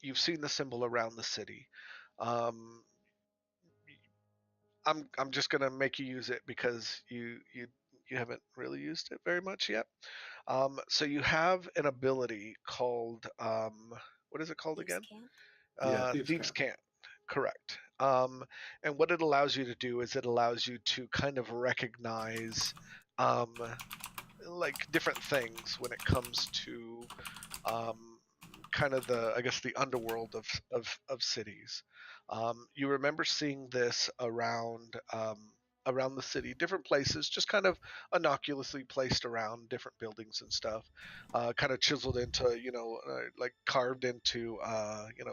you've seen the symbol around the city. Um, I'm just gonna make you use it because you haven't really used it very much yet. So you have an ability called what is it called Thieves again? can't. Thieves can't. Correct. And what it allows you to do is it allows you to kind of recognize like different things when it comes to kind of the underworld of cities. You remember seeing this around the city, different places, just kind of innocuously placed around different buildings and stuff, kind of chiseled into, like carved into,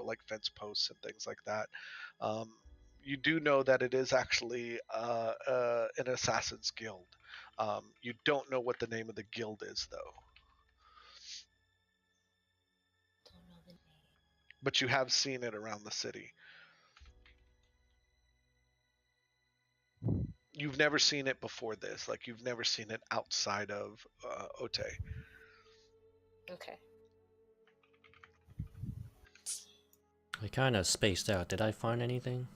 like fence posts and things like that. Um, you do know that it is actually an assassin's guild. You don't know what the name of the guild is, though. Don't know the name. But you have seen it around the city. You've never seen it before this. Like, you've never seen it outside of Ote. Okay. I kind of spaced out. Did I find anything?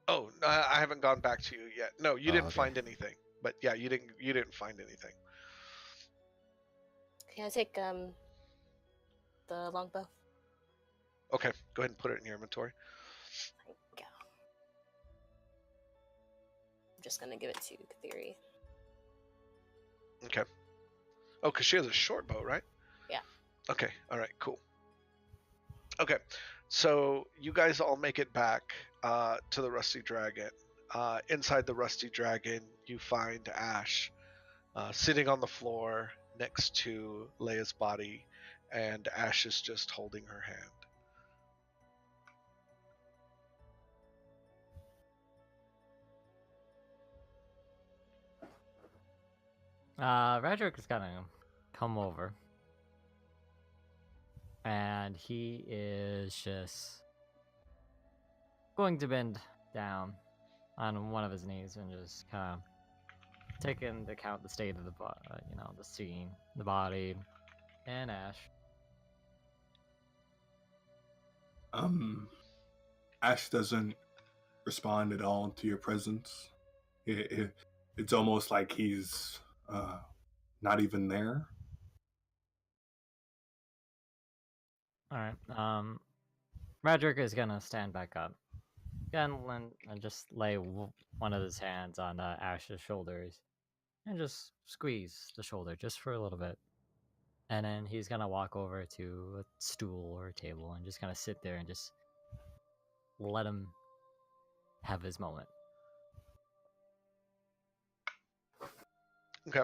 Oh, I haven't gone back to you yet. No, you didn't okay. find anything. But yeah, you didn't find anything. Can I take the longbow? Okay, go ahead and put it in your inventory. Thank you. I'm just gonna give it to Theory. Okay. Oh, because she has a short bow, right? Yeah. Okay, all right, cool. Okay, so you guys all make it back to the Rusty Dragon. Inside the Rusty Dragon, you find Ash sitting on the floor next to Leia's body, and Ash is just holding her hand. Radrick is gonna come over. And he is just going to bend down on one of his knees and just kind of take into account the state of the the scene, the body, and Ash. Ash doesn't respond at all to your presence. It's almost like he's not even there. All right. Radrick is gonna stand back up again and just lay one of his hands on Ash's shoulders and just squeeze the shoulder just for a little bit. And then he's gonna walk over to a stool or a table and just kind of sit there and just let him have his moment. Okay.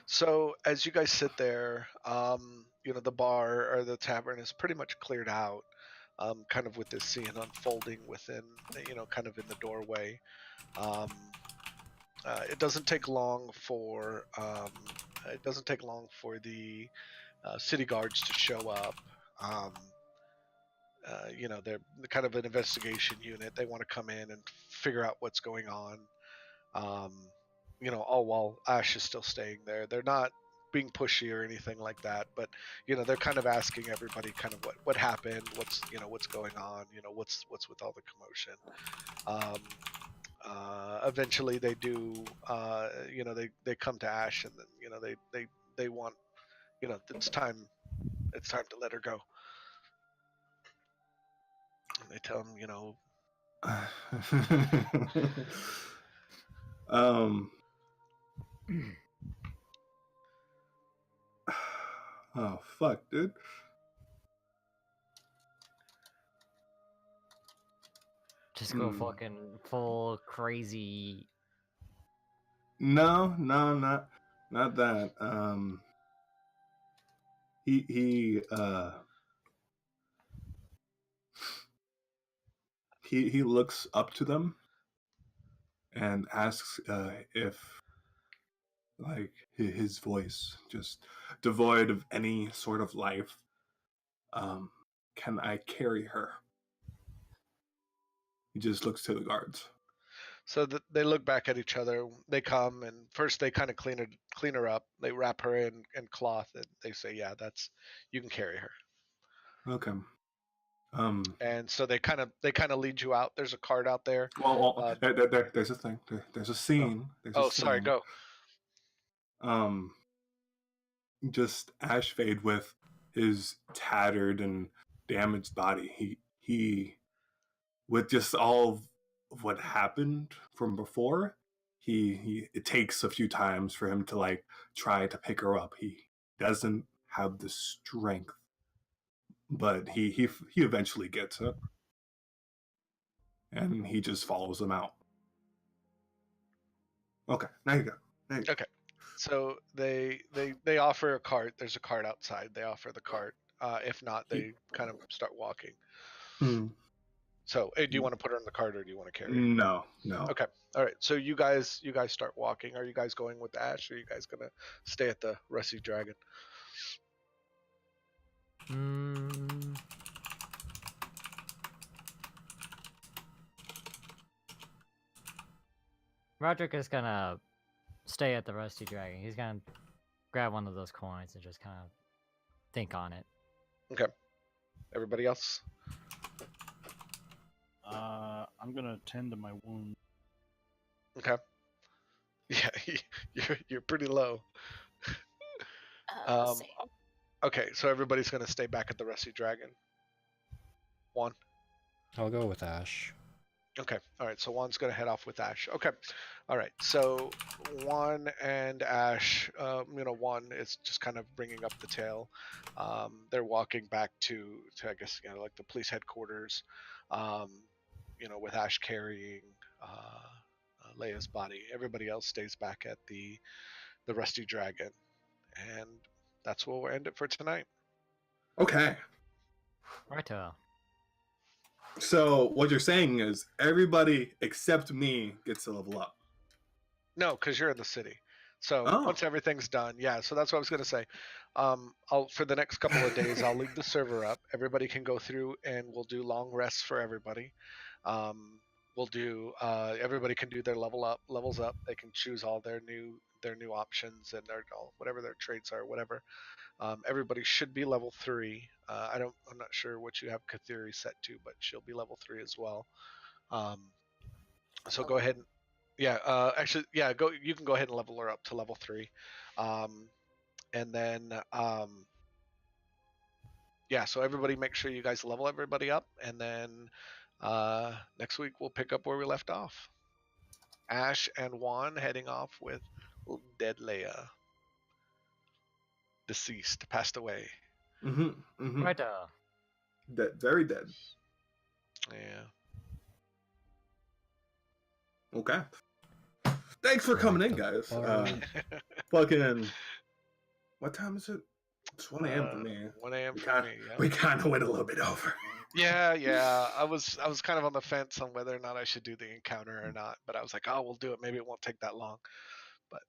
So as you guys sit there, the bar or the tavern is pretty much cleared out, kind of with this scene unfolding within, kind of in the doorway. Um, it doesn't take long for the city guards to show up. Um, they're kind of an investigation unit. They want to come in and figure out what's going on. All while Ash is still staying there. They're not being pushy or anything like that, but they're kind of asking everybody kind of what happened, what's going on, what's with all the commotion. Eventually they do, they come to Ash, and then they want, it's time to let her go. And they tell him, Oh fuck, dude. Just go fucking full crazy. No, not that. He looks up to them and asks if, like, his voice, just devoid of any sort of life, can I carry her? He just looks to the guards. So they look back at each other. They come, and first they kind of clean her up. They wrap her in cloth, and they say, "Yeah, you can carry her." Okay. And so they kind of lead you out. There's a cart out there. Well, there's a thing. There's a scene. Sorry, go. Just Ashfade with his tattered and damaged body. He with just all of what happened from before, it takes a few times for him to like try to pick her up. He doesn't have the strength, but he eventually gets it, and he just follows them out. Okay, now you go. Okay, so they offer a cart. There's a cart outside. They offer the cart. If not, they kind of start walking. So, hey, do you want to put her in the cart, or do you want to carry her? No. Okay. All right. So you guys start walking. Are you guys going with Ash, or are you guys gonna stay at the Rusty Dragon? Roderick is gonna stay at the Rusty Dragon. He's gonna grab one of those coins and just kind of think on it. Okay. Everybody else? I'm gonna tend to my wound. Okay. Yeah, you're pretty low. Same. Okay, so everybody's gonna stay back at the Rusty Dragon. Juan? I'll go with Ash. Okay, all right, so Juan's gonna head off with Ash. Okay, all right, so Juan and Ash, Juan is just kind of bringing up the tail. They're walking back to I guess, like the police headquarters, with Ash carrying Leia's body. Everybody else stays back at the Rusty Dragon, and that's where we'll end it for tonight. Okay. Righto. So what you're saying is everybody except me gets to level up. No, because you're in the city. So once everything's done, yeah. So that's what I was gonna say. For the next couple of days, I'll leave the server up. Everybody can go through, and we'll do long rests for everybody. We'll do. Everybody can do their levels up. They can choose all their new options and whatever their traits are, whatever. Everybody should be level 3. I'm not sure what you have Kathiri set to, but she'll be level 3 as well. So go ahead and you can go ahead and level her up to level 3. And then so everybody make sure you guys level everybody up, and then next week we'll pick up where we left off. Ash and Juan heading off with dead Leia. Deceased, passed away. Righto. Dead, very dead. Yeah. Okay. Thanks for coming in, guys. Fucking. What time is it? It's 1 a.m. for me. 1 a.m. We for kind me. Yeah. we kind of went a little bit over. Yeah. I was kind of on the fence on whether or not I should do the encounter or not, but I was like, oh, we'll do it. Maybe it won't take that long. But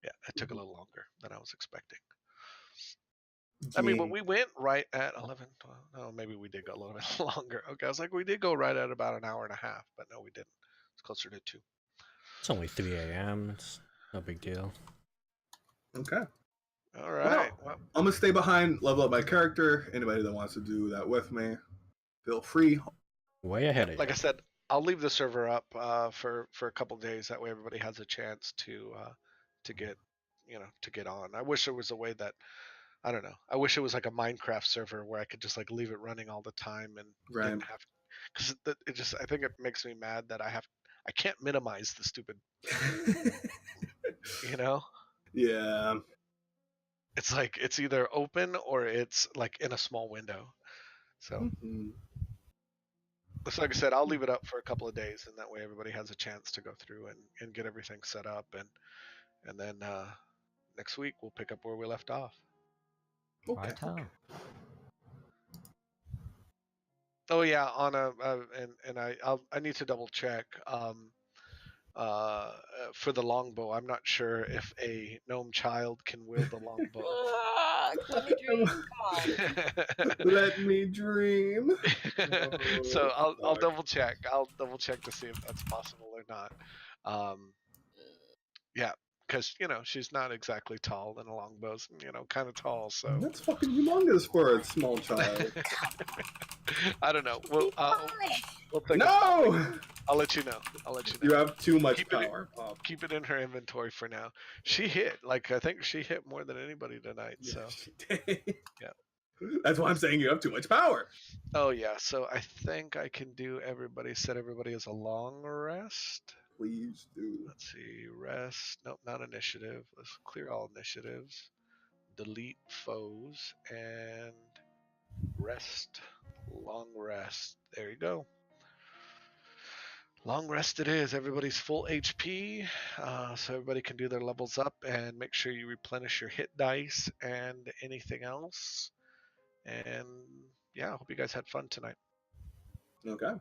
yeah, it took a little longer than I was expecting. I mean, but we went right at 11, 12. No, maybe we did go a little bit longer. Okay, I was like, we did go right at about an hour and a half, but no, we didn't. It's closer to 2. It's only 3 a.m. It's no big deal. Okay. All right. Well, I'm gonna stay behind, level up my character. Anybody that wants to do that with me, feel free. Way ahead of you. Like I said, I'll leave the server up for a couple days. That way, everybody has a chance to get to get on. I wish there was a way that I don't know. I wish it was like a Minecraft server where I could just like leave it running all the time and didn't have, because it just I think it makes me mad that I can't minimize the stupid, Yeah. It's like it's either open or it's like in a small window. So, like I said, I'll leave it up for a couple of days, and that way everybody has a chance to go through and get everything set up, and then next week we'll pick up where we left off. Okay. Oh yeah, Anna, and I need to double check. For the longbow, I'm not sure if a gnome child can wield the longbow. Let me dream. Come on. Let me dream. So I'll double check. I'll double check to see if that's possible or not. Yeah, because she's not exactly tall, and a longbow's kind of tall. So that's fucking humongous for a small child. I don't know. We'll think no. I'll let you know. You have too much power. Keep it in her inventory for now. She hit, I think she hit more than anybody tonight. Yeah, so she did. Yeah. That's why I'm saying you have too much power. Oh yeah, so I think I can do set everybody as a long rest. Please do. Let's see, rest. Nope, not initiative. Let's clear all initiatives. Delete foes and rest. Long rest. There you go. Long rest it is. Everybody's full HP, so everybody can do their levels up, and make sure you replenish your hit dice and anything else. And yeah, I hope you guys had fun tonight. Okay.